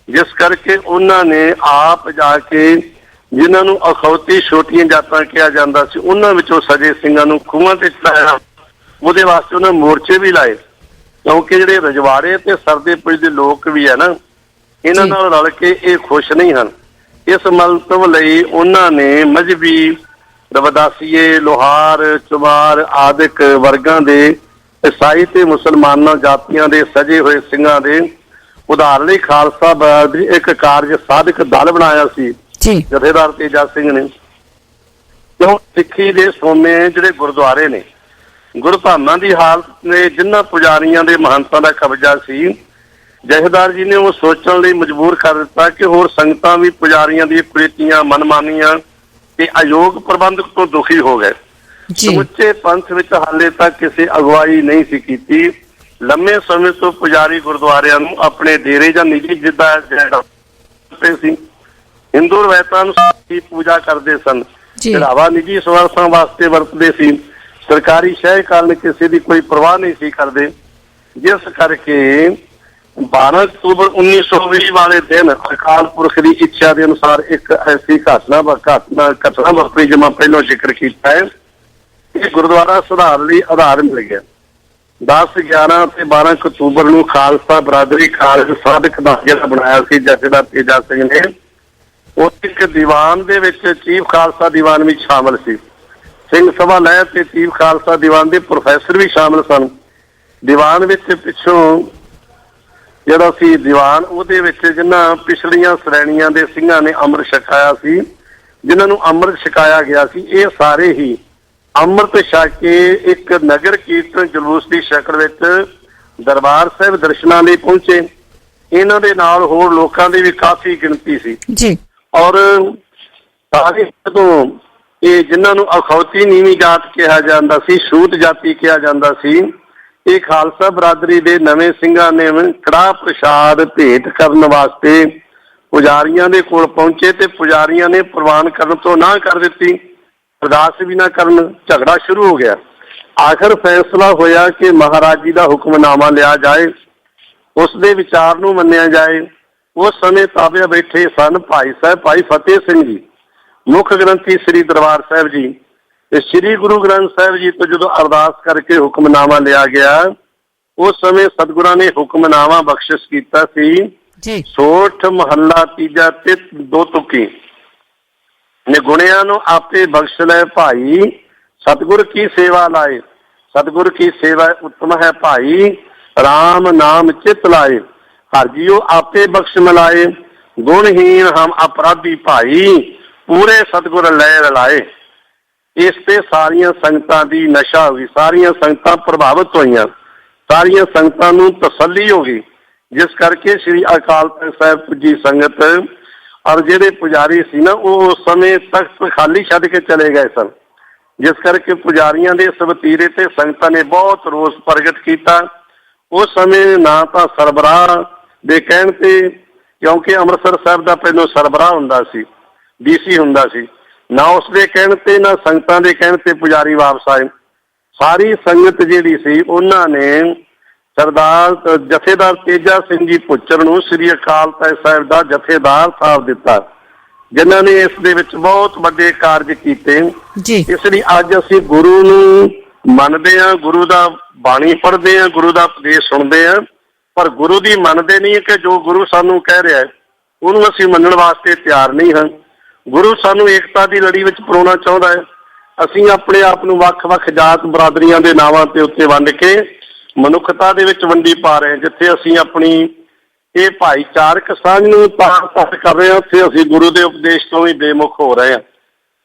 ਜਿਸ ਕਰਕੇ ਉਹਨਾਂ ਨੇ ਆਪ ਜਾ ਕੇ ਜਿਨ੍ਹਾਂ ਨੂੰ ਅਖੌਤੀ ਛੋਟੀਆਂ ਜਾਤਾਂ ਕਿਹਾ ਜਾਂਦਾ ਸੀ ਉਹਨਾਂ ਵਿੱਚੋਂ ਸਜੇ ਸਿੰਘਾਂ ਨੂੰ ਖੂਹਾਂ ਤੇ ਚੜਾਇਆ। ਉਹਦੇ ਵਾਸਤੇ ਉਹਨਾਂ ਮੋਰਚੇ ਵੀ ਲਾਏ, ਕਿਉਂਕਿ ਜਿਹੜੇ ਰਜਵਾੜੇ ਤੇ ਸਰਦੇ ਪੁੱਜਦੇ ਲੋਕ ਵੀ ਹੈ ਨਾ, ਇਹਨਾਂ ਨਾਲ ਰਲ ਕੇ ਇਹ ਖੁਸ਼ ਨਹੀਂ ਹਨ। ਇਸ ਮੰਤਵ ਲਈ ਉਹਨਾਂ ਨੇ ਮਜ਼੍ਹਬੀ ਰਵਿਦਾਸੀਏ ਲੋਹਾਰ ਚੁਮਾਰ ਆਦਿਕ ਵਰਗਾਂ ਦੇ ਈਸਾਈ ਤੇ ਮੁਸਲਮਾਨਾਂ ਜਾਤੀਆਂ ਦੇ ਸਜੇ ਹੋਏ ਸਿੰਘਾਂ ਦੇ ਉਧਾਰ ਲਈ ਖਾਲਸਾ ਬਹਾਦਰੀ ਇੱਕ ਕਾਰਜ ਸਾਧਕ ਦਲ ਬਣਾਇਆ ਸੀ ਜਥੇਦਾਰ ਤੇਜਾ ਸਿੰਘ ਨੇ। ਕਿਉਂ ਸਿੱਖੀ ਦੇ ਸੋਮੇ ਜਿਹੜੇ ਗੁਰਦੁਆਰੇ ਨੇ ਗੁਰਧਾਮਾਂ ਦੀ ਹਾਲਤ ਨੇ ਜਿਨ੍ਹਾਂ ਪੁਜਾਰੀਆਂ ਦੇ ਮਹੰਤਾਂ ਦਾ ਕਬਜ਼ਾ ਸੀ, ਜਥੇਦਾਰ ਜੀ ਨੇ ਉਹ ਸੋਚਣ ਲਈ ਮਜਬੂਰ ਕਰ ਦਿੱਤਾ ਕਿ ਹੋਰ ਸੰਗਤਾਂ ਵੀ ਪੁਜਾਰੀਆਂ ਦੀਆਂ ਕੁਰੀਤੀਆਂ ਮਨਮਾਨੀਆਂ ਤੇ ਅਯੋਗ ਪ੍ਰਬੰਧਕ ਤੋਂ ਦੁਖੀ ਹੋ ਗਏ। ਸਮੁੱਚੇ ਪੰਥ ਵਿੱਚ ਹਾਲੇ ਤੱਕ ਕਿਸੇ ਅਗਵਾਈ ਨਹੀਂ ਸੀ ਕੀਤੀ। ਲੰਮੇ ਸਮੇਂ ਤੋਂ ਪੁਜਾਰੀ ਗੁਰਦੁਆਰਿਆਂ ਨੂੰ ਆਪਣੇ ਡੇਰੇ ਜਾਂ ਨਿੱਜੀ ਜਿੱਦਾਂ ਸੀ, ਹਿੰਦੂ ਰਵਾਇਤਾਂ ਅਨੁਸਾਰ ਪੂਜਾ ਕਰਦੇ ਸਨ, ਚੜਾਵਾ ਨਿੱਜੀ ਸਵਾਰਥਾਂ ਵਾਸਤੇ ਵਰਤਦੇ ਸੀ। ਸਰਕਾਰੀ ਸ਼ਹਿ ਕਾਰਨ ਕਿਸੇ ਦੀ ਕੋਈ ਪਰਵਾਹ ਨਹੀਂ ਸੀ ਕਰਦੇ, ਜਿਸ ਕਰਕੇ 12 ਅਕਤੂਬਰ 1920 ਵਾਲੇ ਦਿਨ ਅਕਾਲ ਪੁਰਖ ਦੀ ਇੱਛਾ ਦੇ ਅਨੁਸਾਰ ਇੱਕ ਐਸੀ ਘਟਨਾ ਵਾਪਰੀ ਜਿਵੇਂ ਮੈਂ ਪਹਿਲਾਂ ਜ਼ਿਕਰ ਕੀਤਾ ਹੈ। ਇਹ ਗੁਰਦੁਆਰਾ ਸੁਧਾਰ ਲਈ ਆਧਾਰ ਮਿਲ ਗਿਆ। 10, 11 ਤੇ 12 ਅਕਤੂਬਰ ਨੂੰ ਖਾਲਸਾ ਬਰਾਦਰੀ ਕਾਲਜ ਸਾਧਕ ਦਾ ਜਿਹੜਾ ਬਣਾਇਆ ਸੀ ਜਥੇਦਾਰ ਤੇਜਾ ਸਿੰਘ ਨੇ, ਉਹ ਇੱਕ ਦੀਵਾਨ ਦੇ ਵਿੱਚ ਚੀਫ ਖਾਲਸਾ ਦੀਵਾਨ ਵਿੱਚ ਸ਼ਾਮਲ ਸੀ। ਸਿੰਘ ਸਭਾ ਲਹਿਰ ਤੇ ਚੀਫ ਖਾਲਸਾ ਦੀਵਾਨ ਦੇ ਪ੍ਰੋਫੈਸਰ ਵੀ ਸ਼ਾਮਲ ਸਨ। ਦੀਵਾਨ ਵਿੱਚ ਪਿੱਛੋਂ ਜਿਹੜਾ ਸੀ ਦੀਵਾਨ, ਉਹਦੇ ਵਿੱਚ ਜਿਨ੍ਹਾਂ ਪਿਛਲੀਆਂ ਸ਼੍ਰੇਣੀਆਂ ਦੇ ਸਿੰਘਾਂ ਨੇ ਅੰਮ੍ਰਿਤ ਛਕਾਇਆ ਸੀ, ਜਿਨ੍ਹਾਂ ਨੂੰ ਅੰਮ੍ਰਿਤ ਛਕਾਇਆ ਗਿਆ ਸੀ, ਇਹ ਸਾਰੇ ਹੀ ਅੰਮ੍ਰਿਤ ਛਕ ਕੇ ਇੱਕ ਨਗਰ ਕੀਰਤਨ ਜਲੂਸ ਦੀ ਸ਼ਕਲ ਵਿੱਚ ਦਰਬਾਰ ਸਾਹਿਬ ਦਰਸ਼ਨਾਂ ਲਈ ਪਹੁੰਚੇ। ਇਹਨਾਂ ਦੇ ਨਾਲ ਹੋਰ ਲੋਕਾਂ ਦੀ ਵੀ ਕਾਫੀ ਗਿਣਤੀ ਸੀ ਜੀ। ਔਰ ਸਾਰੇ ਜਦੋਂ ਇਹ ਜਿਨ੍ਹਾਂ ਨੂੰ ਅਖੌਤੀ ਨੀਵੀਂ ਜਾਤ ਕਿਹਾ ਜਾਂਦਾ ਸੀ, ਛੂਤ ਜਾਤੀ ਕਿਹਾ ਜਾਂਦਾ ਸੀ, ਇਹ ਖਾਲਸਾ ਬਰਾਦਰੀ ਦੇ ਨਵੇਂ ਸਿੰਘਾਂ ਨੇ ਕੜਾਹ ਪ੍ਰਸ਼ਾਦ ਭੇਟ ਕਰਨ ਵਾਸਤੇ ਪੁਜਾਰੀਆਂ ਦੇ ਕੋਲ ਪਹੁੰਚੇ ਤੇ ਪੁਜਾਰੀਆਂ ਨੇ ਪ੍ਰਵਾਨ ਕਰਨ ਤੋਂ ਨਾ ਕਰ ਦਿੱਤੀ। ਅਰਦਾਸ ਵੀ ਨਾ ਕਰਨ, ਝਗੜਾ ਸ਼ੁਰੂ ਹੋ ਗਿਆ। ਆਖਰ ਫੈਸਲਾ ਹੋਇਆ ਕਿ ਮਹਾਰਾਜ ਜੀ ਦਾ ਹੁਕਮਨਾਮਾ ਲਿਆ ਜਾਏ, ਉਸ ਦੇ ਵਿਚਾਰ ਨੂੰ ਮੰਨਿਆ ਜਾਏ। ਉਸ ਸਮੇਂ ਤਾਬਿਆ ਬੈਠੇ ਸਨ ਭਾਈ ਸਾਹਿਬ ਭਾਈ ਫਤਿਹ ਸਿੰਘ ਜੀ, ਮੁੱਖ ਗ੍ਰੰਥੀ ਸ੍ਰੀ ਦਰਬਾਰ ਸਾਹਿਬ ਜੀ, ਤੇ ਸ੍ਰੀ ਗੁਰੂ ਗ੍ਰੰਥ ਸਾਹਿਬ ਜੀ ਤੋਂ ਜਦੋਂ ਅਰਦਾਸ ਕਰਕੇ ਹੁਕਮਨਾਮਾ ਲਿਆ ਗਿਆ, ਉਸ ਸਮੇਂ ਸਤਿਗੁਰਾਂ ਨੇ ਹੁਕਮਨਾਮਾ ਬਖਸ਼ਿਸ਼ ਕੀਤਾ ਸੀ। ਸੋਠ ਮਹੱਲਾ ਤੀਜਾ ਤੇ 2 ਤੁਕੀ ਨਿਗੁਣਿਆਂ ਨੂੰ ਆਪੇ ਬਖਸ਼ ਲੈ ਭਾਈ, ਸਤਿਗੁਰ ਕੀ ਸੇਵਾ ਲਾਏ। ਸਤਿਗੁਰ ਕੀ ਸੇਵਾ ਉੱਤਮ ਹੈ ਭਾਈ, ਰਾਮ ਨਾਮ ਚਿਤ ਲਾਏ। ਹਰ ਜੀਓ ਆਪੇ ਬਖਸ਼ ਮਿਲਾਏ, ਗੁਣਹੀਨ ਹਮ ਅਪਰਾਧੀ ਭਾਈ, ਪੂਰੇ ਸਤਿਗੁਰ ਲੈ ਰਲਾਏ। ਇਸ ਤੇ ਸਾਰੀਆਂ ਸੰਗਤਾਂ ਦੀ ਨਸ਼ਾ ਹੋ ਗਈ, ਸਾਰੀਆਂ ਸੰਗਤਾਂ ਪ੍ਰਭਾਵਿਤ ਹੋਈਆਂ, ਸਾਰੀਆਂ ਸੰਗਤਾਂ ਨੂੰ ਤਸੱਲੀ ਹੋ ਗਈ, ਜਿਸ ਕਰਕੇ ਸ੍ਰੀ ਅਕਾਲ ਤਖਤ ਸਾਹਿਬ ਪੁੱਜੀ ਸੰਗਤ ਔਰ ਜਿਹੜੇ ਪੁਜਾਰੀ ਸੀ ਨਾ, ਉਹ ਉਸ ਸਮੇਂ ਤਖਤ ਖਾਲੀ ਛੱਡ ਕੇ ਚਲੇ ਗਏ ਸਨ। ਜਿਸ ਕਰਕੇ ਪੁਜਾਰੀਆਂ ਦੇ ਇਸ ਵਤੀਰੇ ਤੇ ਸੰਗਤਾਂ ਨੇ ਬਹੁਤ ਰੋਸ ਪ੍ਰਗਟ ਕੀਤਾ। ਉਸ ਸਮੇਂ ਨਾ ਤਾਂ ਸਰਬਰਾਹ ਦੇ ਕਹਿਣ ਤੇ, ਕਿਉਂਕਿ ਅੰਮ੍ਰਿਤਸਰ ਸਾਹਿਬ ਦਾ ਪਹਿਲੋਂ ਸਰਬਰਾਹ ਹੁੰਦਾ ਸੀ, DC ਹੁੰਦਾ ਸੀ, ਨਾ ਉਸਦੇ ਕਹਿਣ ਤੇ ਨਾ ਸੰਗਤਾਂ ਦੇ ਕਹਿਣ ਤੇ ਪੁਜਾਰੀ ਵਾਪਸ ਆਏ। ਸਾਰੀ ਸੰਗਤ ਜਿਹੜੀ ਸੀ ਉਹਨਾਂ ਨੇ ਸਰਦਾਰ ਜਥੇਦਾਰ ਤੇਜਾ ਸਿੰਘ ਜੀ ਭੁੱਚਰ ਨੂੰ ਸ੍ਰੀ ਅਕਾਲ ਤਖਤ ਸਾਹਿਬ ਦਾ ਜਥੇਦਾਰ ਸਾਹਿਬ ਦਿੱਤਾ, ਜਿਨ੍ਹਾਂ ਨੇ ਇਸ ਦੇ ਵਿੱਚ ਬਹੁਤ ਵੱਡੇ ਕਾਰਜ ਕੀਤੇ। ਇਸ ਲਈ ਅੱਜ ਅਸੀਂ ਗੁਰੂ ਨੂੰ ਮੰਨਦੇ ਹਾਂ, ਗੁਰੂ ਦਾ ਬਾਣੀ ਪੜ੍ਹਦੇ ਹਾਂ, ਗੁਰੂ ਦਾ ਉਪਦੇਸ਼ ਸੁਣਦੇ ਹਾਂ, ਪਰ ਗੁਰੂ ਦੀ ਮੰਨਦੇ ਨਹੀਂ ਕਿ ਜੋ ਗੁਰੂ ਸਾਨੂੰ ਕਹਿ ਰਿਹਾ ਉਹਨੂੰ ਅਸੀਂ ਮੰਨਣ ਵਾਸਤੇ ਤਿਆਰ ਨਹੀਂ ਹਾਂ। ਗੁਰੂ ਸਾਨੂੰ ਏਕਤਾ ਦੀ ਲੜੀ ਵਿੱਚ ਪਰੋਣਾ ਚਾਹੁੰਦਾ ਹੈ। ਅਸੀਂ ਆਪਣੇ ਆਪ ਨੂੰ ਵੱਖ-ਵੱਖ ਜਾਤ ਬਰਾਦਰੀਆਂ ਦੇ ਨਾਵਾਂ ਤੇ ਉੱਤੇ ਵੰਡ ਕੇ ਮਨੁੱਖਤਾ ਦੇ ਵਿੱਚ ਵੰਡੀ ਪਾ ਰਹੇ ਹਾਂ। ਜਿੱਥੇ ਅਸੀਂ ਆਪਣੀ ਇਹ ਭਾਈਚਾਰਕ ਸਾਂਝ ਨੂੰ ਤਾਰ ਕਰ ਰਹੇ ਹਾਂ, ਉੱਥੇ ਅਸੀਂ ਗੁਰੂ ਦੇ ਉਪਦੇਸ਼ ਤੋਂ ਵੀ ਬੇਮੁਖ ਹੋ ਰਹੇ ਹਾਂ।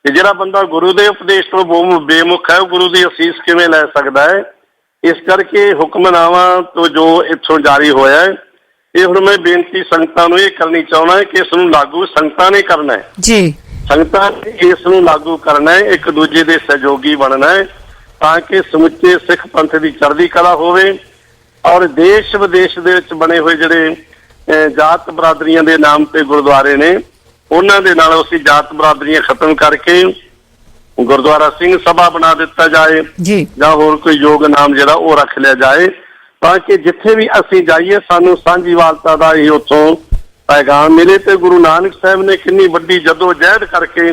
ਤੇ ਜਿਹੜਾ ਬੰਦਾ ਗੁਰੂ ਦੇ ਉਪਦੇਸ਼ ਤੋਂ ਬੇਮੁਖ ਹੈ, ਉਹ ਗੁਰੂ ਦੀ ਅਸੀਸ ਕਿਵੇਂ ਲੈ ਸਕਦਾ ਹੈ? ਇਸ ਕਰਕੇ ਹੁਕਮਨਾਮਾ ਤੋਂ ਜੋ ਇੱਥੋਂ ਜਾਰੀ ਹੋਇਆ ਹੈ, ਇਹ ਹੁਣ ਮੈਂ ਬੇਨਤੀ ਸੰਗਤਾਂ ਨੂੰ ਇਹ ਕਰਨੀ ਚਾਹੁੰਦਾ ਹੈ ਕਿ ਇਸ ਨੂੰ ਲਾਗੂ ਸੰਗਤਾਂ ਨੇ ਕਰਨਾ ਹੈ ਜੀ। ਸੰਗਤਾਂ ਨੇ ਇਸ ਨੂੰ ਲਾਗੂ ਕਰਨਾ ਹੈ, ਇੱਕ ਦੂਜੇ ਦੇ ਸਹਿਯੋਗੀ ਬਣਨਾ ਹੈ, ਤਾਂ ਕਿ ਸਮੁੱਚੇ ਸਿੱਖ ਪੰਥ ਦੀ ਚੜ੍ਹਦੀ ਕਲਾ ਹੋਵੇ। ਔਰ ਦੇਸ਼ ਵਿਦੇਸ਼ ਦੇ ਵਿੱਚ ਬਣੇ ਹੋਏ ਜਿਹੜੇ ਜਾਤ ਬਰਾਦਰੀਆਂ ਦੇ ਨਾਮ ਤੇ ਗੁਰਦੁਆਰੇ ਨੇ, ਉਹਨਾਂ ਦੇ ਨਾਲ ਅਸੀਂ ਜਾਤ ਬਰਾਦਰੀਆਂ ਖਤਮ ਕਰਕੇ ਗੁਰਦੁਆਰਾ ਸਿੰਘ ਸਭਾ ਬਣਾ ਦਿੱਤਾ ਜਾਏ ਜਾਂ ਹੋਰ ਕੋਈ ਯੋਗ ਨਾਮ ਜਿਹੜਾ ਉਹ ਰੱਖ ਲਿਆ ਜਾਏ, ਤਾਂ ਕਿ ਜਿੱਥੇ ਵੀ ਅਸੀਂ ਜਾਈਏ ਸਾਨੂੰ ਸਾਂਝੀਵਾਲਤਾ ਦਾ ਹੀ ਉੱਥੋਂ ਪੈਗਾਮ ਮਿਲੇ। ਤੇ ਗੁਰੂ ਨਾਨਕ ਸਾਹਿਬ ਨੇ ਕਿੰਨੀ ਵੱਡੀ ਜਦੋਜਹਿਦ ਕਰਕੇ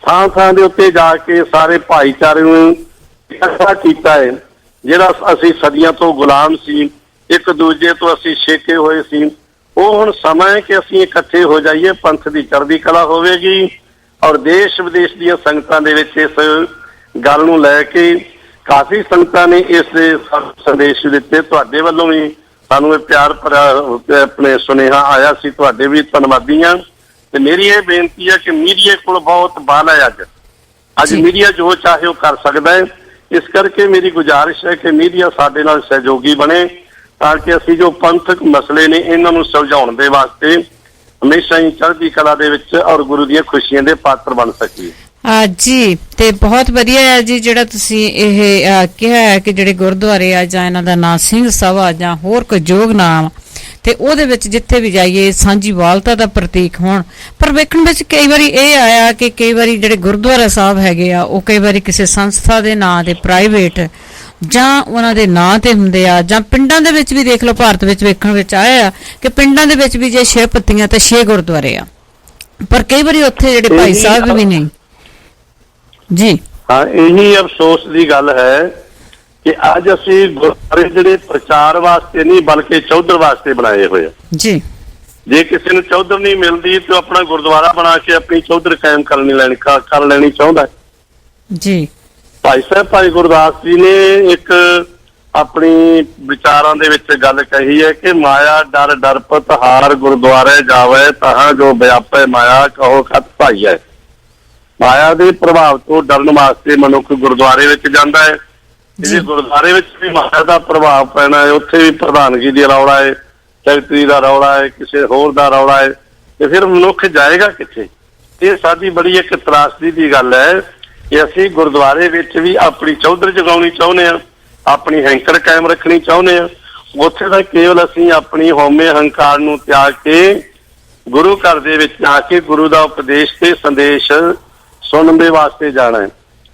ਥਾਂ ਥਾਂ ਦੇ ਉੱਤੇ ਜਾ ਕੇ ਸਾਰੇ ਭਾਈਚਾਰੇ ਨੂੰ ਇਕੱਠਾ ਕੀਤਾ ਹੈ। ਜਿਹੜਾ ਅਸੀਂ ਸਦੀਆਂ ਤੋਂ ਗੁਲਾਮ ਸੀ, ਇੱਕ ਦੂਜੇ ਤੋਂ ਅਸੀਂ ਛੇਕੇ ਹੋਏ ਸੀ, ਉਹ ਹੁਣ ਸਮਾਂ ਹੈ ਕਿ ਅਸੀਂ ਇਕੱਠੇ ਹੋ ਜਾਈਏ, ਪੰਥ ਦੀ ਚੜ੍ਹਦੀ ਕਲਾ ਹੋਵੇਗੀ। ਔਰ ਦੇਸ਼ ਵਿਦੇਸ਼ ਦੀਆਂ ਸੰਗਤਾਂ ਦੇ ਵਿੱਚ ਇਸ ਗੱਲ ਨੂੰ ਲੈ ਕੇ ਕਾਫੀ ਸੰਗਤਾਂ ਨੇ ਇਸ ਸੰਦੇਸ਼ ਦਿੱਤੇ। ਤੁਹਾਡੇ ਵੱਲੋਂ ਵੀ ਸਾਨੂੰ ਇਹ ਪਿਆਰ ਭਰਿਆ ਆਪਣੇ ਸੁਨੇਹਾ ਆਇਆ ਸੀ, ਤੁਹਾਡੇ ਵੀ ਧੰਨਵਾਦੀ ਹਾਂ। ਤੇ ਮੇਰੀ ਇਹ ਬੇਨਤੀ ਹੈ ਕਿ ਮੀਡੀਆ ਕੋਲ ਬਹੁਤ ਬਲ ਹੈ। ਅੱਜ ਮੀਡੀਆ ਜੋ ਚਾਹੇ ਉਹ ਕਰ ਸਕਦਾ ਹੈ। ਇਸ ਕਰਕੇ ਮੇਰੀ ਗੁਜ਼ਾਰਿਸ਼ ਹੈ ਕਿ ਮੀਡੀਆ ਸਾਡੇ ਨਾਲ ਸਹਿਯੋਗੀ ਬਣੇ, ਤਾਂ ਕਿ ਅਸੀਂ ਜੋ ਪੰਥਕ ਮਸਲੇ ਨੇ ਇਹਨਾਂ ਨੂੰ ਸੁਲਝਾਉਣ ਦੇ ਵਾਸਤੇ ਹਮੇਸ਼ਾ ਹੀ ਚੜ੍ਹਦੀ ਕਲਾ ਦੇ ਵਿੱਚ ਔਰ ਗੁਰੂ ਦੀਆਂ ਖੁਸ਼ੀਆਂ ਦੇ ਪਾਤਰ ਬਣ ਸਕੀਏ। ਜੀ ਤੇ ਬਹੁਤ ਵਧੀਆ ਹੈ ਜੀ ਜਿਹੜਾ ਤੁਸੀਂ ਇਹ ਕਿਹਾ ਹੈ ਕਿ ਜਿਹੜੇ ਗੁਰਦੁਆਰੇ ਆ ਜਾਂ ਇਹਨਾਂ ਦਾ ਨਾਂ ਸਿੰਘ ਸਭਾ ਜਾਂ ਹੋਰ ਕੋਈ ਯੋਗ ਨਾਮ ਤੇ ਉਹਦੇ ਵਿੱਚ ਜਿੱਥੇ ਵੀ ਜਾਈਏ ਸਾਂਝੀ ਵਾਲਤਾ ਦਾ ਪ੍ਰਤੀਕ ਹੋਣ। ਪਰ ਵੇਖਣ ਵਿੱਚ ਕਈ ਵਾਰੀ ਇਹ ਆਇਆ ਕਿ ਕਈ ਵਾਰੀ ਜਿਹੜੇ ਗੁਰਦੁਆਰਾ ਸਾਹਿਬ ਹੈਗੇ ਆ ਉਹ ਕਈ ਵਾਰੀ ਕਿਸੇ ਸੰਸਥਾ ਦੇ ਨਾਂ ਦੇ ਪ੍ਰਾਈਵੇਟ ਜਾਂ ਉਹਨਾਂ ਦੇ ਨਾਂ ਤੇ ਹੁੰਦੇ ਆ, ਜਾਂ ਪਿੰਡਾਂ ਦੇ ਵਿੱਚ ਵੀ ਦੇਖ ਲਓ, ਭਾਰਤ ਵਿੱਚ ਵੇਖਣ ਵਿੱਚ ਆਇਆ ਕਿ ਪਿੰਡਾਂ ਦੇ ਵਿੱਚ ਵੀ ਜੇ 6 ਪੱਤੀਆਂ ਤੇ 6 ਗੁਰਦੁਆਰੇ ਆ, ਪਰ ਕਈ ਵਾਰੀ ਉੱਥੇ ਜਿਹੜੇ ਭਾਈ ਸਾਹਿਬ ਵੀ ਨਹੀਂ ਜੀ। ਹਾਂ, ਇਹੀ ਅਫਸੋਸ ਦੀ ਗੱਲ ਹੈ ਕਿ ਅੱਜ ਅਸੀਂ ਗੁਰਦੁਆਰੇ ਜਿਹੜੇ ਪ੍ਰਚਾਰ ਵਾਸਤੇ ਨਹੀਂ ਬਲਕਿ ਚੌਧਰ ਵਾਸਤੇ ਬਣਾਏ ਹੋਏ ਆ ਜੀ। ਜੇ ਕਿਸੇ ਨੂੰ ਚੌਧਰ ਨਹੀਂ ਮਿਲਦੀ ਤਾਂ ਆਪਣਾ ਗੁਰਦੁਆਰਾ ਬਣਾ ਕੇ ਆਪਣੀ ਚੌਧਰ ਕਾਇਮ ਕਰ ਲੈਣੀ ਚਾਹੁੰਦਾ ਜੀ। ਭਾਈ ਸਾਹਿਬ ਭਾਈ ਗੁਰਦਾਸ ਜੀ ਨੇ ਇੱਕ ਆਪਣੀ ਵਿਚਾਰਾਂ ਦੇ ਵਿੱਚ ਗੱਲ ਕਹੀ ਹੈ ਕਿ ਮਾਇਆ ਡਰ ਡਰਪਤ ਹਾਰ ਗੁਰਦੁਆਰੇ ਜਾਵੇ ਤਾਂ ਜੋ ਵਿਆਪੇ ਮਾਇਆ ਕਹੋ ਖਤ ਭਾਈ ਹੈ। ਮਾਇਆ ਦੇ ਪ੍ਰਭਾਵ ਤੋਂ ਡਰਨ ਵਾਸਤੇ ਮਨੁੱਖ ਗੁਰਦੁਆਰੇ ਵਿੱਚ ਜਾਂਦਾ ਹੈ। ਜੇ ਗੁਰਦੁਆਰੇ ਵਿੱਚ ਵੀ ਮਾਇਆ ਦਾ ਪ੍ਰਭਾਵ ਪੈਣਾ ਹੈ, ਉੱਥੇ ਵੀ ਪ੍ਰਧਾਨਗੀ ਦੀ ਰੌਲਾ ਹੈ, ਸੈਕਟਰੀ ਦਾ ਰੌਲਾ ਹੈ, ਕਿਸੇ ਹੋਰ ਦਾ ਰੌਲਾ ਹੈ, ਤੇ ਫਿਰ ਮਨੁੱਖ ਜਾਏਗਾ ਕਿੱਥੇ? ਇਹ ਸਾਡੀ ਬੜੀ ਇੱਕ ਤਰਾਸਦੀ ਦੀ ਗੱਲ ਹੈ ਕਿ ਅਸੀਂ ਗੁਰਦੁਆਰੇ ਵਿੱਚ ਵੀ ਆਪਣੀ ਚੌਧਰ ਜਗਾਉਣੀ ਚਾਹੁੰਦੇ ਹਾਂ, ਆਪਣੀ ਹੈਂਕੜ ਕਾਇਮ ਰੱਖਣੀ ਚਾਹੁੰਦੇ ਹਾਂ। ਉੱਥੇ ਤਾਂ ਕੇਵਲ ਅਸੀਂ ਆਪਣੀ ਹਉਮੈ ਹੰਕਾਰ ਨੂੰ ਤਿਆਗ ਕੇ ਗੁਰੂ ਘਰ ਦੇ ਵਿੱਚ ਆ ਕੇ ਗੁਰੂ ਦਾ ਉਪਦੇਸ਼ ਤੇ ਸੰਦੇਸ਼ ਸੁਣਨ ਦੇ ਵਾਸਤੇ ਜਾਣਾ ਹੈ।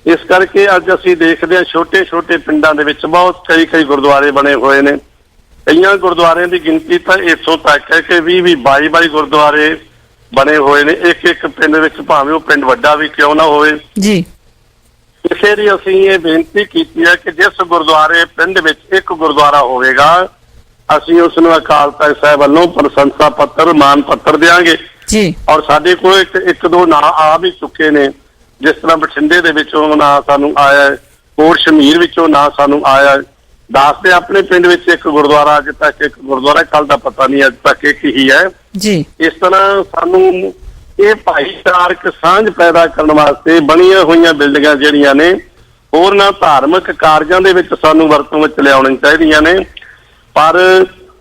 ਇਸ ਕਰਕੇ ਅੱਜ ਅਸੀਂ ਦੇਖਦੇ ਹਾਂ ਛੋਟੇ ਛੋਟੇ ਪਿੰਡਾਂ ਦੇ ਵਿੱਚ ਬਹੁਤ ਕਈ ਗੁਰਦੁਆਰੇ ਬਣੇ ਹੋਏ ਨੇ। ਕਈਆਂ ਗੁਰਦੁਆਰਿਆਂ ਦੀ ਗਿਣਤੀ ਤਾਂ ਇੱਥੋਂ ਤੱਕ ਹੈ ਕਿ 20-22 ਗੁਰਦੁਆਰੇ ਬਣੇ ਹੋਏ ਨੇ ਇੱਕ ਪਿੰਡ ਵਿੱਚ, ਭਾਵੇਂ ਉਹ ਪਿੰਡ ਵੱਡਾ ਵੀ ਕਿਉਂ ਨਾ ਹੋਵੇ ਜੀ। ਇਸੇ ਲਈ ਅਸੀਂ ਇਹ ਬੇਨਤੀ ਕੀਤੀ ਹੈ ਕਿ ਜਿਸ ਗੁਰਦੁਆਰੇ ਪਿੰਡ ਵਿੱਚ ਇੱਕ ਗੁਰਦੁਆਰਾ ਹੋਵੇਗਾ ਅਸੀਂ ਉਸ ਨੂੰ ਅਕਾਲ ਤਖ਼ਤ ਸਾਹਿਬ ਵੱਲੋਂ ਪ੍ਰਸ਼ੰਸਾ ਪੱਤਰ ਮਾਨ ਪੱਤਰ ਦਿਆਂਗੇ ਜੀ। ਔਰ ਸਾਡੇ ਕੋਲ ਇੱਕ ਦੋ ਨਾਂ ਆ ਵੀ ਚੁੱਕੇ ਨੇ, ਜਿਸ ਤਰ੍ਹਾਂ ਬਠਿੰਡੇ ਦੇ ਵਿੱਚੋਂ ਨਾਂ ਸਾਨੂੰ ਆਇਆ, ਕੋਟ ਸ਼ਮੀਰ ਵਿੱਚੋਂ ਨਾਂ ਸਾਨੂੰ ਆਇਆ। ਦਾਸ ਦੇ ਆਪਣੇ ਪਿੰਡ ਵਿੱਚ ਇੱਕ ਗੁਰਦੁਆਰਾ, ਅੱਜ ਤੱਕ ਇੱਕ ਗੁਰਦੁਆਰਾ, ਕੱਲ ਦਾ ਪਤਾ ਨਹੀਂ, ਅੱਜ ਤੱਕ ਇੱਕ ਹੀ ਹੈ ਜੀ। ਇਸ ਤਰ੍ਹਾਂ ਸਾਨੂੰ ਇਹ ਭਾਈਚਾਰਕ ਸਾਂਝ ਪੈਦਾ ਕਰਨ ਵਾਸਤੇ ਬਣੀਆਂ ਹੋਈਆਂ ਬਿਲਡਿੰਗਾਂ ਜਿਹੜੀਆਂ ਨੇ ਹੋਰਨਾਂ ਧਾਰਮਿਕ ਕਾਰਜਾਂ ਦੇ ਵਿੱਚ ਸਾਨੂੰ ਵਰਤੋਂ ਵਿੱਚ ਲਿਆਉਣੀਆਂ ਚਾਹੀਦੀਆਂ ਨੇ। ਪਰ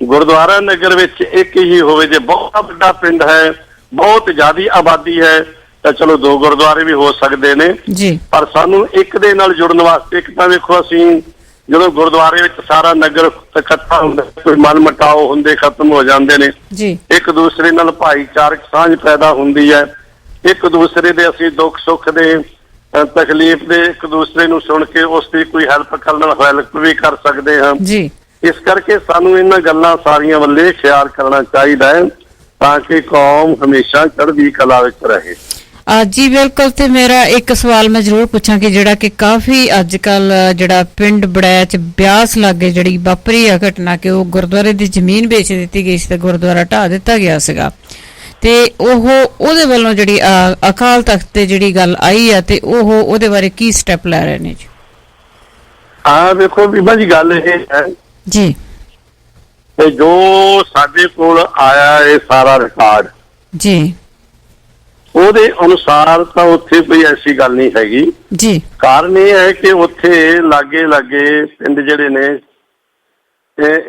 ਗੁਰਦੁਆਰਾ ਨਗਰ ਵਿੱਚ ਇੱਕ ਹੀ ਹੋਵੇ। ਜੇ ਬਹੁਤ ਵੱਡਾ ਪਿੰਡ ਹੈ, ਬਹੁਤ ਜ਼ਿਆਦੀ ਆਬਾਦੀ ਹੈ, ਤਾਂ ਚਲੋ 2 ਗੁਰਦੁਆਰੇ ਵੀ ਹੋ ਸਕਦੇ ਨੇ ਜੀ। ਪਰ ਸਾਨੂੰ ਇੱਕ ਦੇ ਨਾਲ ਜੁੜਨ ਵਾਸਤੇ, ਇੱਕ ਤਾਂ ਵੇਖੋ ਅਸੀਂ ਜਦੋਂ ਗੁਰਦੁਆਰੇ ਵਿੱਚ ਸਾਰਾ ਨਗਰ ਇਕੱਠਾ ਹੁੰਦਾ, ਕੋਈ ਮਨ ਮਟਾਓ ਹੁੰਦੇ ਖਤਮ ਹੋ ਜਾਂਦੇ ਨੇ ਜੀ। ਇੱਕ ਦੂਸਰੇ ਨਾਲ ਭਾਈਚਾਰਕ ਸਾਂਝ ਪੈਦਾ ਹੁੰਦੀ ਹੈ। ਇੱਕ ਦੂਸਰੇ ਦੇ ਅਸੀਂ ਦੁੱਖ ਸੁੱਖ ਦੇ ਤਕਲੀਫ ਦੇ ਇੱਕ ਦੂਸਰੇ ਨੂੰ ਸੁਣ ਕੇ ਉਸ ਦੀ ਕੋਈ ਹੈਲਪ ਵੀ ਕਰ ਸਕਦੇ ਹਾਂ ਜੀ। ਇਸ ਕਰਕੇ ਸਾਨੂੰ ਇਹਨਾਂ ਗੱਲਾਂ ਸਾਰੀਆਂ ਵੱਲੇ ਖਿਆਲ ਕਰਨਾ ਚਾਹੀਦਾ ਹੈ ਤਾਂ ਕਿ ਕੌਮ ਹਮੇਸ਼ਾ ਚੜ੍ਹਦੀ ਕਲਾ ਵਿੱਚ ਰਹੇ। ਜੀ ਬਿਲਕੁਲ। ਤੇ ਮੇਰਾ ਇੱਕ ਸਵਾਲ ਮੈਂ ਜ਼ਰੂਰ ਪੁੱਛਾਂ ਕਿ ਜਿਹੜਾ ਕਿ ਕਾਫੀ ਅੱਜ ਕੱਲ ਜਿਹੜਾ ਪਿੰਡ ਬੜੈਚ ਬਿਆਸ ਲਾਗੇ ਜਿਹੜੀ ਵਾਪਰੀ ਆ ਘਟਨਾ ਕਿ ਉਹ ਗੁਰਦੁਆਰੇ ਦੀ ਜ਼ਮੀਨ ਵੇਚ ਦਿੱਤੀ ਗਈ ਸੀ ਤੇ ਗੁਰਦੁਆਰਾ ਢਾਹ ਦਿੱਤਾ ਗਿਆ ਸੀਗਾ, ਤੇ ਉਹਦੇ ਵੱਲੋਂ ਜਿਹੜੀ ਅਕਾਲ ਤਖ਼ਤ ਤੇ ਜਿਹੜੀ ਗੱਲ ਆਈ ਆ ਤੇ ਉਹਦੇ ਬਾਰੇ ਕੀ ਸਟੈਪ ਲੈ ਰਹੇ ਨੇ ਜੀ? ਵੇਖੋ ਬੀਬਾ ਜੀ, ਗੱਲ ਇਹ ਹੈ ਜੀ ਤੇ ਜੋ ਸਾਡੇ ਕੋਲ ਆਇਆ ਇਹ ਸਾਰਾ ਰਿਕਾਰਡ ਜੀ, ਉਹਦੇ ਅਨੁਸਾਰ ਤਾਂ ਉੱਥੇ ਕੋਈ ਐਸੀ ਗੱਲ ਨਹੀਂ ਹੈਗੀ ਜੀ। ਕਾਰਨ ਇਹ ਹੈ ਕਿ ਉੱਥੇ ਲਾਗੇ ਪਿੰਡ ਜਿਹੜੇ ਨੇ,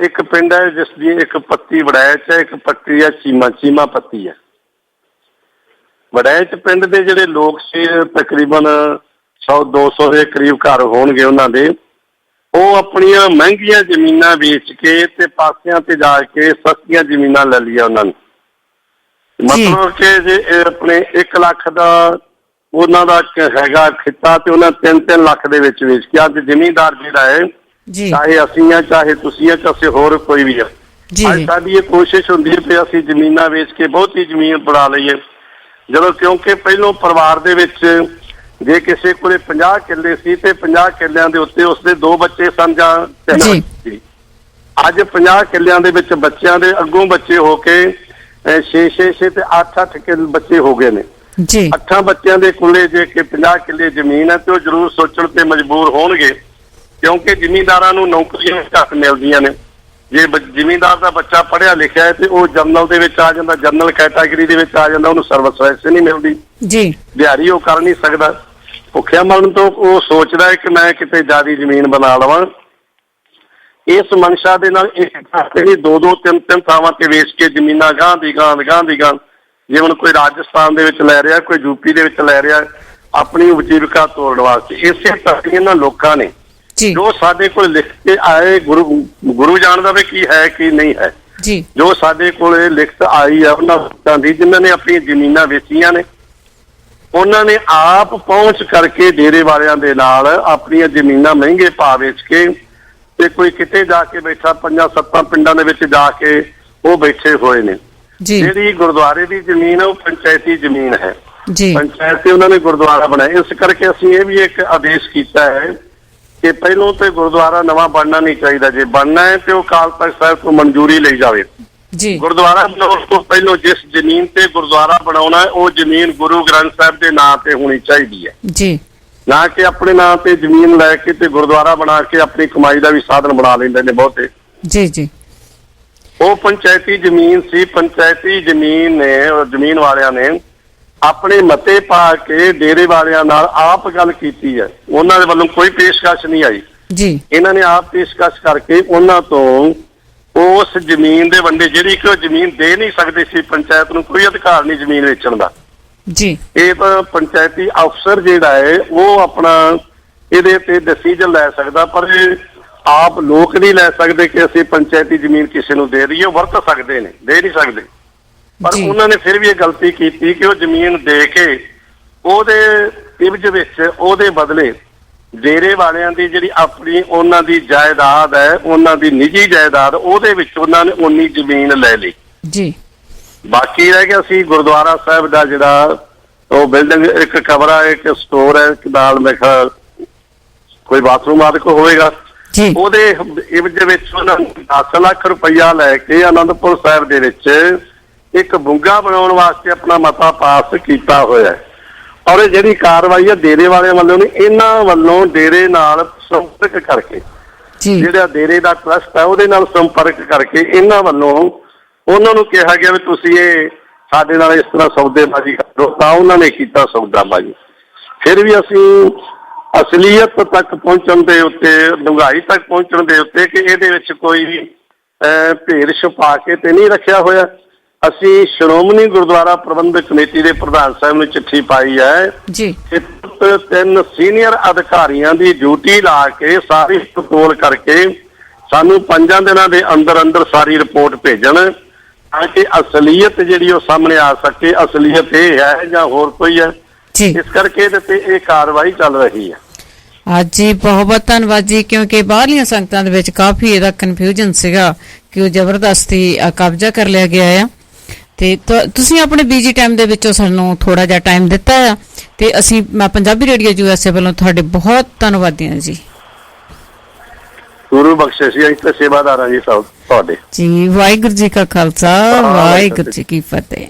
ਇੱਕ ਪਿੰਡ ਹੈ ਜਿਸ ਦੀ ਇੱਕ ਪੱਤੀ ਵੜੈਚ ਹੈ, ਇੱਕ ਪੱਤੀ ਹੈ ਚੀਮਾ ਪੱਤੀ ਹੈ। ਵੜੈਚ ਪਿੰਡ ਦੇ ਜਿਹੜੇ ਲੋਕ ਸੀ ਤਕਰੀਬਨ 100-200 ਦੇ ਕਰੀਬ ਘਰ ਹੋਣਗੇ ਉਹਨਾਂ ਦੇ, ਉਹ ਆਪਣੀਆਂ ਮਹਿੰਗੀਆਂ ਜ਼ਮੀਨਾਂ ਵੇਚ ਕੇ ਤੇ ਪਾਸਿਆਂ ਤੇ ਜਾ ਕੇ ਸਸਤੀਆਂ ਜ਼ਮੀਨਾਂ ਲੈ ਲਈਆਂ ਉਹਨਾਂ ਨੇ। ਮਤਲਬ ਕਿ ਜੇ ਆਪਣੇ 1 ਲੱਖ ਦਾ ਉਹਨਾਂ ਦਾ ਹੈਗਾ ਖਿੱਤਾ ਤੇ ਉਹਨਾਂ 3-3 ਲੱਖ ਦੇ ਵਿੱਚ ਵੇਚ ਕੇ ਅੱਜ ਜ਼ਿਮੀਂਦਾਰ ਜਿਹੜਾ ਹੈ, ਚਾਹੇ ਅਸੀਂ ਆ ਚਾਹੇ ਤੁਸੀਂ ਆ ਚਾਹੇ ਹੋਰ ਕੋਈ ਵੀ ਆ, ਅੱਜ ਸਾਡੀ ਇਹ ਕੋਸ਼ਿਸ਼ ਹੁੰਦੀ ਹੈ ਕਿ ਅਸੀਂ ਜ਼ਮੀਨਾਂ ਵੇਚ ਕੇ ਬਹੁਤੀ ਜ਼ਮੀਨ ਬਣਾ ਲਈਏ। ਜਦੋਂ ਕਿਉਂਕਿ ਪਹਿਲੋਂ ਪਰਿਵਾਰ ਦੇ ਵਿੱਚ ਜੇ ਕਿਸੇ ਕੋਲੇ 50 ਕਿੱਲੇ ਸੀ ਤੇ 50 ਕਿੱਲਿਆਂ ਦੇ ਉੱਤੇ ਉਸਦੇ 2 ਬੱਚੇ ਸਨ ਜਾਂ 3 ਬੱਚੇ। ਅੱਜ 50 ਕਿੱਲਿਆਂ ਦੇ ਵਿੱਚ ਬੱਚਿਆਂ ਦੇ ਅੱਗੋਂ ਬੱਚੇ ਹੋ ਕੇ 6 ਤੇ 8 ਕਿੱਲੇ ਬੱਚੇ ਹੋ ਗਏ ਨੇ ਜੀ। 8 ਬੱਚਿਆਂ ਦੇ ਕੋਲੇ ਜੇ ਕਿ 50 ਕਿੱਲੇ ਜ਼ਮੀਨ ਹੈ ਤੇ ਉਹ ਜ਼ਰੂਰ ਸੋਚਣ ਤੇ ਮਜਬੂਰ ਹੋਣਗੇ, ਕਿਉਂਕਿ ਜ਼ਿਮੀਂਦਾਰਾਂ ਨੂੰ ਨੌਕਰੀਆਂ ਘੱਟ ਮਿਲਦੀਆਂ ਨੇ। ਜੇ ਜ਼ਿਮੀਂਦਾਰ ਦਾ ਬੱਚਾ ਪੜ੍ਹਿਆ ਲਿਖਿਆ ਹੈ ਤੇ ਉਹ ਜਨਰਲ ਦੇ ਵਿੱਚ ਆ ਜਾਂਦਾ, ਜਨਰਲ ਕੈਟਾਗਰੀ ਦੇ ਵਿੱਚ ਆ ਜਾਂਦਾ, ਉਹਨੂੰ ਸਰਵਿਸ ਵੈਸੇ ਨਹੀਂ ਮਿਲਦੀ ਜੀ, ਦਿਹਾੜੀ ਉਹ ਕਰ ਨਹੀਂ ਸਕਦਾ। ਭੁੱਖਿਆ ਮਰਨ ਤੋਂ ਉਹ ਸੋਚਦਾ ਹੈ ਕਿ ਮੈਂ ਕਿਤੇ ਜ਼ਿਆਦਾ ਜ਼ਮੀਨ ਬਣਾ ਲਵਾਂ। ਇਸ ਮਨਸ਼ਾ ਦੇ ਨਾਲ ਇੱਕ ਥਾਂ 2-2, 3-3 ਥਾਵਾਂ ਤੇ ਵੇਚ ਕੇ ਜ਼ਮੀਨਾਂ ਗਾਂਹ ਦੀ ਗਾਂਹ ਜਿਵੇਂ ਹੁਣ ਕੋਈ ਰਾਜਸਥਾਨ ਦੇ ਵਿੱਚ ਲੈ ਰਿਹਾ, ਕੋਈ ਯੂਪੀ ਦੇ ਵਿੱਚ ਲੈ ਰਿਹਾ, ਆਪਣੀ ਉਪਜੀਵਿਕਾ ਤੋੜਨ ਵਾਸਤੇ। ਇਸੇ ਤਰ੍ਹਾਂ ਇਹਨਾਂ ਲੋਕਾਂ ਨੇ ਜੀ ਜੋ ਸਾਡੇ ਕੋਲ ਲਿਖ ਕੇ ਆਏ, ਗੁਰੂ ਜਾਣਦਾ ਵੀ ਕੀ ਹੈ ਕੀ ਨਹੀਂ ਹੈ, ਜੀ ਜੋ ਸਾਡੇ ਕੋਲ ਲਿਖਤ ਆਈ ਆ ਉਹਨਾਂ ਲੋਕਾਂ ਦੀ ਜਿਨ੍ਹਾਂ ਨੇ ਆਪਣੀਆਂ ਜ਼ਮੀਨਾਂ ਵੇਚੀਆਂ ਨੇ, ਉਹਨਾਂ ਨੇ ਆਪ ਪਹੁੰਚ ਕਰਕੇ ਡੇਰੇ ਵਾਲਿਆਂ ਦੇ ਨਾਲ ਆਪਣੀਆਂ ਜ਼ਮੀਨਾਂ ਮਹਿੰਗੇ ਭਾਅ ਵੇਚ ਕੇ, ਤੇ ਕੋਈ ਕਿਤੇ ਜਾ ਕੇ ਬੈਠਾ 5-7 ਪਿੰਡਾਂ ਦੇ ਵਿੱਚ ਜਾ ਕੇ ਉਹ ਬੈਠੇ ਹੋਏ ਨੇ। ਜੀ ਜਿਹੜੀ ਗੁਰਦੁਆਰੇ ਦੀ ਜ਼ਮੀਨ ਹੈ ਉਹ ਪੰਚਾਇਤੀ ਜ਼ਮੀਨ ਹੈ, ਜੀ ਪੰਚਾਇਤ ਤੇ ਉਹਨਾਂ ਨੇ ਗੁਰਦੁਆਰਾ ਬਣਾਇਆ। ਇਸ ਕਰਕੇ ਅਸੀਂ ਇਹ ਵੀ ਇੱਕ ਆਦੇਸ਼ ਕੀਤਾ ਹੈ ਕਿ ਪਹਿਲੋਂ ਤੇ ਗੁਰਦੁਆਰਾ ਨਵਾਂ ਬਣਨਾ ਨਹੀਂ ਚਾਹੀਦਾ। ਜੇ ਬਣਨਾ ਹੈ ਤੇ ਉਹ ਅਕਾਲ ਤਖ਼ਤ ਸਾਹਿਬ ਤੋਂ ਮਨਜ਼ੂਰੀ ਲਈ ਜਾਵੇ। ਜੀ ਗੁਰਦੁਆਰਾ ਬਣਾਉਣ ਤੋਂ ਪਹਿਲੋਂ ਜਿਸ ਜ਼ਮੀਨ ਤੇ ਗੁਰਦੁਆਰਾ ਬਣਾਉਣਾ ਹੈ ਉਹ ਜ਼ਮੀਨ ਗੁਰੂ ਗ੍ਰੰਥ ਸਾਹਿਬ ਦੇ ਨਾਂ ਤੇ ਹੋਣੀ ਚਾਹੀਦੀ ਹੈ, ਜੀ ਨਾ ਕਿ ਆਪਣੇ ਨਾਂ ਤੇ ਜ਼ਮੀਨ ਲੈ ਕੇ ਤੇ ਗੁਰਦੁਆਰਾ ਬਣਾ ਕੇ ਆਪਣੀ ਕਮਾਈ ਦਾ ਵੀ ਸਾਧਨ ਬਣਾ ਲੈਂਦੇ ਨੇ ਬਹੁਤੇ। ਜੀ ਜੀ ਉਹ ਪੰਚਾਇਤੀ ਜ਼ਮੀਨ ਸੀ। ਪੰਚਾਇਤੀ ਜ਼ਮੀਨ ਨੇ, ਜ਼ਮੀਨ ਵਾਲਿਆਂ ਨੇ ਆਪਣੇ ਮਤੇ ਪਾ ਕੇ ਡੇਰੇ ਵਾਲਿਆਂ ਨਾਲ ਆਪ ਗੱਲ ਕੀਤੀ ਹੈ। ਉਹਨਾਂ ਦੇ ਵੱਲੋਂ ਕੋਈ ਪੇਸ਼ਕਸ਼ ਨਹੀਂ ਆਈ, ਜੀ ਇਹਨਾਂ ਨੇ ਆਪ ਪੇਸ਼ਕਸ਼ ਕਰਕੇ ਉਹਨਾਂ ਤੋਂ ਉਸ ਜ਼ਮੀਨ ਦੇ ਵੰਡੇ, ਜਿਹੜੀ ਕਿ ਉਹ ਜ਼ਮੀਨ ਦੇ ਨਹੀਂ ਸਕਦੇ ਸੀ। ਪੰਚਾਇਤ ਨੂੰ ਕੋਈ ਅਧਿਕਾਰ ਨਹੀਂ ਜ਼ਮੀਨ ਵੇਚਣ ਦਾ। ਜੀ ਇਹ ਤਾਂ ਪੰਚਾਇਤੀ ਅਫਸਰ ਜਿਹੜਾ ਹੈ ਉਹ ਆਪਣਾ ਇਹਦੇ ਤੇ ਡਿਸੀਜਨ ਲੈ ਸਕਦਾ, ਪਰ ਇਹ ਆਪ ਲੋਕ ਨਹੀਂ ਲੈ ਸਕਦੇ ਕਿ ਅਸੀਂ ਪੰਚਾਇਤੀ ਜ਼ਮੀਨ ਕਿਸੇ ਨੂੰ ਦੇ ਦਈਏ। ਉਹ ਵਰਤ ਸਕਦੇ ਨੇ, ਦੇ ਨਹੀਂ ਸਕਦੇ। ਪਰ ਜੀ। ਉਹਨਾਂ ਨੇ ਫਿਰ ਵੀ ਇਹ ਗਲਤੀ ਕੀਤੀ ਕਿ ਉਹ ਜ਼ਮੀਨ ਦੇ ਕੇ ਉਹਦੇ ਇਵਜ਼ ਵਿੱਚ ਉਹਦੇ ਬਦਲੇ ਡੇਰੇ ਵਾਲਿਆਂ ਦੀ ਜਿਹੜੀ ਆਪਣੀ ਉਹਨਾਂ ਦੀ ਜਾਇਦਾਦ ਹੈ, ਉਹਨਾਂ ਦੀ ਨਿੱਜੀ ਜਾਇਦਾਦ, ਉਹਦੇ ਵਿੱਚ ਉਹਨਾਂ ਨੇ ਉਨੀ ਜ਼ਮੀਨ ਲੈ ਲਈ। ਜੀ ਬਾਕੀ ਰਹਿ ਗਿਆ ਸੀ ਗੁਰਦੁਆਰਾ ਸਾਹਿਬ ਦਾ ਜਿਹੜਾ ਉਹ ਬਿਲਡਿੰਗ, ਇੱਕ ਕਮਰਾ, ਇੱਕ ਸਟੋਰ ਹੈ, ਇੱਕ ਨਾਲ ਮੇਰੇ ਖਿਆਲ ਕੋਈ ਬਾਥਰੂਮ ਆਦਿ ਕੋ ਹੋਵੇਗਾ। ਜੀ ਉਹਦੇ ਇਵਜ਼ ਵਿੱਚ ਉਹਨਾਂ ਨੇ 10 ਲੱਖ ਰੁਪਈਆ ਲੈ ਕੇ ਆਨੰਦਪੁਰ ਸਾਹਿਬ ਦੇ ਵਿੱਚ ਇੱਕ ਬੁੰਗਾ ਬਣਾਉਣ ਵਾਸਤੇ ਆਪਣਾ ਮਤਾ ਪਾਸ ਕੀਤਾ ਹੋਇਆ ਹੈ। ਔਰ ਇਹ ਜਿਹੜੀ ਕਾਰਵਾਈ ਹੈ ਡੇਰੇ ਵਾਲਿਆਂ ਵੱਲੋਂ ਨਹੀਂ, ਇਹਨਾਂ ਵੱਲੋਂ ਡੇਰੇ ਨਾਲ ਸੰਪਰਕ ਕਰਕੇ, ਜੀ ਜਿਹੜਾ ਡੇਰੇ ਦਾ ਟਰਸਟ ਹੈ ਉਹਦੇ ਨਾਲ ਸੰਪਰਕ ਕਰਕੇ ਇਹਨਾਂ ਵੱਲੋਂ ਉਹਨਾਂ ਨੂੰ ਕਿਹਾ ਗਿਆ ਵੀ ਤੁਸੀਂ ਇਹ ਸਾਡੇ ਨਾਲ ਇਸ ਤਰ੍ਹਾਂ ਸੌਦੇਬਾਜ਼ੀ ਕਰੋ, ਤਾਂ ਉਹਨਾਂ ਨੇ ਕੀਤਾ ਸੌਦਾਬਾਜ਼ੀ। ਫਿਰ ਵੀ ਅਸੀਂ ਅਸਲੀਅਤ ਤੱਕ ਪਹੁੰਚਣ ਦੇ ਉੱਤੇ, ਡੂੰਘਾਈ ਤੱਕ ਪਹੁੰਚਣ ਦੇ ਉੱਤੇ ਕਿ ਇਹਦੇ ਵਿੱਚ ਕੋਈ ਭੇਦ ਛੁਪਾ ਕੇ ਤੇ ਨਹੀਂ ਰੱਖਿਆ ਹੋਇਆ। ਅਸੀਂ ਸ਼੍ਰੋਮਣੀ ਗੁਰਦੁਆਰਾ ਪ੍ਰਬੰਧਕ ਕਮੇਟੀ ਦੇ ਪ੍ਰਧਾਨ ਸਾਹਿਬ ਨੂੰ ਚਿੱਠੀ ਪਾਈ ਹੈ ਜੀ ਕਿ 3 ਸੀਨੀਅਰ ਅਧਿਕਾਰੀਆਂ ਦੀ ਡਿਊਟੀ ਲਾ ਕੇ ਸਾਰੀ ਪੜਤਾਲ ਕਰਕੇ ਸਾਨੂੰ 5 ਦਿਨਾਂ ਦੇ ਅੰਦਰ ਅੰਦਰ ਸਾਰੀ ਰਿਪੋਰਟ ਭੇਜਣ, ਤਾਂ ਕਿ ਅਸਲੀਅਤ ਜਿਹੜੀ ਉਹ ਸਾਹਮਣੇ ਆ ਸਕੇ। ਅਸਲੀਅਤ ਇਹ ਹੈ ਜਾਂ ਹੋਰ ਕੋਈ ਹੈ, ਜੀ ਇਸ ਕਰਕੇ ਇਹਦੇ ਤੇ ਇਹ ਕਾਰਵਾਈ ਚੱਲ ਰਹੀ ਹੈ। ਅੱਜ ਜੀ ਬਹੁਤ ਬਹੁਤ ਧੰਨਵਾਦ ਜੀ, ਕਿਉਂਕਿ ਬਾਹਰਲੀਆਂ ਸੰਗਤਾਂ ਦੇ ਵਿੱਚ ਕਾਫੀ ਇਹਦਾ ਕਨਫਿਊਜ਼ਨ ਸੀਗਾ ਕਿ ਉਹ ਜ਼ਬਰਦਸਤੀ ਕਬਜ਼ਾ ਕਰ ਲਿਆ ਗਿਆ ਆ। ਤੇ ਤੁਸੀਂ ਆਪਣੇ ਬੀਜੀ ਟਾਈਮ ਦੇ ਵਿੱਚੋਂ ਸਾਨੂੰ ਥੋੜਾ ਜਿਹਾ ਟਾਈਮ ਦਿੱਤਾ ਆ, ਤੇ ਅਸੀਂ ਮੈਂ ਪੰਜਾਬੀ ਰੇਡੀਓ USA ਵੱਲੋਂ ਤੁਹਾਡੇ ਬਹੁਤ ਧੰਨਵਾਦੀ ਹਾਂ ਜੀ। ਗੁਰੂ ਬਖਸ਼ੇ ਸੀ, ਅਸੀਂ ਤਾਂ ਸੇਵਾਦਾਰ ਹਾਂ ਜੀ ਸਭ ਤੁਹਾਡੇ। ਜੀ ਵਾਹਿਗੁਰੂ ਜੀ ਕਾ ਖਾਲਸਾ, ਵਾਹਿਗੁਰੂ ਜੀ ਕੀ ਫਤਿਹ।